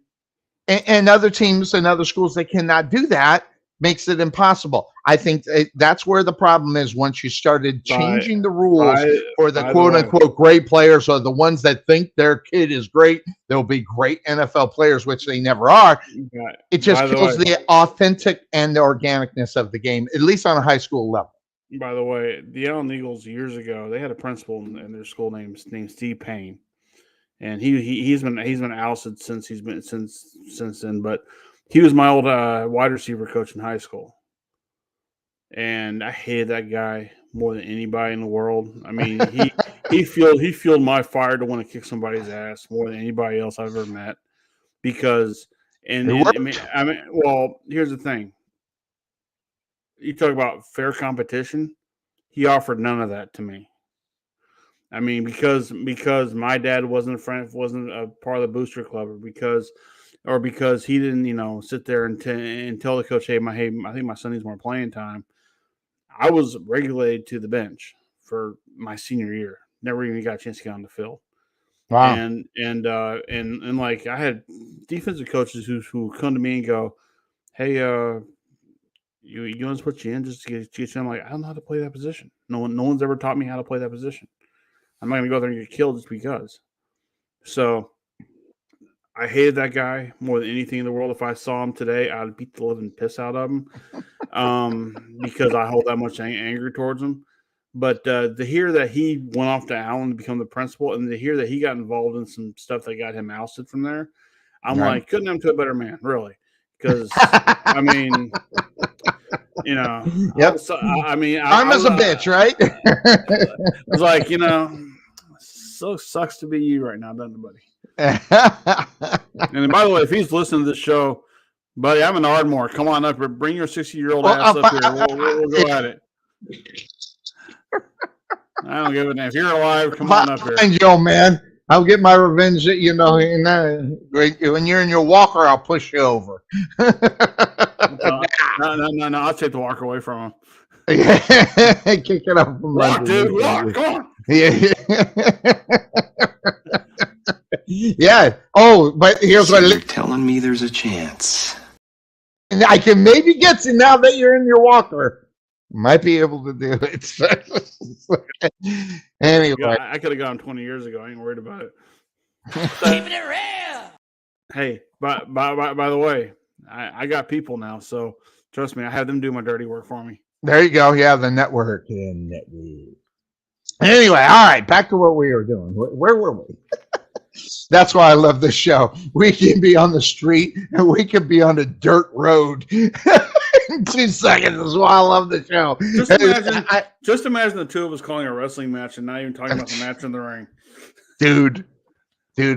and other teams and other schools that cannot do that. Makes it impossible. I think that's where the problem is. Once you started changing the rules for the quote unquote great players, or the ones that think their kid is great, they'll be great NFL players, which they never are. It just kills the authentic and the organicness of the game, at least on a high school level. By the way, the Allen Eagles years ago, they had a principal in their school named Steve Payne, and he's been ousted since then, but. He was my old wide receiver coach in high school, and I hated that guy more than anybody in the world. I mean, he fueled my fire to want to kick somebody's ass more than anybody else I've ever met. Because, well, here's the thing: you talk about fair competition. He offered none of that to me. I mean, because my dad wasn't a part of the booster club, or because he didn't, sit there and tell the coach, hey, I think my son needs more playing time. I was regulated to the bench for my senior year. Never even got a chance to get on the field. Wow. And like I had defensive coaches who come to me and go, hey, you want to put you in just to get you? I'm like, I don't know how to play that position. No one's ever taught me how to play that position. I'm not going to go there and get killed just because. So I hated that guy more than anything in the world. If I saw him today, I'd beat the living piss out of him because I hold that much anger towards him. But to hear that he went off to Allen to become the principal, and to hear that he got involved in some stuff that got him ousted from there, I'm like, couldn't have to a better man, really. Because, I mean, Yep. I'm as a bitch, right? It's like, so sucks to be you right now, doesn't it, buddy? And by the way, if he's listening to this show, buddy, I'm in Ardmore. Come on up here. Bring your 60-year-old ass up here. We'll go at it. I don't give a damn. If you're alive, come on up here. Joe, man. I'll get my revenge. When you're in your walker, I'll push you over. No. I'll take the walker away from him. Kick it up. Walk, dude. Walk. Come on. Yeah. Yeah. Oh, but here's what you're telling me there's a chance. And I can maybe get you now that you're in your walker. Might be able to do it. Anyway. I could have gone 20 years ago. I ain't worried about it. Keeping it real. Hey, by the way, I got people now, so trust me, I have them do my dirty work for me. There you go. Yeah, the network. Anyway, all right, back to what we were doing. Where were we? That's why I love this show. We can be on the street and we can be on a dirt road in 2 seconds. That's why I love the show. Just imagine the two of us calling a wrestling match and not even talking about the match in the ring. Dude,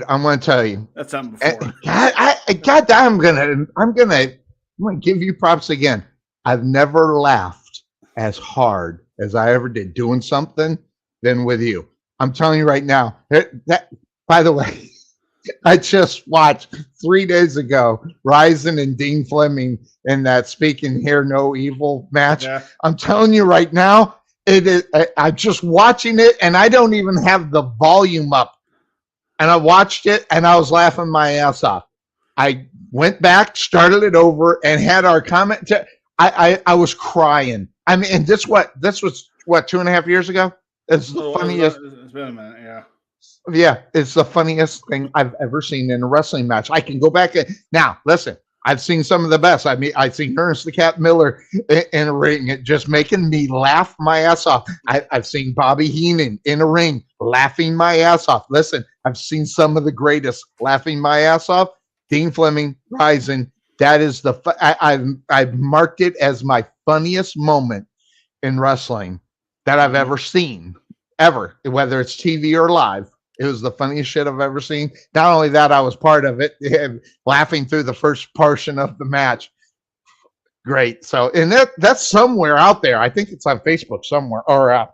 I'm going to tell you. That's happened before. God, I'm gonna give you props again. I've never laughed as hard as I ever did doing something than with you. I'm telling you right now. That, by the way, I just watched 3 days ago Ryzen and Dean Fleming in that Speaking Here No Evil match. Yeah. I'm telling you right now, it is. I'm just watching it, and I don't even have the volume up. And I watched it, and I was laughing my ass off. I went back, started it over, and had our comment. I was crying. I mean, and this was 2.5 years ago. It's the funniest. It's been a minute, yeah. Yeah, it's the funniest thing I've ever seen in a wrestling match. I can go back and now listen. I've seen some of the best. I mean, I've seen Ernest the Cat Miller in a ring, just making me laugh my ass off. I've seen Bobby Heenan in a ring, laughing my ass off. Listen, I've seen some of the greatest laughing my ass off. Dean Fleming, Ryzen. That is I've marked it as my funniest moment in wrestling that I've ever seen, ever, whether it's TV or live. It was the funniest shit I've ever seen. Not only that, I was part of it, laughing through the first portion of the match. Great. So, and that's somewhere out there. I think it's on Facebook somewhere or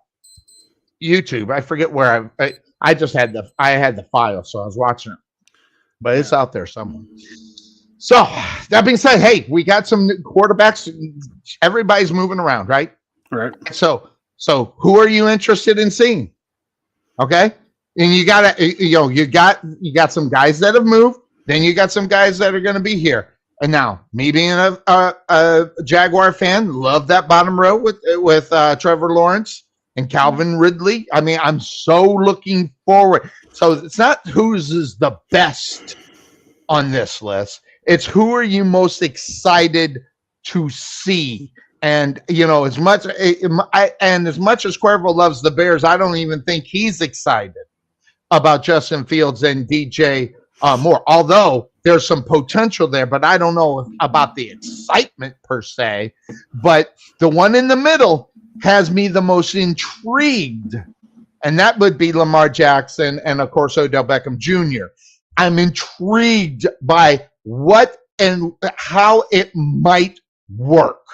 YouTube. I forget where I just had the file, so I was watching it, but it's out there somewhere. So that being said, hey, we got some quarterbacks. Everybody's moving around, right? Right. So who are you interested in seeing? Okay. And you got some guys that have moved. Then you got some guys that are going to be here. And now, me being a Jaguar fan, love that bottom row with Trevor Lawrence and Calvin Ridley. I mean, I'm so looking forward. So it's not whose is the best on this list. It's who are you most excited to see. And as much as Cuervo loves the Bears, I don't even think he's excited about Justin Fields and DJ Moore. Although there's some potential there, but I don't know about the excitement per se. But the one in the middle has me the most intrigued, and that would be Lamar Jackson and, of course, Odell Beckham Jr. I'm intrigued by what and how it might work.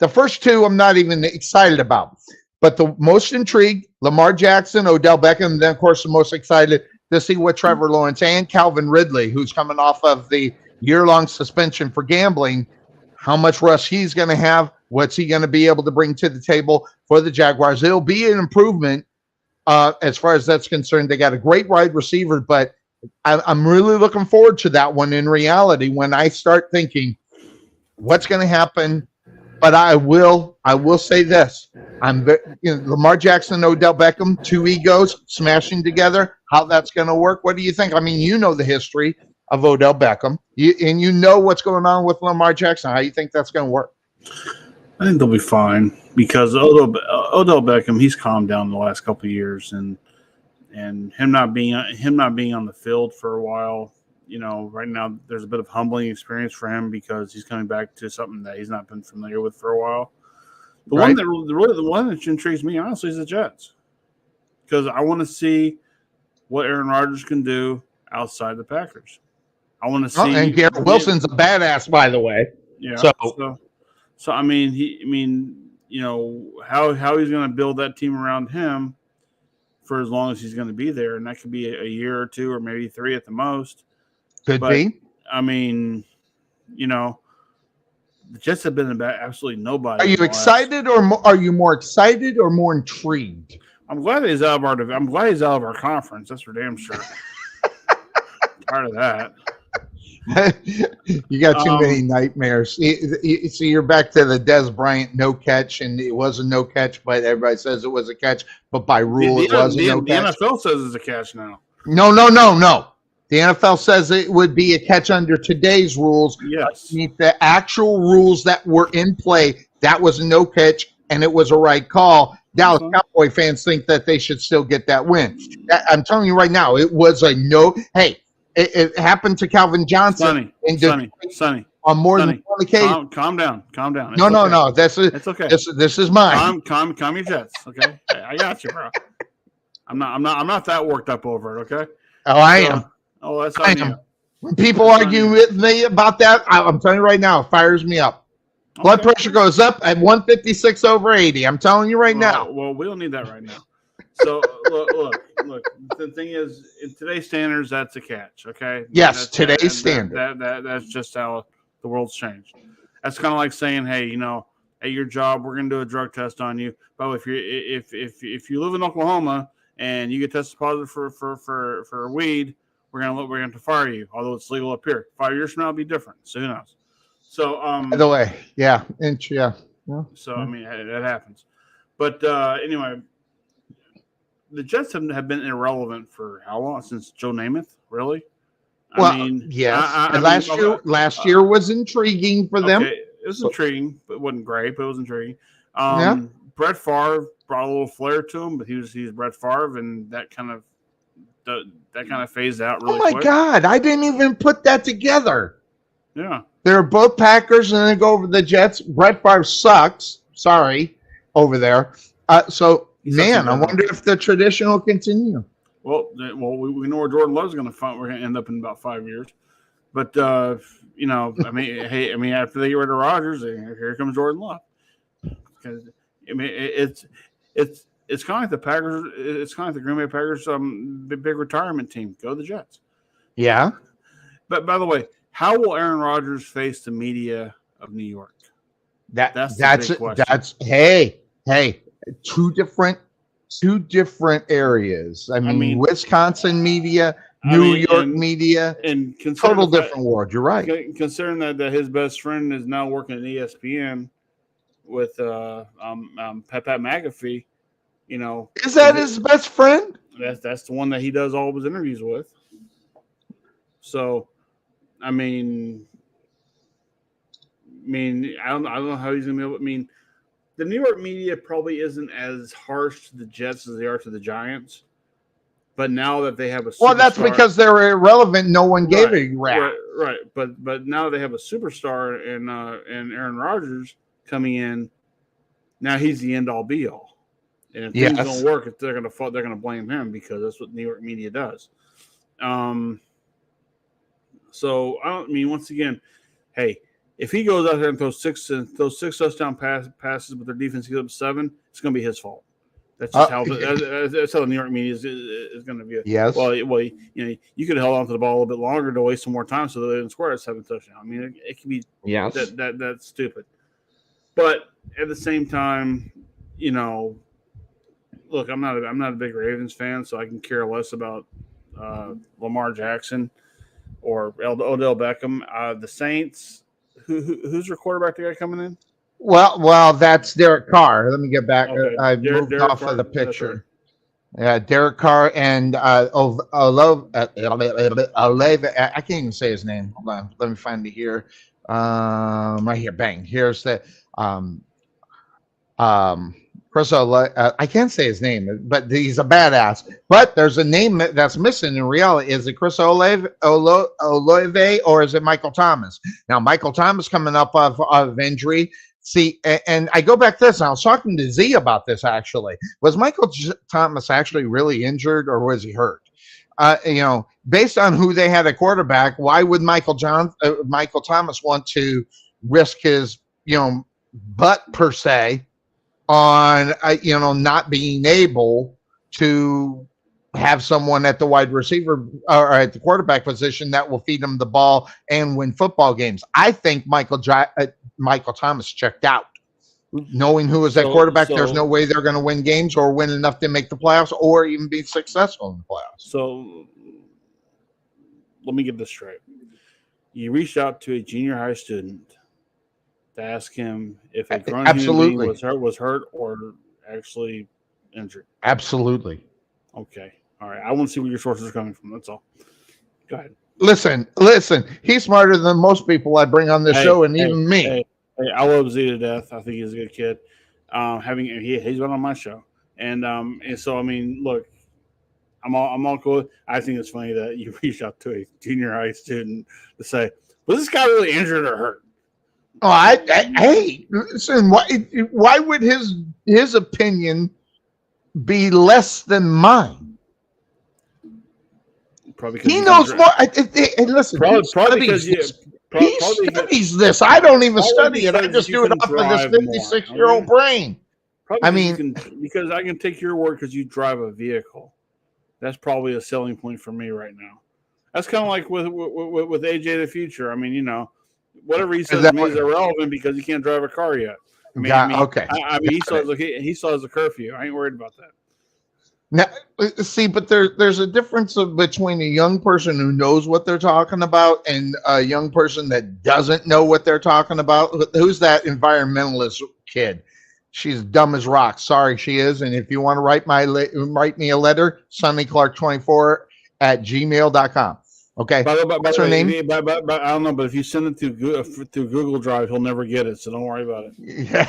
The first two I'm not even excited about. But the most intrigued, Lamar Jackson, Odell Beckham, and then, of course, the most excited to see what Trevor Lawrence and Calvin Ridley, who's coming off of the year-long suspension for gambling, how much rust he's going to have, what's he going to be able to bring to the table for the Jaguars. It'll be an improvement as far as that's concerned. They got a great wide receiver, but I'm really looking forward to that one in reality when I start thinking what's going to happen. But I will say this: Lamar Jackson, Odell Beckham, two egos smashing together. How that's going to work? What do you think? I mean, you know the history of Odell Beckham, and you know what's going on with Lamar Jackson. How do you think that's going to work? I think they'll be fine because Odell Beckham, he's calmed down the last couple of years, and him not being on the field for a while. Right now there's a bit of humbling experience for him because he's coming back to something that he's not been familiar with for a while. The one that intrigues me, honestly, is the Jets. Because I want to see what Aaron Rodgers can do outside the Packers. I want to see. And Garrett Wilson's a badass, by the way. Yeah. So I mean, how he's going to build that team around him for as long as he's going to be there, and that could be a year or two or maybe 3 at the most. Could be. I mean, the Jets have been about absolutely nobody. Are you excited, or are you more excited or more intrigued? I'm glad he's out of our conference. That's for damn sure. Tired of that. You got too many nightmares. So you're back to the Des Bryant no catch, and it was a no catch, but everybody says it was a catch. But by rule, it was a no catch. The NFL says it's a catch now. No. The NFL says it would be a catch under today's rules. Yes. The actual rules that were in play, that was a no catch and it was a right call. Dallas Cowboy fans think that they should still get that win. I'm telling you right now, it was a no. Hey, it happened to Calvin Johnson. Sonny. On more than one occasion. Calm down. It's No. It's okay. This is mine. Calm your jets. Okay, I got you, bro. I'm not that worked up over it. Okay. Oh, I am. Oh, that's on you. When people argue with me about that, I'm telling you right now, it fires me up. Blood pressure goes up at 156/80. I'm telling you right now. Well, we don't need that right now. So look. The thing is, in today's standards, that's a catch. Okay. Yes, today's standard. That's just how the world's changed. That's kind of like saying, hey, at your job, we're going to do a drug test on you. But if you live in Oklahoma and you get tested positive for weed, we're going to fire you. Although it's legal up here, 5 years from now, it'll be different. So who knows? So by the way, yeah. So I mean, it happens. But anyway, the Jets have been irrelevant for how long? Since Joe Namath, really? Yes. Last year was intriguing for them. It was intriguing, but it wasn't great. But it was intriguing. Brett Favre brought a little flair to him, but he's Brett Favre, and that kind of phased out really quick. Oh my God, I didn't even put that together. Yeah, they're both Packers, and then go over the Jets. Brett Favre sucks. Sorry, over there. Man, I wonder if the tradition will continue. Well, we know where Jordan Love's going to find. We're going to end up in about 5 years. But after they get rid of Rodgers, here comes Jordan Love. Because it's kind of like the Packers. It's kind of like the Green Bay Packers. Big retirement team. Go the Jets. Yeah. But by the way, how will Aaron Rodgers face the media of New York? That's the big question. Hey. Two different areas. I mean Wisconsin media, New York media, and total different world. You're right. Considering that his best friend is now working at ESPN with Pat McAfee, is that his best friend? That's the one that he does all of his interviews with. So, I don't know how he's gonna be able. The New York media probably isn't as harsh to the Jets as they are to the Giants. But now that they have a superstar, well, that's because they're irrelevant. No one gave a rap. Right. But now they have a superstar in Aaron Rodgers coming in. Now he's the end all be all. And if things don't work, they're going to blame him because that's what New York media does. So once again, hey. If he goes out there and throws six touchdown passes, but their defense gives up 7, it's going to be his fault. That's just that's how the New York media is going to be. Yes. Well, you could have held on to the ball a little bit longer to waste some more time so that they didn't score at 7 touchdowns. It can be that's stupid. But at the same time, look, I'm not a big Ravens fan, so I can care less about Lamar Jackson or Odell Beckham. The Saints. Who's your quarterback? The guy coming in? Well, that's Derek Carr. Let me get back. Okay. I moved off of the picture. Yeah, Derek Carr and I can't even say his name. Hold on, let me find it here. Right here, bang. Here's the Chris I can't say his name, but he's a badass. But there's a name that's missing in reality. Is it Chris Olave, or is it Michael Thomas? Now, Michael Thomas coming up of injury. See, and I go back to this. And I was talking to Z about this, actually. Was Michael Thomas actually really injured, or was he hurt? Based on who they had at quarterback, why would Michael Thomas want to risk his, butt, per se, on not being able to have someone at the wide receiver or at the quarterback position that will feed him the ball and win football games? I think Michael Thomas checked out. Knowing who is at quarterback, there's no way they're going to win games or win enough to make the playoffs or even be successful in the playoffs. So let me get this straight. You reached out to a junior high student to ask him if a grown human being was hurt or actually injured. Absolutely. Okay. All right. I want to see where your sources are coming from. That's all. Go ahead. Listen. He's smarter than most people I bring on this show, and even me. Hey, I love Z to death. I think he's a good kid. He's been on my show, and so I mean, look, I'm all cool. I think it's funny that you reached out to a junior high student to say, "Was this guy really injured or hurt?" Oh, hey, listen. Why would his opinion be less than mine? Probably because he knows more. And listen, probably because he studies this. I don't even study it. I just do it off of this 56-year-old brain. Probably, I mean, because I can take your word because you drive a vehicle. That's probably a selling point for me right now. That's kind of like with AJ the Future. I mean, you know, whatever he says to me is irrelevant because he can't drive a car yet. Okay. I mean, he still has a curfew. I ain't worried about that. Now, see, but there's a difference between a young person who knows what they're talking about and a young person that doesn't know what they're talking about. Who's that environmentalist kid? She's dumb as rocks. Sorry, she is. And if you want to write me a letter, sunnyclark24@gmail.com. Okay. What's her name? But I don't know. But if you send it through Google Drive, he'll never get it. So don't worry about it. Yeah,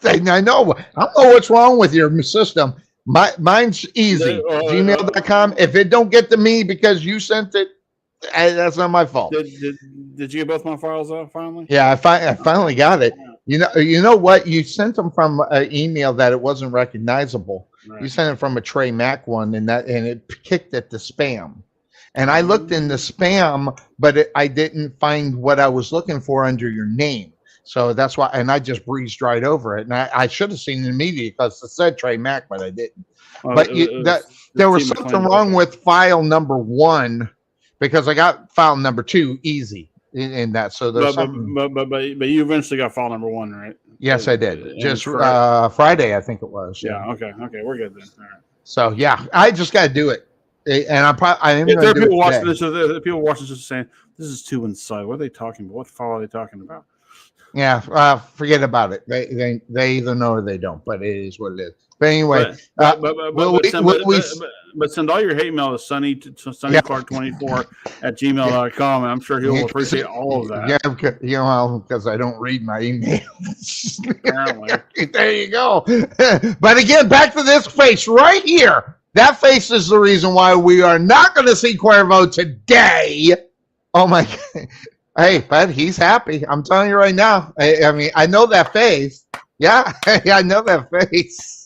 I know. I don't know what's wrong with your system. Mine's easy. Gmail.com. If it don't get to me because you sent it, that's not my fault. Did you get both my files out finally? Yeah, I finally got it. You know what? You sent them from an email that it wasn't recognizable. Right. You sent it from a Trey Mac one, and it kicked it to spam. And I looked in the spam, but I didn't find what I was looking for under your name. So that's why, and I just breezed right over it. And I should have seen it immediately because it said Trey Mac, but I didn't. But there was something wrong with file number 1 because I got file number 2 easy in that. So there's something. But you eventually got file number 1, right? Yes, I did. Just Friday, I think it was. Yeah. Okay. We're good then. All right. So yeah, I just got to do it. And there are people watching this. People watching this saying, "This is too inside. What are they talking about? What file are they talking about?" Yeah, forget about it. They either know or they don't. But it is what it is. But anyway, but send all your hate mail to sunnyclark24@gmail.com, and I'm sure he'll appreciate all of that. Yeah, because I don't read my emails. Apparently, there you go. But again, back to this face right here. That face is the reason why we are not going to see Cuervo today. Oh my God. Hey, but he's happy. I'm telling you right now. I mean, I know that face. Yeah, I know that face.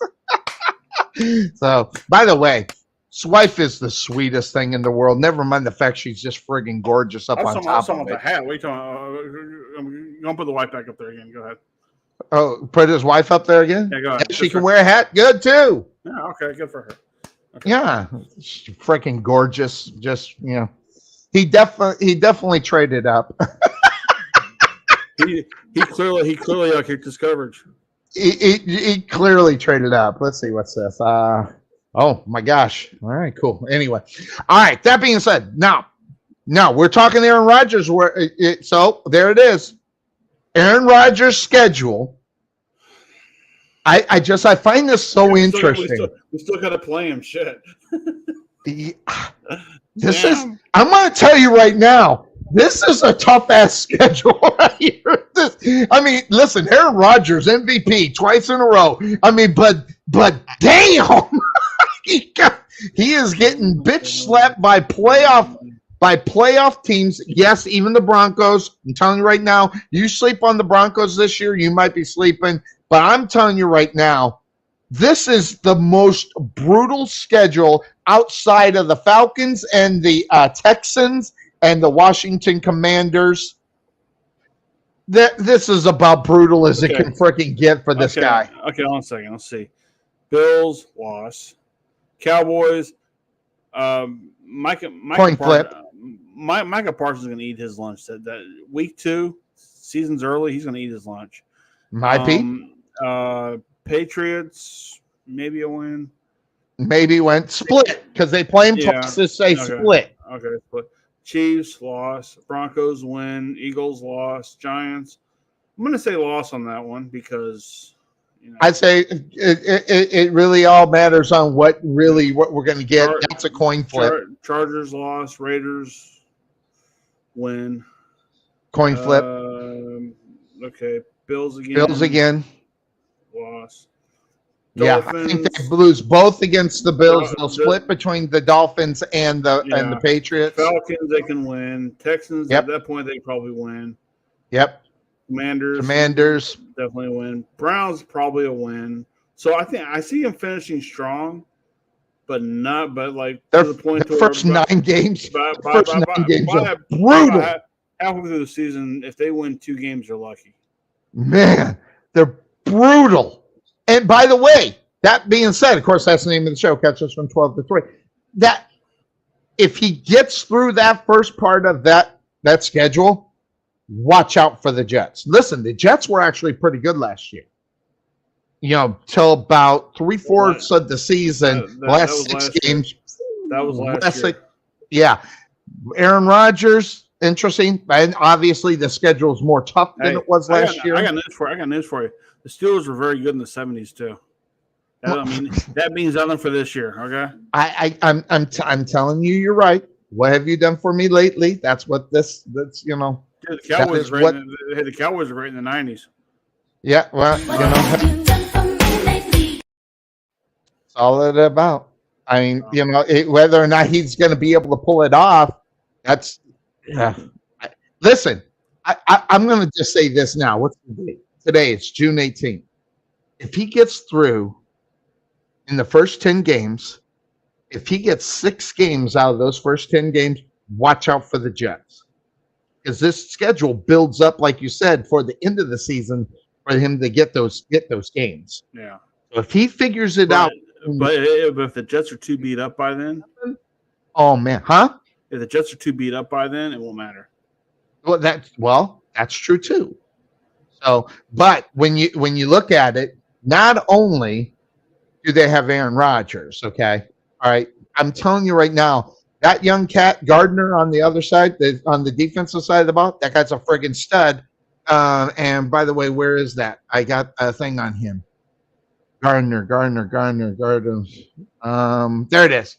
So, by the way, his wife is the sweetest thing in the world. Never mind the fact she's just friggin' gorgeous up on top of it. The hat. Wait till I'm gonna put the wife back up there again. Go ahead. Oh, put his wife up there again? Yeah, go ahead. She can wear a hat. Good too. Yeah. Okay. Good for her. Okay. Yeah, freaking gorgeous. Just he definitely traded up. he clearly kicked his coverage. He clearly traded up. Let's see what's this. Oh my gosh. All right, cool. Anyway, all right. That being said, now we're talking Aaron Rodgers. So there it is. Aaron Rodgers' schedule. I find this so interesting. We still got to play him. Shit. I'm going to tell you right now, this is a tough ass schedule right here. I mean, listen, Aaron Rodgers, MVP twice in a row. I mean, but damn, he is getting bitch slapped by playoff teams. Yes, even the Broncos. I'm telling you right now, you sleep on the Broncos this year, you might be sleeping. But I'm telling you right now, this is the most brutal schedule outside of the Falcons and the Texans and the Washington Commanders. This is about brutal as it can freaking get for this guy. Okay, hold on a second. Let's see. Bills loss. Cowboys. Micah flip. Micah Parsons is going to eat his lunch. That week 2, season's early. He's going to eat his lunch. Might be. Patriots, maybe a win. Maybe went split because they play him twice to say split. Okay, split. Chiefs loss. Broncos win. Eagles loss. Giants. I'm going to say loss on that one because I'd say it really all matters on what we're going to get. That's a coin flip. Chargers loss. Raiders win. Coin flip. Okay. Bills again. loss. Yeah, I think they lose both against the Bills. They'll split between the Dolphins and the Patriots. Falcons, they can win. Texans, at that point, they probably win. Yep. Commanders definitely win. Browns probably a win. So I see them finishing strong, but like to the point the first 9 games. First 9 games are brutal. Halfway through the season, if they win 2 games, they're lucky. Man, they're brutal. And by the way, that being said, of course, that's the name of the show. Catch us from 12 to 3. That if he gets through that first part of that schedule, watch out for the Jets. Listen, the Jets were actually pretty good last year. Till about 3/4 of the season, last 6 games. That was last year. Yeah. Aaron Rodgers, interesting. And obviously the schedule is more tough than it was last year. I got news for you. The Steelers were very good in the 70s too. That means nothing for this year. Okay. I'm telling you, you're right. What have you done for me lately? That's what that's. Dude, the Cowboys the Cowboys were great in the 90s. Yeah, well, that's all it's about. I mean, whether or not he's going to be able to pull it off, that's. Listen, I'm going to just say this now. What's the date? Today it's June 18th. If he gets through in the first 10 games, if he gets 6 games out of those first 10 games, watch out for the Jets. Because this schedule builds up, like you said, for the end of the season for him to get those games. Yeah. So if he figures it out. But if the Jets are too beat up by then. Oh, man. Huh? If the Jets are too beat up by then, it won't matter. Well, that's true too. So, but when you look at it, not only do they have Aaron Rodgers, okay? All right. I'm telling you right now, that young cat Gardner on the other side, on the defensive side of the ball, that guy's a friggin' stud. And by the way, where is that? I got a thing on him. Gardner. There it is.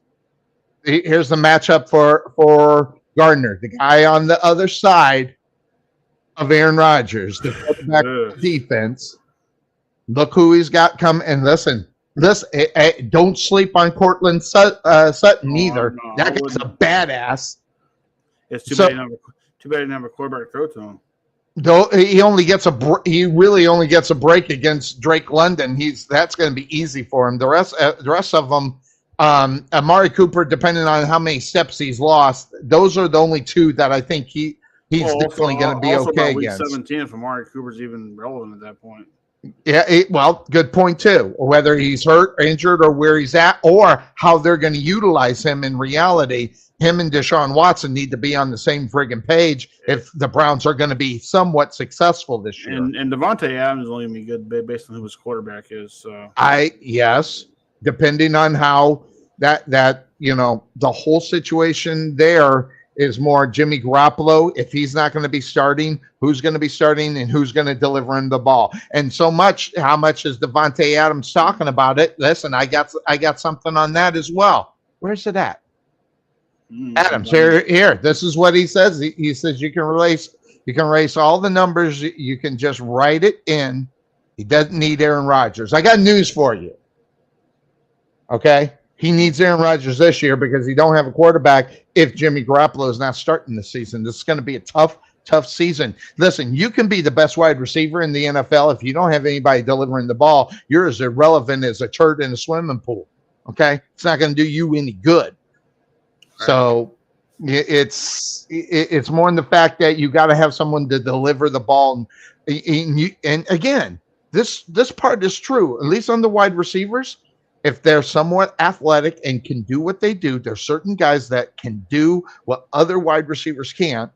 Here's the matchup for Gardner, the guy on the other side of Aaron Rodgers, the quarterback defense. Look who he's got come. And listen, don't sleep on Cortland Sutton either. No, that guy's a badass. It's too bad he didn't have a quarterback to throw to him. Though he really only gets a break against Drake London. That's going to be easy for him. The rest of them, Amari Cooper, depending on how many steps he's lost, those are the only 2 that I think he's definitely going to be okay week against. 17, if Amari Cooper's even relevant at that point. Yeah, good point too. Whether he's hurt, injured, or where he's at, or how they're going to utilize him in reality. Him and Deshaun Watson need to be on the same friggin' page if the Browns are going to be somewhat successful this year. And Devontae Adams is only going to be good based on who his quarterback is. So yes, depending on how that the whole situation there is more Jimmy Garoppolo. If he's not going to be starting, who's going to be starting and who's going to deliver him the ball? And how much is Devontae Adams talking about it? Listen, I got something on that as well. Where's it at? Adams, here. This is what he says. He says you can erase all the numbers. You can just write it in. He doesn't need Aaron Rodgers. I got news for you. Okay? He needs Aaron Rodgers this year because he don't have a quarterback if Jimmy Garoppolo is not starting the season. This is going to be a tough season. Listen, you can be the best wide receiver in the NFL. If you don't have anybody delivering the ball, you're as irrelevant as a turd in a swimming pool. Okay? It's not going to do you any good. So it's more in the fact that you got to have someone to deliver the ball. And again, this part is true, at least on the wide receivers. If they're somewhat athletic and can do what they do, there's certain guys that can do what other wide receivers can't.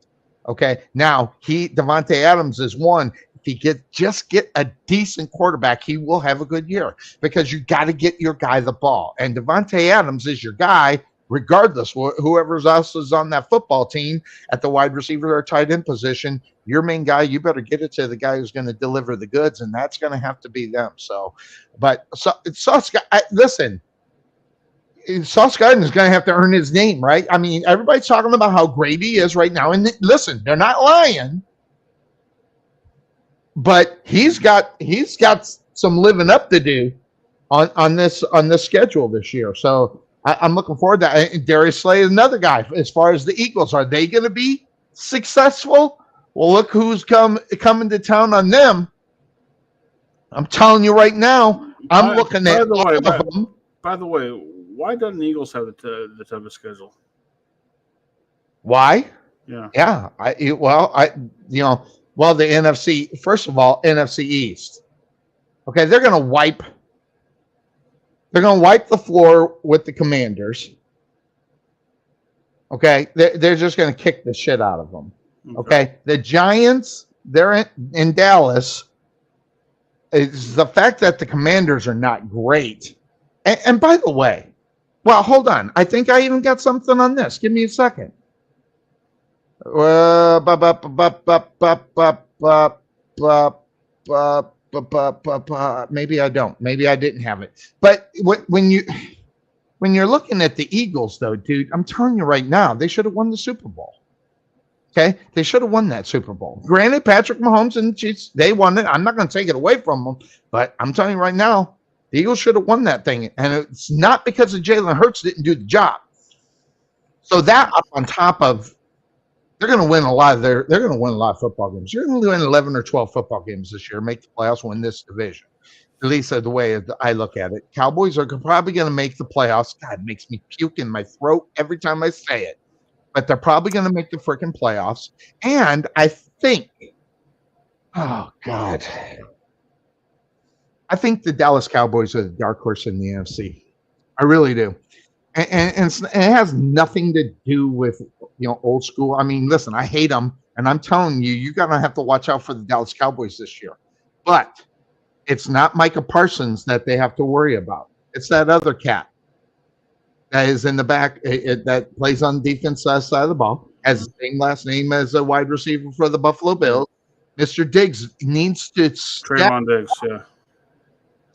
Okay. Now Devontae Adams is one. If he just get a decent quarterback, he will have a good year because you got to get your guy the ball. And Devontae Adams is your guy, regardless whoever else is on that football team at the wide receiver or tight end position. Your main guy, you better get it to the guy who's going to deliver the goods, and that's going to have to be them. Listen, Sauce Gardner is going to have to earn his name, right? I mean, everybody's talking about how great he is right now, and listen, they're not lying, but he's got some living up to do on this schedule this year. So I'm looking forward to that. And Darius Slay is another guy. As far as the Eagles, are they going to be successful? Well, look who's coming to town on them. I'm telling you right now. I'm looking at all of them. By the way, why doesn't the Eagles have the type of schedule? Why? Yeah. Yeah. The NFC. First of all, NFC East. Okay, they're going to wipe the floor with the Commanders. Okay, they're just going to kick the shit out of them. Okay, the Giants, they're in Dallas. It's the fact that the Commanders are not great. And by the way, well, hold on. I think I even got something on this. Give me a second. Maybe I don't. Maybe I didn't have it. But when you're looking at the Eagles, though, dude, I'm telling you right now, they should have won the Super Bowl. Okay, they should have won that Super Bowl. Granted, Patrick Mahomes and the Chiefs, they won it. I'm not going to take it away from them, but I'm telling you right now, the Eagles should have won that thing, and it's not because of Jalen Hurts didn't do the job. So that up on top of, they're going to win a lot of football games. You're going to win 11 or 12 football games this year, make the playoffs, win this division. At least the way I look at it. Cowboys are probably going to make the playoffs. God, it makes me puke in my throat every time I say it. But they're probably going to make the freaking playoffs. And I think, oh, God. I think the Dallas Cowboys are the dark horse in the NFC. I really do. And it has nothing to do with, old school. I mean, listen, I hate them. And I'm telling you, you're going to have to watch out for the Dallas Cowboys this year. But it's not Micah Parsons that they have to worry about. It's that other cat that is in the back that plays on the defense side of the ball, has the same last name as a wide receiver for the Buffalo Bills. Mr. Diggs needs to Trayvon Diggs, yeah.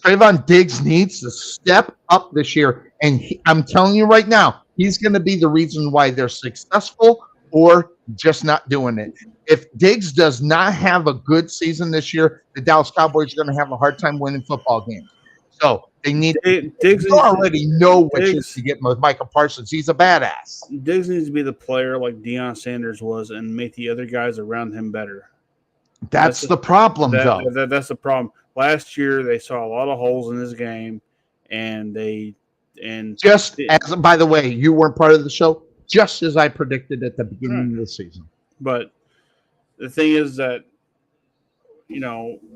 Trayvon Diggs needs to step up this year. And I'm telling you right now, he's going to be the reason why they're successful or just not doing it. If Diggs does not have a good season this year, the Dallas Cowboys are going to have a hard time winning football games. So they need Diggs. You already know what you're to get with Micah Parsons. He's a badass. Diggs needs to be the player like Deion Sanders was and make the other guys around him better. That's the problem, though. That's the problem. Last year, they saw a lot of holes in his game, and by the way, you weren't part of the show, just as I predicted at the beginning of the season. But the thing is that,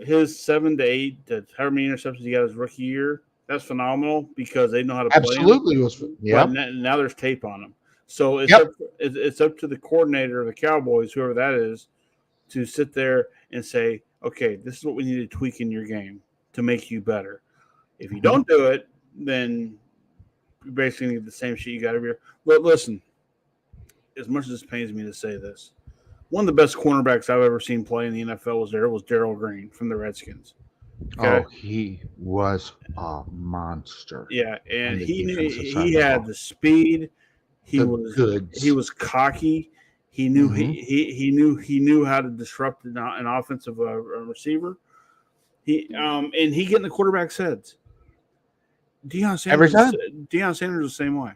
his 7 to 8 to however many interceptions he got his rookie year, that's phenomenal because they know how to play him. Absolutely. Yeah. Now there's tape on him. So it's up to the coordinator of the Cowboys, whoever that is, to sit there and say, okay, this is what we need to tweak in your game to make you better. If you don't do it, then you basically need the same shit you got every year. But listen, as much as it pains me to say this, one of the best cornerbacks I've ever seen play in the NFL was Darrell Green from the Redskins. Okay? Oh, he was a monster. Yeah, and he had the speed. He was cocky. He knew he knew how to disrupt an offensive receiver. He get in the quarterback's heads. Deion Sanders the same way,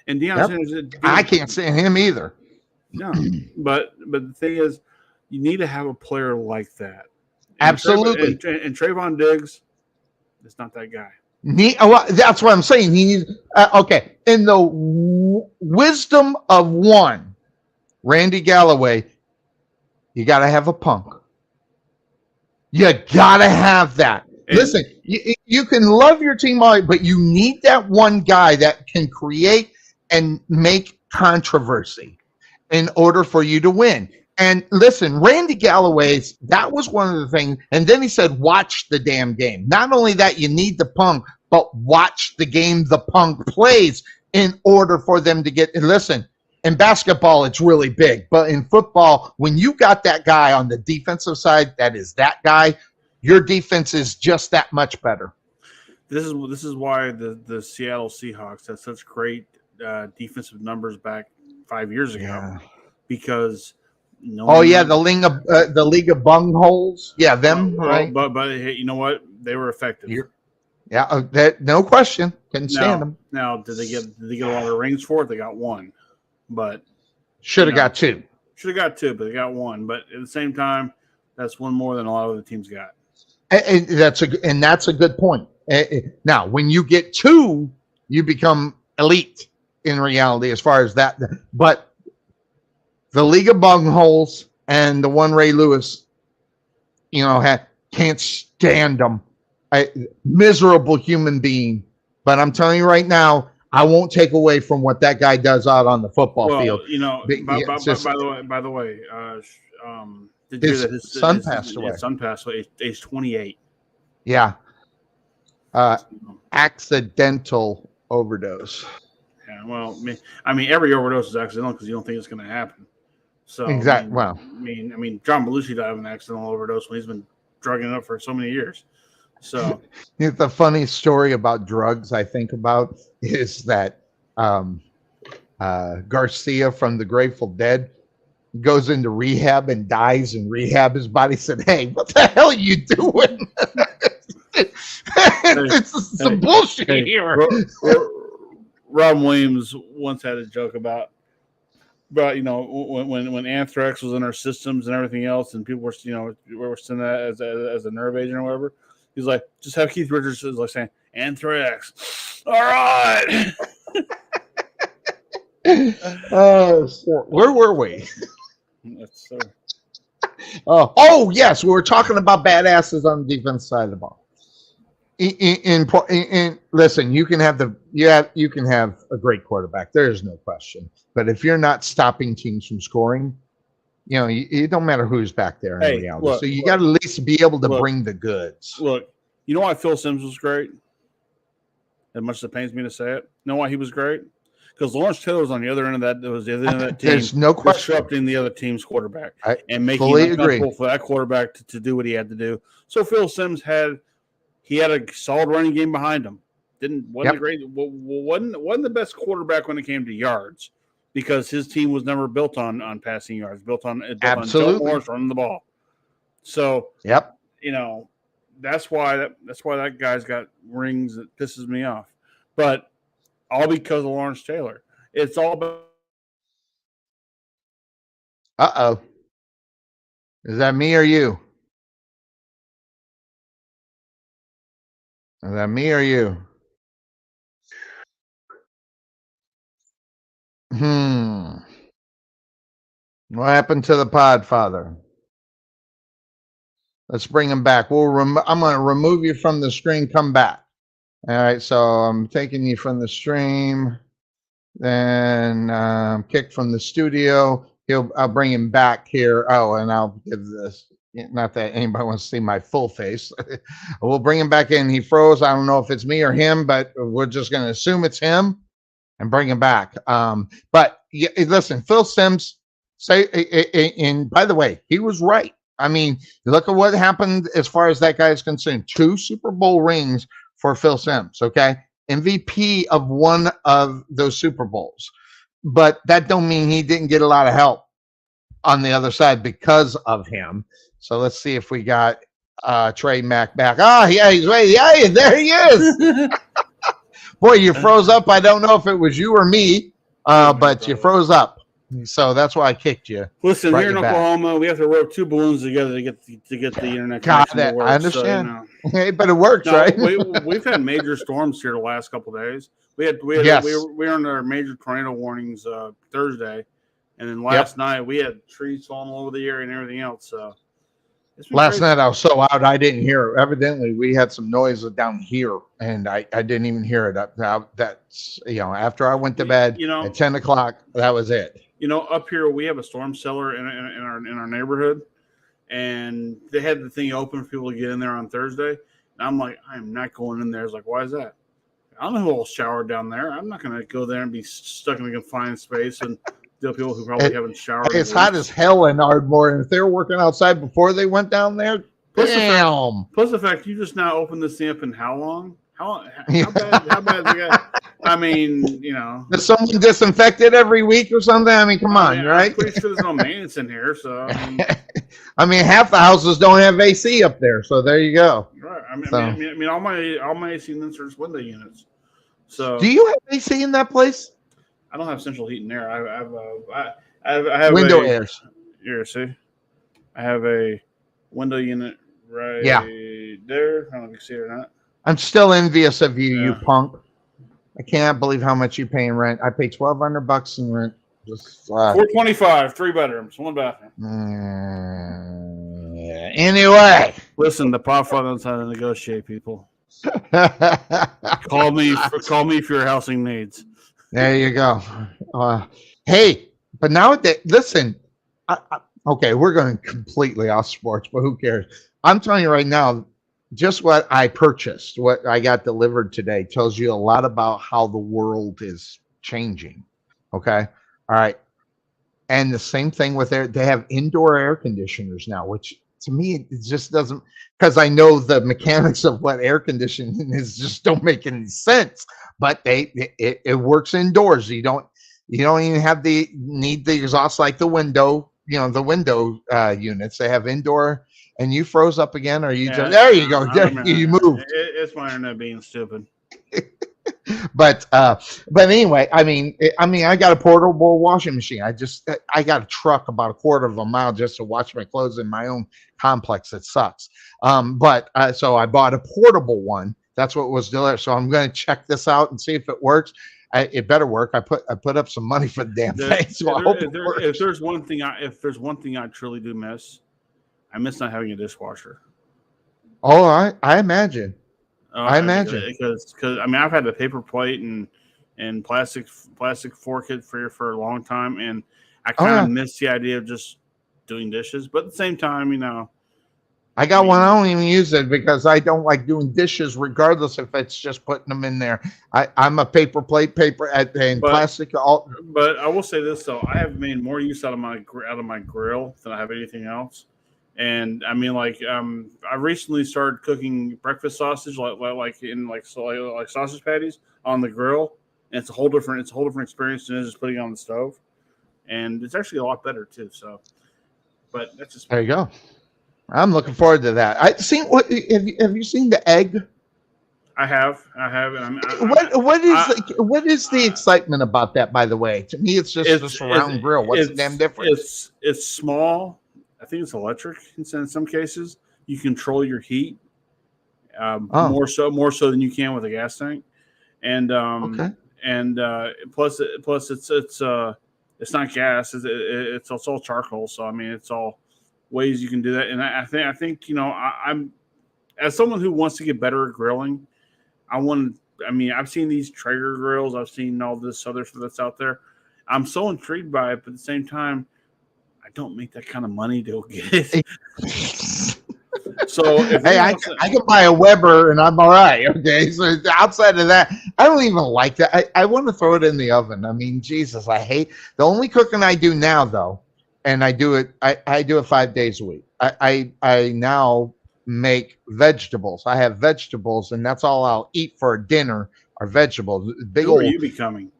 and Sanders. I can't stand him either. No, but the thing is, you need to have a player like that. Absolutely. And Trayvon Diggs is not that guy. That's what I'm saying. He needs. Okay, in the wisdom of one, Randy Galloway, you got to have a punk. You got to have that. Listen, you can love your team, but you need that one guy that can create and make controversy in order for you to win. And listen, Randy Galloway's, that was one of the things. And then he said, watch the damn game. Not only that, you need the punk, but watch the game the punk plays in order for them to get. And listen, in basketball, it's really big. But in football, when you got that guy on the defensive side, that is that guy, your defense is just that much better. This is why the Seattle Seahawks had such great defensive numbers back 5 years ago, because the league of bungholes, right? But hey, you know what? They were effective. No question. Couldn't stand them. Now, did they get a lot of rings for it? They got one, but should have got two. Should have got two, but they got one. But at the same time, that's one more than a lot of the teams got. And that's a good point. Now, when you get two, you become elite in reality as far as that. But the League of Bungholes and the one Ray Lewis, can't stand them. Miserable human being. But I'm telling you right now, I won't take away from what that guy does out on the football field. By the way, did you hear that his son passed away? His son passed away, age 28. Yeah. Accidental overdose. Yeah, well, I mean, every overdose is accidental because you don't think it's going to happen. So exactly. I mean, John Belushi died of an accidental overdose when he's been drugging it up for so many years. So the funny story about drugs I think about is that Garcia from the Grateful Dead goes into rehab and dies in rehab. His body said, "Hey, what the hell are you doing?" It's some bullshit here. Robin Williams once had a joke about when anthrax was in our systems and everything else, and people were were seeing that as a nerve agent or whatever. He's like, just have Keith Richards like saying anthrax. All right. Where were we? That's oh yes, we were talking about badasses on the defense side of the ball. Listen, you can have a great quarterback. There is no question. But if you're not stopping teams from scoring, it don't matter who's back there in reality. So you got to at least be able to bring the goods. Look, you know why Phil Simms was great? As much as it pains me to say it, you know why he was great? Because Lawrence Taylor was on the other end of that. It was the other end of that team. There's no question. Disrupting the other team's quarterback and making fully it uncomfortable for that quarterback to do what he had to do. So Phil Simms had a solid running game behind him. Wasn't the best quarterback when it came to yards because his team was never built on passing yards, built on Joe Morris running the ball. So that's why that guy's got rings that pisses me off. But all because of Lawrence Taylor. It's all about. Uh-oh. Is that me or you? Is that me or you? What happened to the Podfather? Let's bring him back. I'm going to remove you from the stream. Come back. All right. So I'm taking you from the stream. Then kicked from the studio. I'll bring him back here. Oh, and I'll give this. Not that anybody wants to see my full face. We'll bring him back in. He froze. I don't know if it's me or him, but we're just going to assume it's him and bring him back. But listen, Phil Simms and by the way, he was right. I mean, look at what happened as far as that guy is concerned. 2 Super Bowl rings for Phil Simms, okay? MVP of one of those Super Bowls. But that don't mean he didn't get a lot of help on the other side because of him. So let's see if we got Trey Mack back. Yeah, he's ready. Yeah, there he is. Boy, you froze up. I don't know if it was you or me, but you froze up. So that's why I kicked you. Listen, here in Oklahoma, we have to rope 2 balloons together to get the internet connection to work. I understand. So, hey, but it works, right? We've had major storms here the last couple of days. We were under major tornado warnings Thursday, and then last night we had trees falling all over the area and everything else. So last night I was so out I didn't hear it. Evidently we had some noise down here, and I didn't even hear it. That's after I went to bed at 10 o'clock, that was it. Up here we have a storm cellar in our neighborhood, and they had the thing open for people to get in there on Thursday. And I'm like, I'm not going in there. It's like, why is that? I don't have a little shower down there. I'm not going to go there and be stuck in a confined space and deal with people who probably haven't showered. It's hot as hell in Ardmore, and if they were working outside before they went down there, plus the fact you just now opened this thing up in how long? How bad? How bad is it got? I mean, Does someone disinfect it every week or something? I mean, come on, right? I'm pretty sure there's no maintenance in here, so. I mean, half the houses don't have AC up there, so there you go. Right. right. I mean, So- I mean, all my AC units are just window units. So Do you have AC in that place? I don't have central heat and air. I have Window a, airs. Here, see, I have a window unit right there. I don't know if you can see it or not. I'm still envious of you, you Yeah. punk. I can't believe how much you pay in rent. I pay $1,200 in rent. Just $425, 3 bedrooms, 1 bathroom. Anyway. Listen, the Podfather knows how to negotiate, people. Call me for your housing needs. There you go. Hey, but nowadays, listen. Okay, we're going completely off sports, but who cares? I'm telling you right now, just what I purchased, what I got delivered today, tells you a lot about how the world is changing. Okay, all right, and the same thing with they have indoor air conditioners now, which to me it just doesn't, because I know the mechanics of what air conditioning is just don't make any sense. But it works indoors. You don't even have need the exhaust like the window, the window units. They have indoor. And you froze up again, or you just there you go. You moved. It's my internet being stupid. But anyway, I mean, I got a portable washing machine. I got a truck about a quarter of a mile just to wash my clothes in my own complex. It sucks. So I bought a portable one. That's what was delivered. So I'm going to check this out and see if it works. It better work. I put up some money for the damn thing. So if there's one thing I truly do miss, I miss not having a dishwasher. Oh, I imagine. I imagine because I mean I've had a paper plate and plastic fork for a long time, and I kind of miss the idea of just doing dishes. But at the same time, I got one. I don't even use it because I don't like doing dishes, regardless if it's just putting them in there. I'm a paper plate, plastic. But I will say this though, I have made more use out of my grill than I have anything else. And I mean, I recently started cooking breakfast sausage, like sausage patties on the grill, and it's a whole different experience than just putting it on the stove, and it's actually a lot better too. So, but that's just there you go. I'm looking forward to that. Have you seen the egg? I have. And what is the excitement about that? By the way, to me, it's just a round grill. What's the damn difference? It's small. I think it's electric in some cases. You control your heat more so than you can with a gas tank, and plus it's not gas. It's all charcoal. So I mean, it's all ways you can do that. And I think I'm as someone who wants to get better at grilling. I've seen these Traeger grills. I've seen all this other stuff that's out there. I'm so intrigued by it, but at the same time, I don't make that kind of money to go get it. So I can buy a Weber and I'm all right. Okay. So outside of that, I don't even like that. I want to throw it in the oven. I mean, Jesus, I hate the only cooking I do now though. And I do it 5 days a week. I now make vegetables. I have vegetables and that's all I'll eat for dinner are vegetables. Who are you becoming?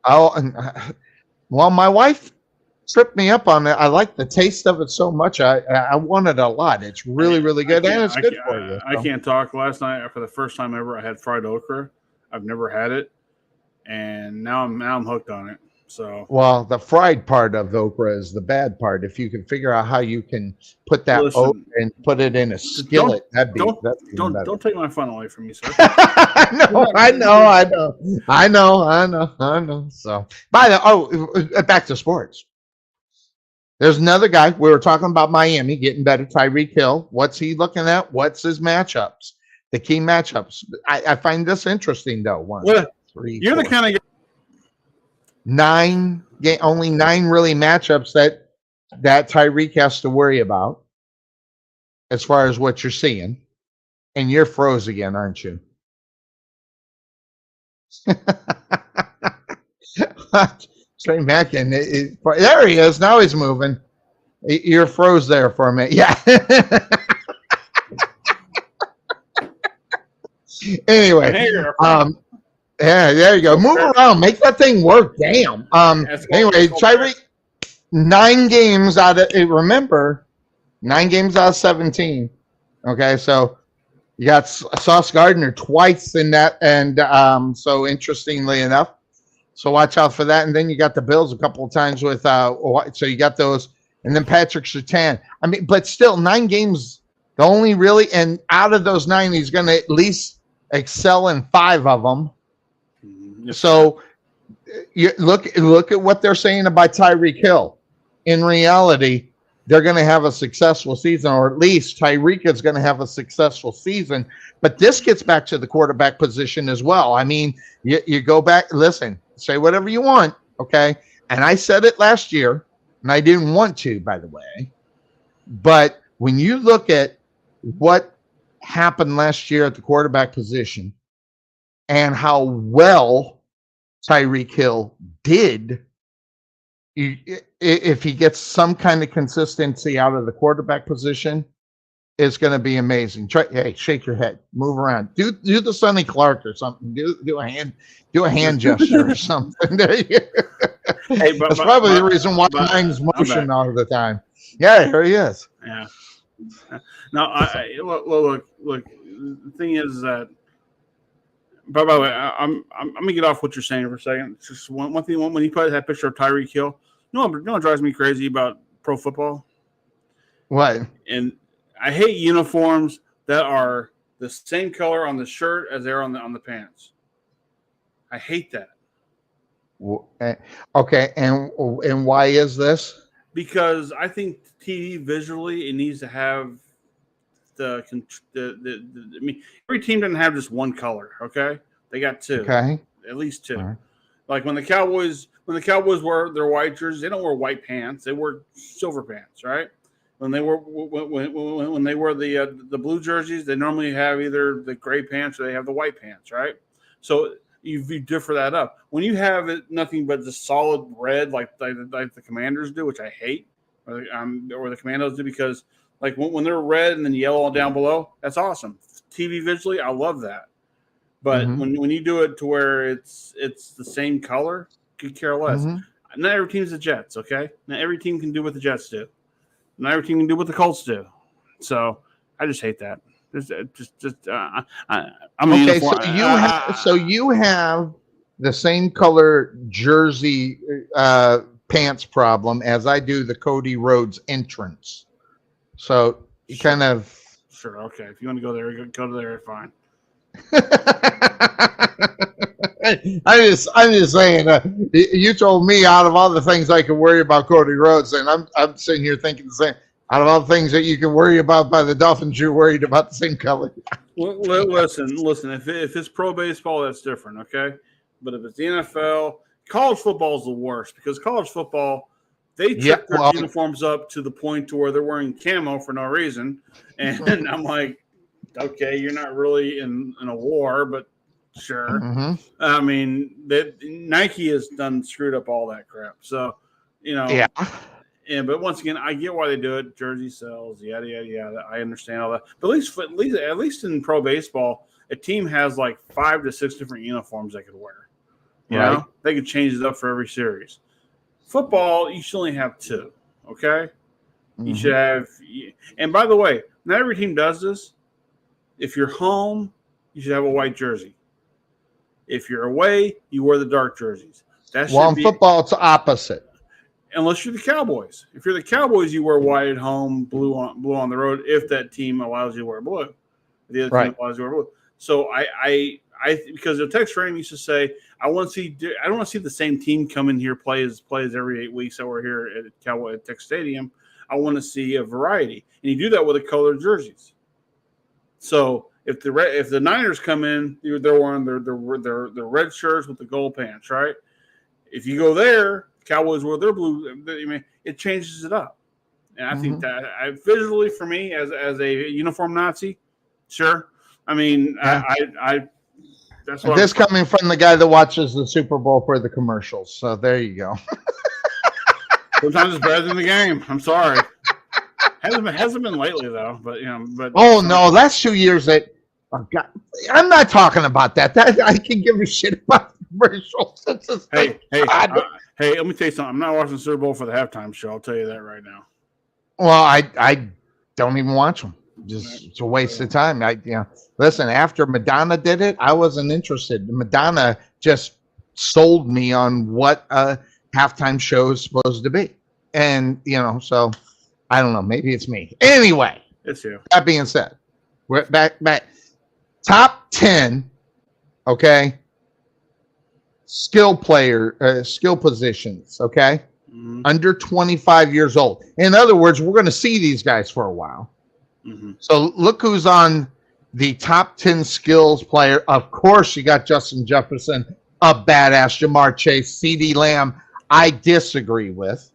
Well, my wife tripped me up on it. I like the taste of it so much. I want it a lot. It's really, really good, and it's good for you. I can't talk. Last night, for the first time ever, I had fried okra. I've never had it, and now I'm hooked on it. So, well, the fried part of okra is the bad part. If you can figure out how you can put that okra and put it in a skillet, don't take my fun away from me, sir. I know. So, back to sports. There's another guy. We were talking about Miami getting better. Tyreek Hill. What's he looking at? What's his matchups? The key matchups. I find this interesting though. You're the kind of guy. Only 9 really matchups that Tyreek has to worry about as far as what you're seeing. And you're froze again, aren't you? Trey Mackin, there he is. Now he's moving. You're froze there for a minute. Yeah. Anyway, yeah, there you go. Move around, make that thing work. Damn. Anyway, Tyreek, 9 games out of 17. Okay, so You got Sauce Gardner twice in that, and so interestingly enough, so watch out for that. And then you got the Bills a couple of times with so you got those, and then Patrick Surtain. I mean, but still 9 games. The only really, and out of those 9, he's going to at least excel in 5 of them. So you look at what they're saying about Tyreek Hill. In reality, they're going to have a successful season, or at least Tyreek is going to have a successful season. But this gets back to the quarterback position as well. I mean, you go back, listen, say whatever you want, okay? And I said it last year, and I didn't want to, by the way. But when you look at what happened last year at the quarterback position and how well Tyreek Hill did, if he gets some kind of consistency out of the quarterback position, it's going to be amazing. Hey, shake your head, move around, do the Sonny Clark or something. Do a hand gesture or something. Hey, that's probably the reason why mine's motion all the time. Yeah, here he is. Yeah. Now, look. The thing is that. By the way, I'm gonna get off what you're saying for a second. Just one thing. When you put that picture of Tyreek Hill, you know what drives me crazy about pro football? What? And I hate uniforms that are the same color on the shirt as they're on the pants. I hate that. Okay, and why is this? Because I think TV visually it needs to have the I mean, every team doesn't have just one color. Okay, they got 2. Okay, at least 2. Right. Like when the Cowboys wear their white jerseys, they don't wear white pants; they wear silver pants, right? When they wear the blue jerseys, they normally have either the gray pants or they have the white pants, right? So you differ that up. When you have it nothing but just solid red, like the Commanders do, which I hate, or the Commandos do, because like when they're red and then yellow down below, that's awesome. TV visually, I love that. But when you do it to where it's the same color, could care less. Not every team's the Jets, okay? Not every team can do what the Jets do. Not every team can do what the Colts do. So I just hate that. I'm okay. So you have the same color jersey pants problem as I do the Cody Rhodes entrance. So you kind of sure. Okay, if you want to go there, go there. Fine. I'm just saying. You told me out of all the things I could worry about Cody Rhodes, and I'm sitting here thinking the same. Out of all the things that you can worry about by the Dolphins, you're worried about the same color. Well, listen. If it's pro baseball, that's different, okay? But if it's the NFL, college football is the worst because college football, they trick their uniforms up to the point to where they're wearing camo for no reason, and I'm like, okay, you're not really in a war, but sure. I mean, Nike has screwed up all that crap. So, yeah. Yeah, but once again, I get why they do it. Jersey sells, yada yada yada. I understand all that. But at least in pro baseball, a team has like 5 to 6 different uniforms they could wear. You know, they could change it up for every series. Football, you should only have 2. Okay, you should have. And by the way, not every team does this. If you're home, you should have a white jersey. If you're away, you wear the dark jerseys. In football, it's opposite. Unless you're the Cowboys. If you're the Cowboys, you wear white at home, blue on the road. If that team allows you to wear blue, the other team allows you to wear blue. So I because the text frame used to say, I don't want to see the same team come in here play as every 8 weeks that we're here at Cowboy at Tech Stadium. I want to see a variety, and you do that with the colored jerseys. So if the Niners come in, they're wearing their red shirts with the gold pants, right? If you go there, Cowboys wear their blue. I mean, it changes it up, and I think that visually for me as a uniform Nazi, sure. I mean, I that's what this coming from the guy that watches the Super Bowl for the commercials. So there you go. Sometimes it's better than the game. I'm sorry. Hasn't been lately though, but no, that's 2 years that. Oh God, I'm not talking about that. That I can give a shit about the commercials. Hey, let me tell you something. I'm not watching the Super Bowl for the halftime show. I'll tell you that right now. Well, I don't even watch them. just it's a waste of time. Listen, after Madonna did it, I wasn't interested. Madonna just sold me on what a halftime show is supposed to be. And, so I don't know. Maybe it's me. Anyway, it's you. That being said, we're back. Top 10, okay, skill positions, okay, under 25 years old. In other words, we're going to see these guys for a while. So look who's on the top 10 skills player. Of course, you got Justin Jefferson, a badass. Jamar Chase, CeeDee Lamb, I disagree with.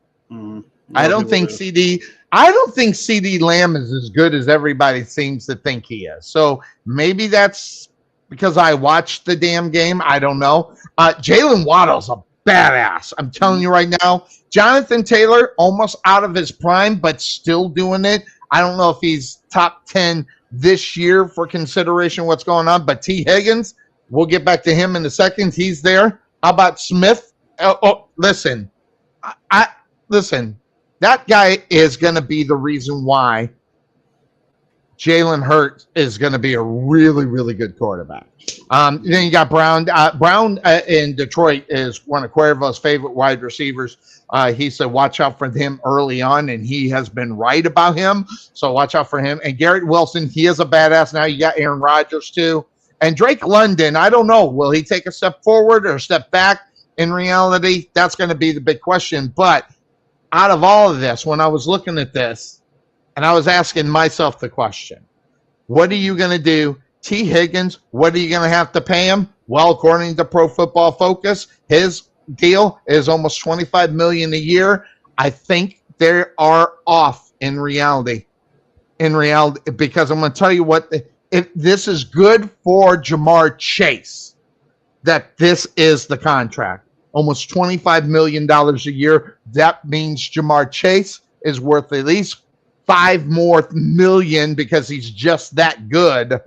I don't think CeeDee Lamb is as good as everybody seems to think he is. So maybe that's because I watched the damn game. I don't know. Jalen Waddle's a badass. I'm telling you right now. Jonathan Taylor, almost out of his prime, but still doing it. I don't know if he's top 10 this year for consideration what's going on, but T. Higgins, we'll get back to him in a second. He's there. How about Smith? Listen. Listen. That guy is going to be the reason why Jalen Hurts is going to be a really, really good quarterback. Then you got Brown. Brown in Detroit is one of Cuervo's favorite wide receivers. He said, watch out for him early on, and he has been right about him. So watch out for him. And Garrett Wilson, he is a badass now. You got Aaron Rodgers, too. And Drake London, I don't know. Will he take a step forward or a step back? In reality, that's going to be the big question. But out of all of this, when I was looking at this, and I was asking myself the question, what are you going to do? T. Higgins, what are you going to have to pay him? Well, according to Pro Football Focus, his deal is almost $25 million a year. I think they are off in reality. Because I'm going to tell you what, if this is good for Jamar Chase, that this is the contract. Almost $25 million a year. That means Jamar Chase is worth at least $5 more million because he's just that good.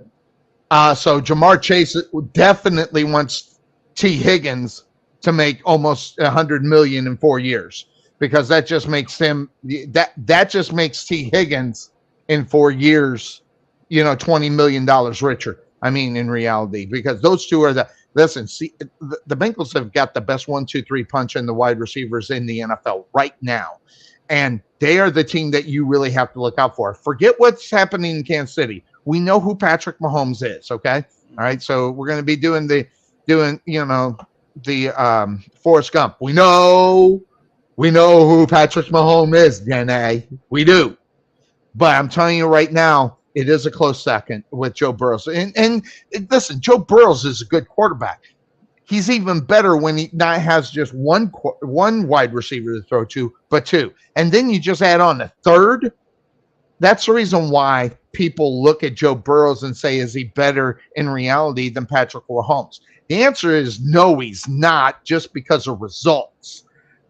So Jamar Chase definitely wants T. Higgins to make almost $100 million in 4 years, because that just makes him that just makes T. Higgins in 4 years, $20 million richer. I mean, in reality, because those two are the. Listen, see, the Bengals have got the best 1-2-3 punch in the wide receivers in the NFL right now. And they are the team that you really have to look out for. Forget what's happening in Kansas City. We know who Patrick Mahomes is, okay? All right, so we're going to be doing the Forrest Gump. We know who Patrick Mahomes is, Jenny. We do. But I'm telling you right now, it is a close second with Joe Burrow. And listen, Joe Burrow is a good quarterback. He's even better when he not has just one wide receiver to throw to, but two. And then you just add on a third. That's the reason why people look at Joe Burrow and say, is he better in reality than Patrick Mahomes? The answer is no, he's not, just because of results.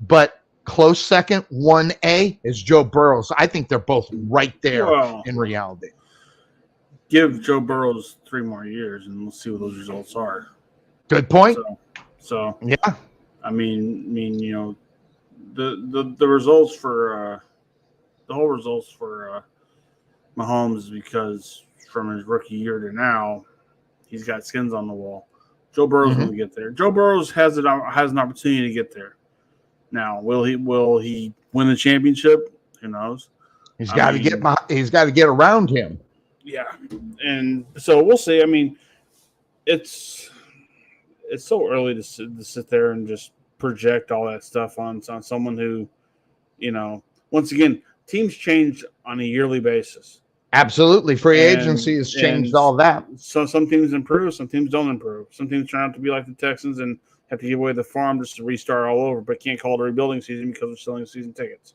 But close second, 1A, is Joe Burrow. I think they're both right there in reality. Give Joe Burrows 3 more years, and we'll see what those results are. Good point. So yeah, I mean, the results for the whole results for Mahomes is because from his rookie year to now, he's got skins on the wall. Joe Burrow's going to get there. Joe Burrows has an opportunity to get there. Now, will he win the championship? Who knows? He's got to get around him. Yeah, and so we'll see. I mean, it's so early to sit there and just project all that stuff on someone who, once again, teams change on a yearly basis. Absolutely. Free agency has changed all that. So some teams improve, some teams don't improve. Some teams turn out to be like the Texans and have to give away the farm just to restart all over, but can't call it a rebuilding season because they're selling season tickets.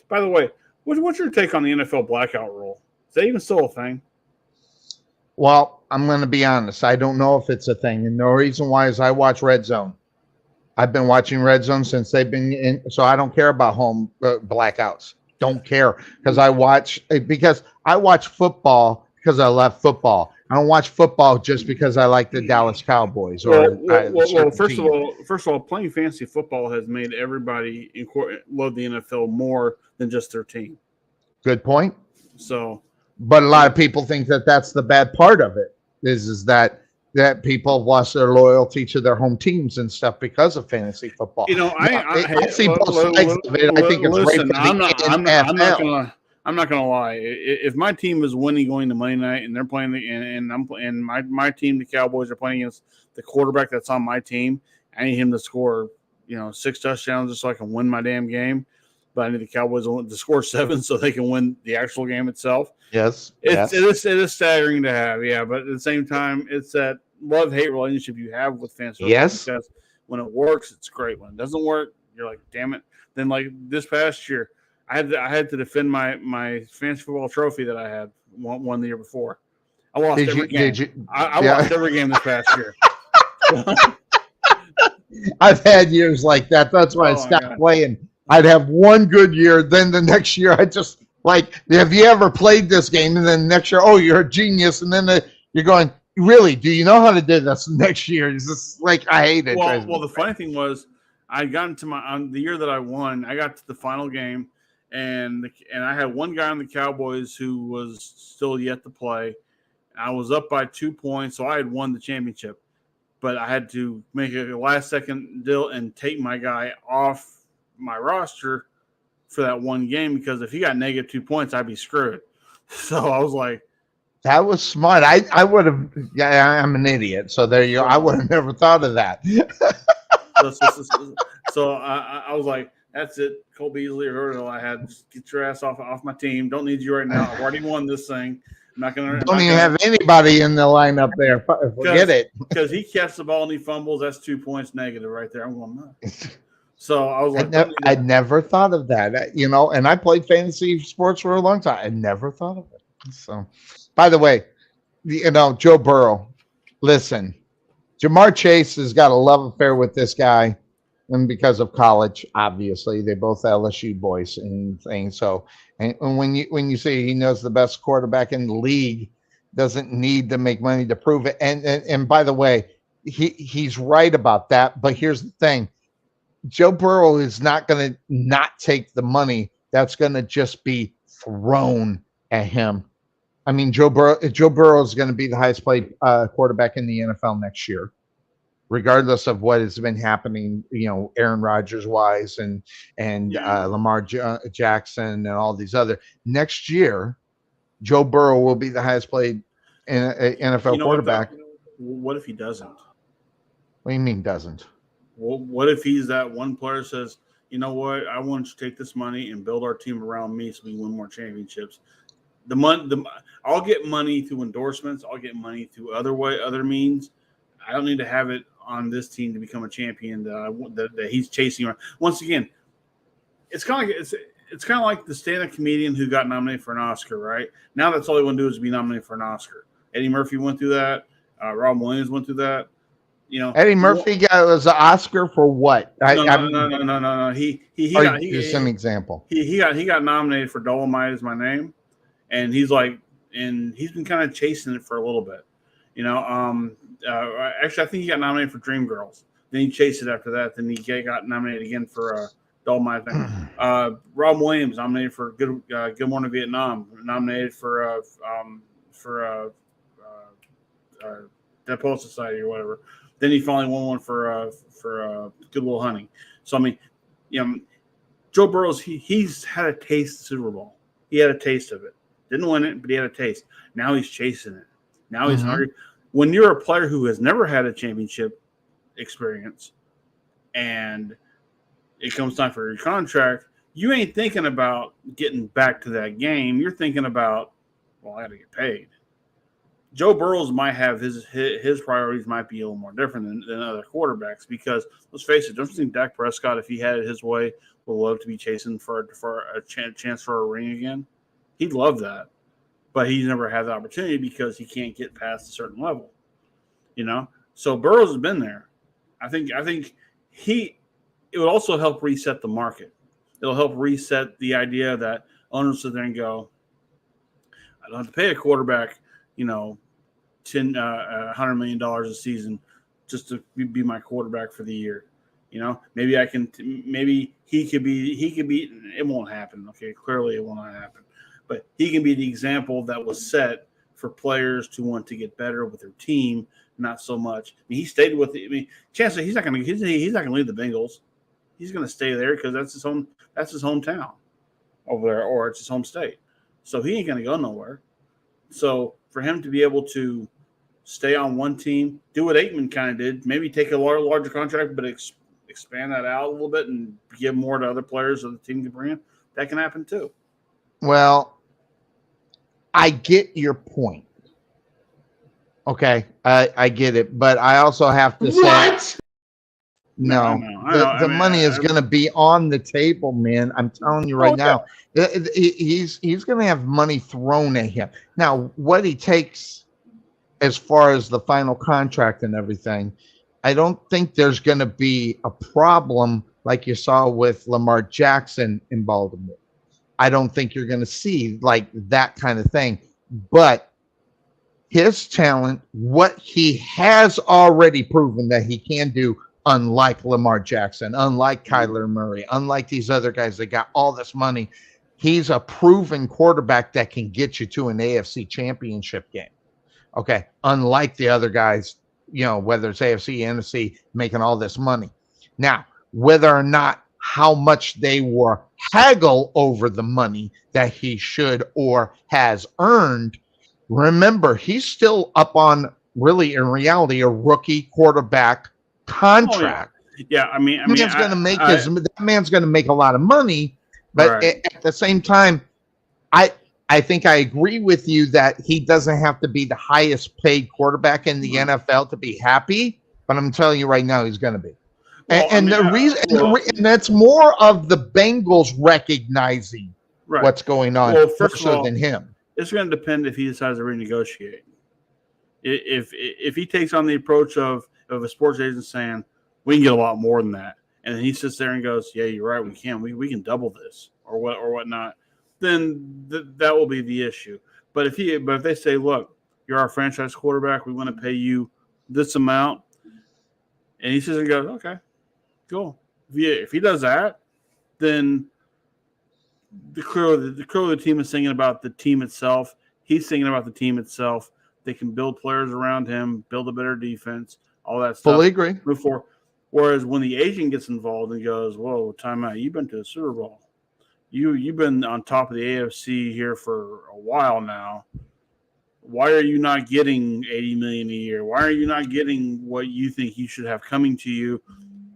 By the way, what's your take on the NFL blackout rule? Is that even still a thing? Well, I'm going to be honest. I don't know if it's a thing. And the reason why is I watch Red Zone. I've been watching Red Zone since they've been in. So I don't care about home blackouts. Don't care because I watch football because I love football. I don't watch football just because I like the Dallas Cowboys. First of all, playing fantasy football has made everybody love the NFL more than just their team. Good point. So But a lot of people think that that's the bad part of it is that people have lost their loyalty to their home teams and stuff because of fantasy football. You know, I see both sides of it. I think it's listen, great for the NFL. I'm not gonna lie. If my team is winning going to Monday night and they're playing and my team, the Cowboys, are playing against the quarterback that's on my team, I need him to score 6 touchdowns just so I can win my damn game. But I need the Cowboys to score 7 so they can win the actual game itself. Yes, it is staggering to have, yeah. But at the same time, it's that love-hate relationship you have with fans. Yes. Because when it works, it's great. When it doesn't work, you're like, damn it. Then like this past year, I had to defend my fantasy football trophy that I had won the year before. I lost every game. I lost every game this past year. I've had years like that. That's why I stopped playing. I'd have one good year, then the next year I just have you ever played this game? And then next year, oh, you're a genius. And then you're going, really? Do you know how to do this next year? It's just like I hate it. Well, the funny thing was, I got into the year that I won. I got to the final game, and I had one guy on the Cowboys who was still yet to play. I was up by 2 points, so I had won the championship. But I had to make a last-second deal and take my guy off my roster for that one game because if he got negative 2 points, I'd be screwed. So I was like, that was smart. I would have. Yeah, I'm an idiot. So there you go. I would have never thought of that. so I was like, that's it. Cole Beasley or whoever I had, just get your ass off my team. Don't need you right now. I've already won this thing. I'm not gonna. Don't even have anybody in the lineup there. Forget it. Because he catches the ball and he fumbles. That's 2 points negative right there. I'm going, no. So I was like, I never thought of that. And I played fantasy sports for a long time. I never thought of it. So, by the way, Joe Burrow. Listen, Jamar Chase has got a love affair with this guy, and because of college, obviously they both LSU boys and things. So, and when you say he knows the best quarterback in the league, doesn't need to make money to prove it. And by the way, he's right about that. But here's the thing: Joe Burrow is not going to not take the money. That's going to just be thrown at him. I mean, Joe Burrow is going to be the highest paid quarterback in the NFL next year, regardless of what has been happening, Aaron Rodgers wise and Lamar Jackson and all these other. Next year, Joe Burrow will be the highest paid NFL quarterback. What if he doesn't? What do you mean doesn't? Well, what if he's that one player says, you know what, I want you to take this money and build our team around me so we win more championships. I'll get money through endorsements. I'll get money through other means. I don't need to have it on this team to become a champion that he's chasing around. Once again, it's kind of like the stand-up comedian who got nominated for an Oscar, right? Now that's all they want to do is be nominated for an Oscar. Eddie Murphy went through that. Rob Williams went through that. Eddie Murphy was an Oscar for what? No. He got just an example. He got nominated for Dolomite Is My Name, and he's been kind of chasing it for a little bit. Actually, I think he got nominated for Dreamgirls. Then he chased it after that. Then he got nominated again for Dolomite. Rob Williams nominated for Good Morning Vietnam. Nominated for Dead Poet Society or whatever. Then he finally won one for Good Little Honey. So I mean, Joe Burrow's he's had a taste of the Super Bowl. He had a taste of it. Didn't win it, but he had a taste. Now he's chasing it. Now he's hungry. When you're a player who has never had a championship experience, and it comes time for your contract, you ain't thinking about getting back to that game. You're thinking about, well, I got to get paid. Joe Burrow might have his priorities might be a little more different than other quarterbacks because let's face it, don't you think Dak Prescott, if he had it his way, would love to be chasing for a chance for a ring again? He'd love that, but he's never had the opportunity because he can't get past a certain level. So Burrows has been there. I think it would also help reset the market. It'll help reset the idea that owners sit there and go, I don't have to pay a quarterback, $100 million a season just to be my quarterback for the year. Maybe he could be, it won't happen. Okay. Clearly it will not happen, but he can be the example that was set for players to want to get better with their team, not so much. I mean, he stayed with it. I mean, chances he's not going to leave the Bengals. He's going to stay there because that's his hometown over there, or it's his home state. So he ain't going to go nowhere. So for him to be able to stay on one team, do what Aikman kind of did, maybe take a larger contract, but expand that out a little bit and give more to other players that the team can bring in, that can happen too. Well, I get your point. Okay, I get it, but I also have to say, no, the money is going to be on the table, man. I'm telling you right now, he's going to have money thrown at him. Now, what he takes as far as the final contract and everything, I don't think there's going to be a problem like you saw with Lamar Jackson in Baltimore. I don't think you're going to see like that kind of thing, but his talent, what he has already proven that he can do, unlike Lamar Jackson, unlike Kyler Murray, unlike these other guys that got all this money, he's a proven quarterback that can get you to an AFC championship game. Okay. Unlike the other guys, you know, whether it's AFC, NFC, making all this money. Now, whether or not how much they were haggle over the money that he should or has earned, remember, he's still up on, really, in reality, a rookie quarterback contract. Oh, yeah. I mean, that man's going to make a lot of money, but at the same time, I think I agree with you that he doesn't have to be the highest paid quarterback in the NFL to be happy. But I'm telling you right now, he's going to be. And that's more of the Bengals recognizing what's going on first of all, than him. It's going to depend if he decides to renegotiate. If he takes on the approach of a sports agent saying we can get a lot more than that, and then he sits there and goes, "Yeah, you're right, we can. We can double this or whatnot," then that will be the issue. But if they say, "Look, you're our franchise quarterback, we want to pay you this amount," and he sits and goes, "Okay, cool." If he does that, then the team is thinking about the team itself. He's thinking about the team itself. They can build players around him, build a better defense, all that stuff. Fully agree. Move forward. Whereas when the agent gets involved and goes, "Whoa, time out! You've been to the Super Bowl. You've been on top of the AFC here for a while now. Why are you not getting $80 million a year? Why are you not getting what you think you should have coming to you?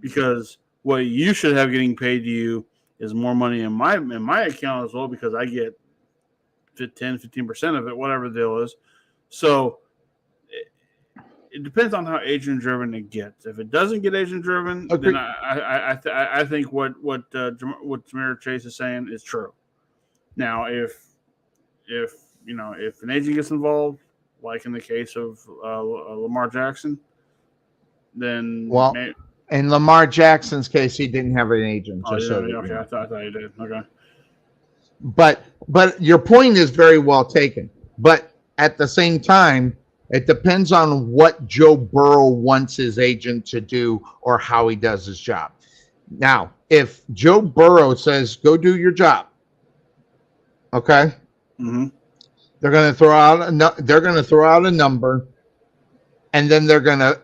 Because what you should have getting paid to you is more money in my account as well, because I get 10-15% of it, whatever the deal is." So it depends on how agent driven it gets. If it doesn't get agent driven, then I think what Jamar Chase is saying is true. Now, if an agent gets involved, like in the case of Lamar Jackson, then in Lamar Jackson's case, he didn't have an agent. Okay, I thought he did. Okay, but your point is very well taken. But at the same time, it depends on what Joe Burrow wants his agent to do or how he does his job. Now, if Joe Burrow says, "Go do your job," okay, they're going to throw out a number, and then they're going to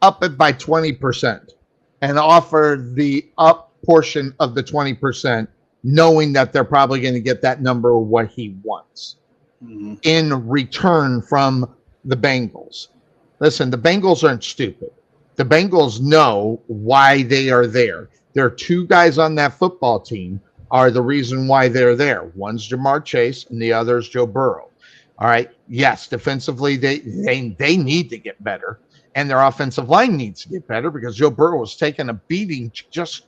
up it by 20% and offer the up portion of the 20%, knowing that they're probably going to get that number of what he wants in return from the Bengals. Listen, the Bengals aren't stupid. The Bengals know why they are there. There are two guys on that football team are the reason why they're there. One's Jamar Chase and the other is Joe Burrow. All right. Yes, defensively, they need to get better, and their offensive line needs to get better because Joe Burrow was taking a beating just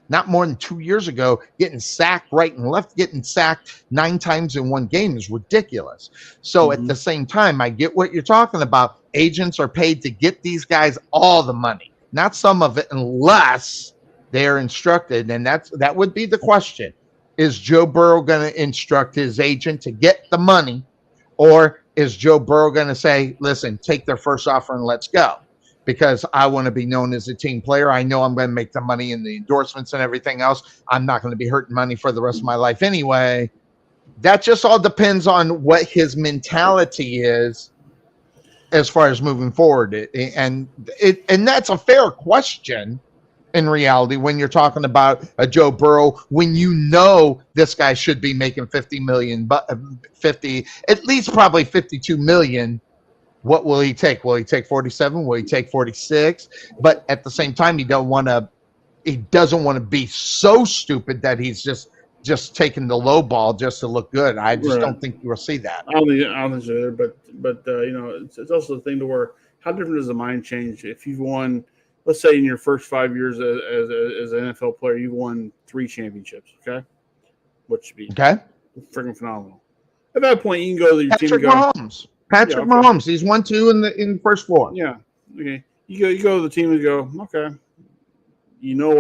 not more than 2 years ago, getting sacked right and left, getting sacked 9 times in one game is ridiculous. So at the same time, I get what you're talking about. Agents are paid to get these guys all the money, not some of it, unless they're instructed. And that would be the question. Is Joe Burrow going to instruct his agent to get the money, or is Joe Burrow going to say, "Listen, take their first offer and let's go"? Because I want to be known as a team player. I know I'm going to make the money in the endorsements and everything else. I'm not going to be hurting money for the rest of my life anyway. that just all depends on what his mentality is as far as moving forward. And that's a fair question in reality when you're talking about a Joe Burrow, when you know this guy should be making 50 million, but 50, at least probably 52 million. What will he take? Will he take 47? Will he take 46? But at the same time, he doesn't want to be so stupid that he's just taking the low ball just to look good. I just don't think you will see that. I don't think so either, but it's also the thing to where how different does the mind change if you've won, let's say in your first 5 years as an NFL player, you've won 3 championships, okay? Which should be freaking phenomenal. At that point, you can go to your team and go. Patrick Mahomes, he's 1-2 in the first 4. Yeah, okay. You go to the team and go, okay,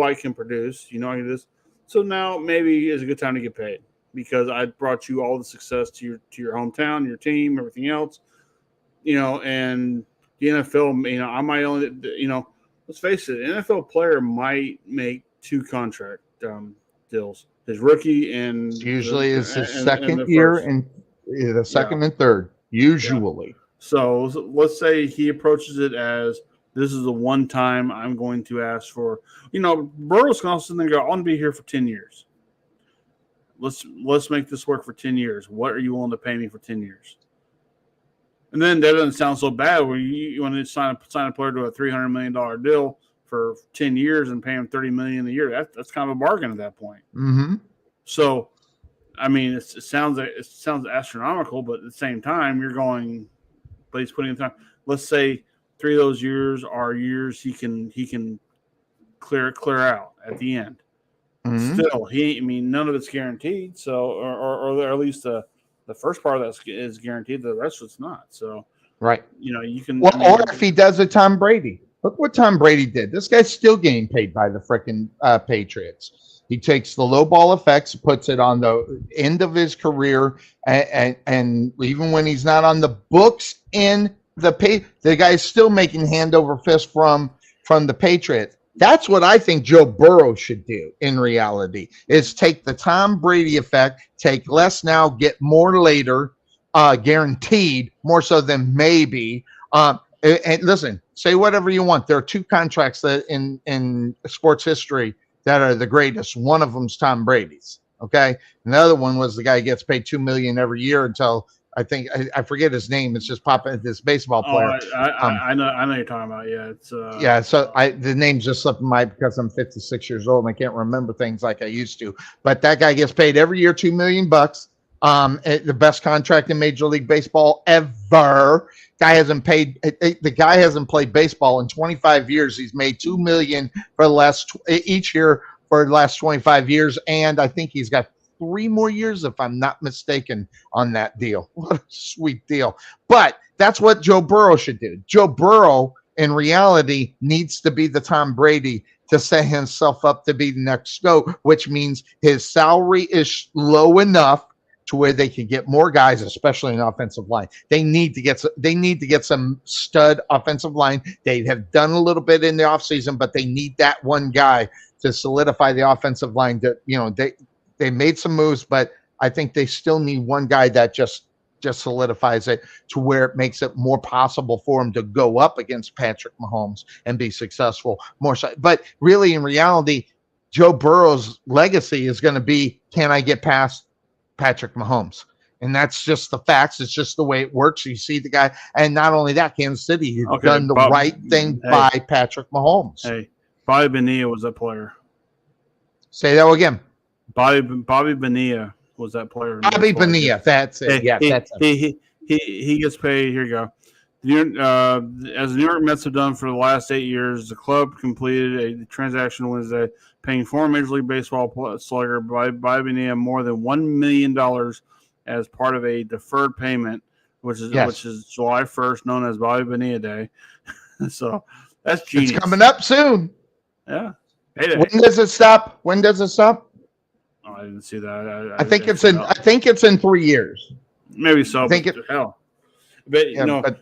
I can produce, I can do this. So now maybe it's a good time to get paid because I brought you all the success to your hometown, your team, everything else, and the NFL, I might only, let's face it, an NFL player might make 2 contract deals. His rookie and usually it's his second year and the second and third. Usually. Yeah. So let's say he approaches it as this is the one time I'm going to ask for, Burrow's going to go, I want to be here for 10 years. Let's make this work for 10 years. What are you willing to pay me for 10 years? And then that doesn't sound so bad when you want to sign a player to a $300 million deal for 10 years and pay him $30 million a year. That's kind of a bargain at that point. Mm-hmm. So, I mean, it sounds astronomical, but at the same time, you're going, but he's putting in time. Let's say 3 of those years are years he can clear out at the end. Mm-hmm. Still, none of it's guaranteed. So, or at least the first part of that is guaranteed. The rest of it's not. So, right. You can. Well, or if he does it, Tom Brady. Look what Tom Brady did. This guy's still getting paid by the frickin' Patriots. He takes the low ball effects, puts it on the end of his career, and even when he's not on the books in the guy's still making hand over fist from the Patriots. That's what I think Joe Burrow should do in reality, is take the Tom Brady effect, take less now, get more later, guaranteed, more so than maybe. And listen, say whatever you want. There are 2 contracts that in sports history that are the greatest. One of them's Tom Brady's. Okay. And the other one was the guy who gets paid $2 million every year until I forget his name. It's just popping this baseball player. I know you're talking about. Yeah. It's So the name just slipped my because I'm 56 years old and I can't remember things like I used to. But that guy gets paid every year $2 million. The best contract in Major League Baseball ever. The guy hasn't played baseball in 25 years. He's made $2 million for the last each year for the last 25 years, and I think he's got 3 more years, if I'm not mistaken, on that deal. What a sweet deal! But that's what Joe Burrow should do. Joe Burrow, in reality, needs to be the Tom Brady to set himself up to be the next GOAT, which means his salary is low enough to where they can get more guys, especially in offensive line. They need to get some stud offensive line. They have done a little bit in the offseason, but they need that one guy to solidify the offensive line. They made some moves, but I think they still need one guy that just solidifies it to where it makes it more possible for him to go up against Patrick Mahomes and be successful more so. But really, in reality, Joe Burrow's legacy is going to be, can I get past Patrick Mahomes? And that's just the facts. It's just the way it works. You see the guy, and not only that, Kansas City has done the right thing by Patrick Mahomes. Hey, Bobby Bonilla was that player. Say that again. Bobby Bonilla was that player. Bobby Bonilla, that's it. That's it. He gets paid. Here you go. As the New York Mets have done for the last 8 years, the club completed a transaction Wednesday, paying former Major League Baseball slugger Bobby Bonilla more than $1 million as part of a deferred payment, which is July 1st, known as Bobby Bonilla Day. So that's genius. It's coming up soon. Yeah. When does it stop? Oh, I didn't see that. I think it's in 3 years. Maybe so. I think hell. But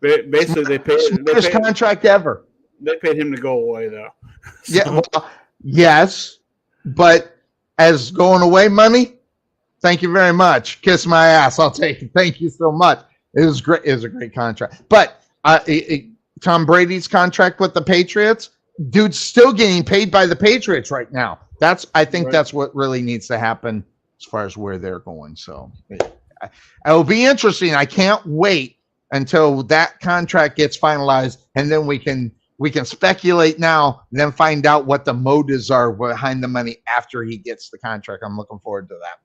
basically they paid contract ever. They paid him to go away though. So. Yeah, well, yes, but as going away money, Thank you very much. Kiss my ass. I'll take it. Thank you so much. It was great. It was a great contract. But Tom Brady's contract with the Patriots, dude's still getting paid by the Patriots right now. I think that's what really needs to happen as far as where they're going. So it'll be interesting. I can't wait until that contract gets finalized, and then we can speculate now and then find out what the motives are behind the money after he gets the contract. I'm looking forward to that.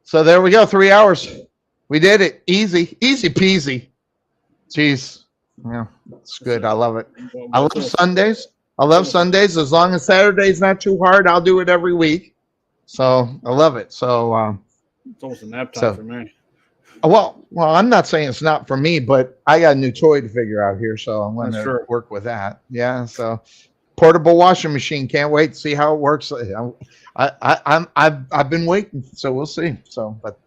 So there we go. 3 hours. We did it. Easy peasy. Jeez. Yeah, it's good. I love it. I love Sundays. As long as Saturday's not too hard, I'll do it every week. So I love it. So it's almost a nap time for me. Well, I'm not saying it's not for me, but I got a new toy to figure out here, so I'm going to work with that. Yeah, so portable washing machine. Can't wait to see how it works. I've been waiting, so we'll see. So, but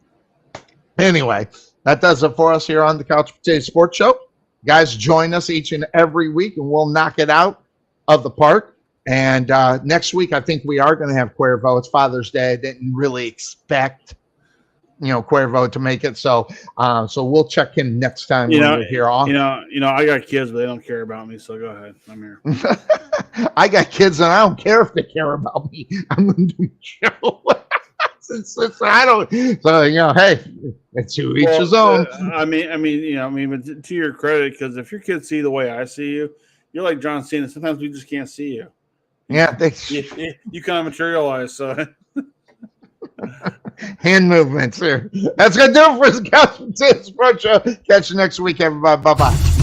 anyway, that does it for us here on the Couch Potato Sports Show. Guys, join us each and every week, and we'll knock it out of the park. And next week, I think we are going to have Cuervo. It's Father's Day. I didn't really expect, Cuervo to make it. So we'll check him next time we're here on. I got kids, but they don't care about me. So go ahead. I'm here. I got kids, and I don't care if they care about me. I'm going to do the show. I don't. So hey, it's to each his own. But to your credit, because if your kids see the way I see you, you're like John Cena. Sometimes we just can't see you. Yeah, you kind of materialize. So hand movements here. That's gonna do it for the Couch Potato Sports Show. Catch you next week, everybody. Bye bye.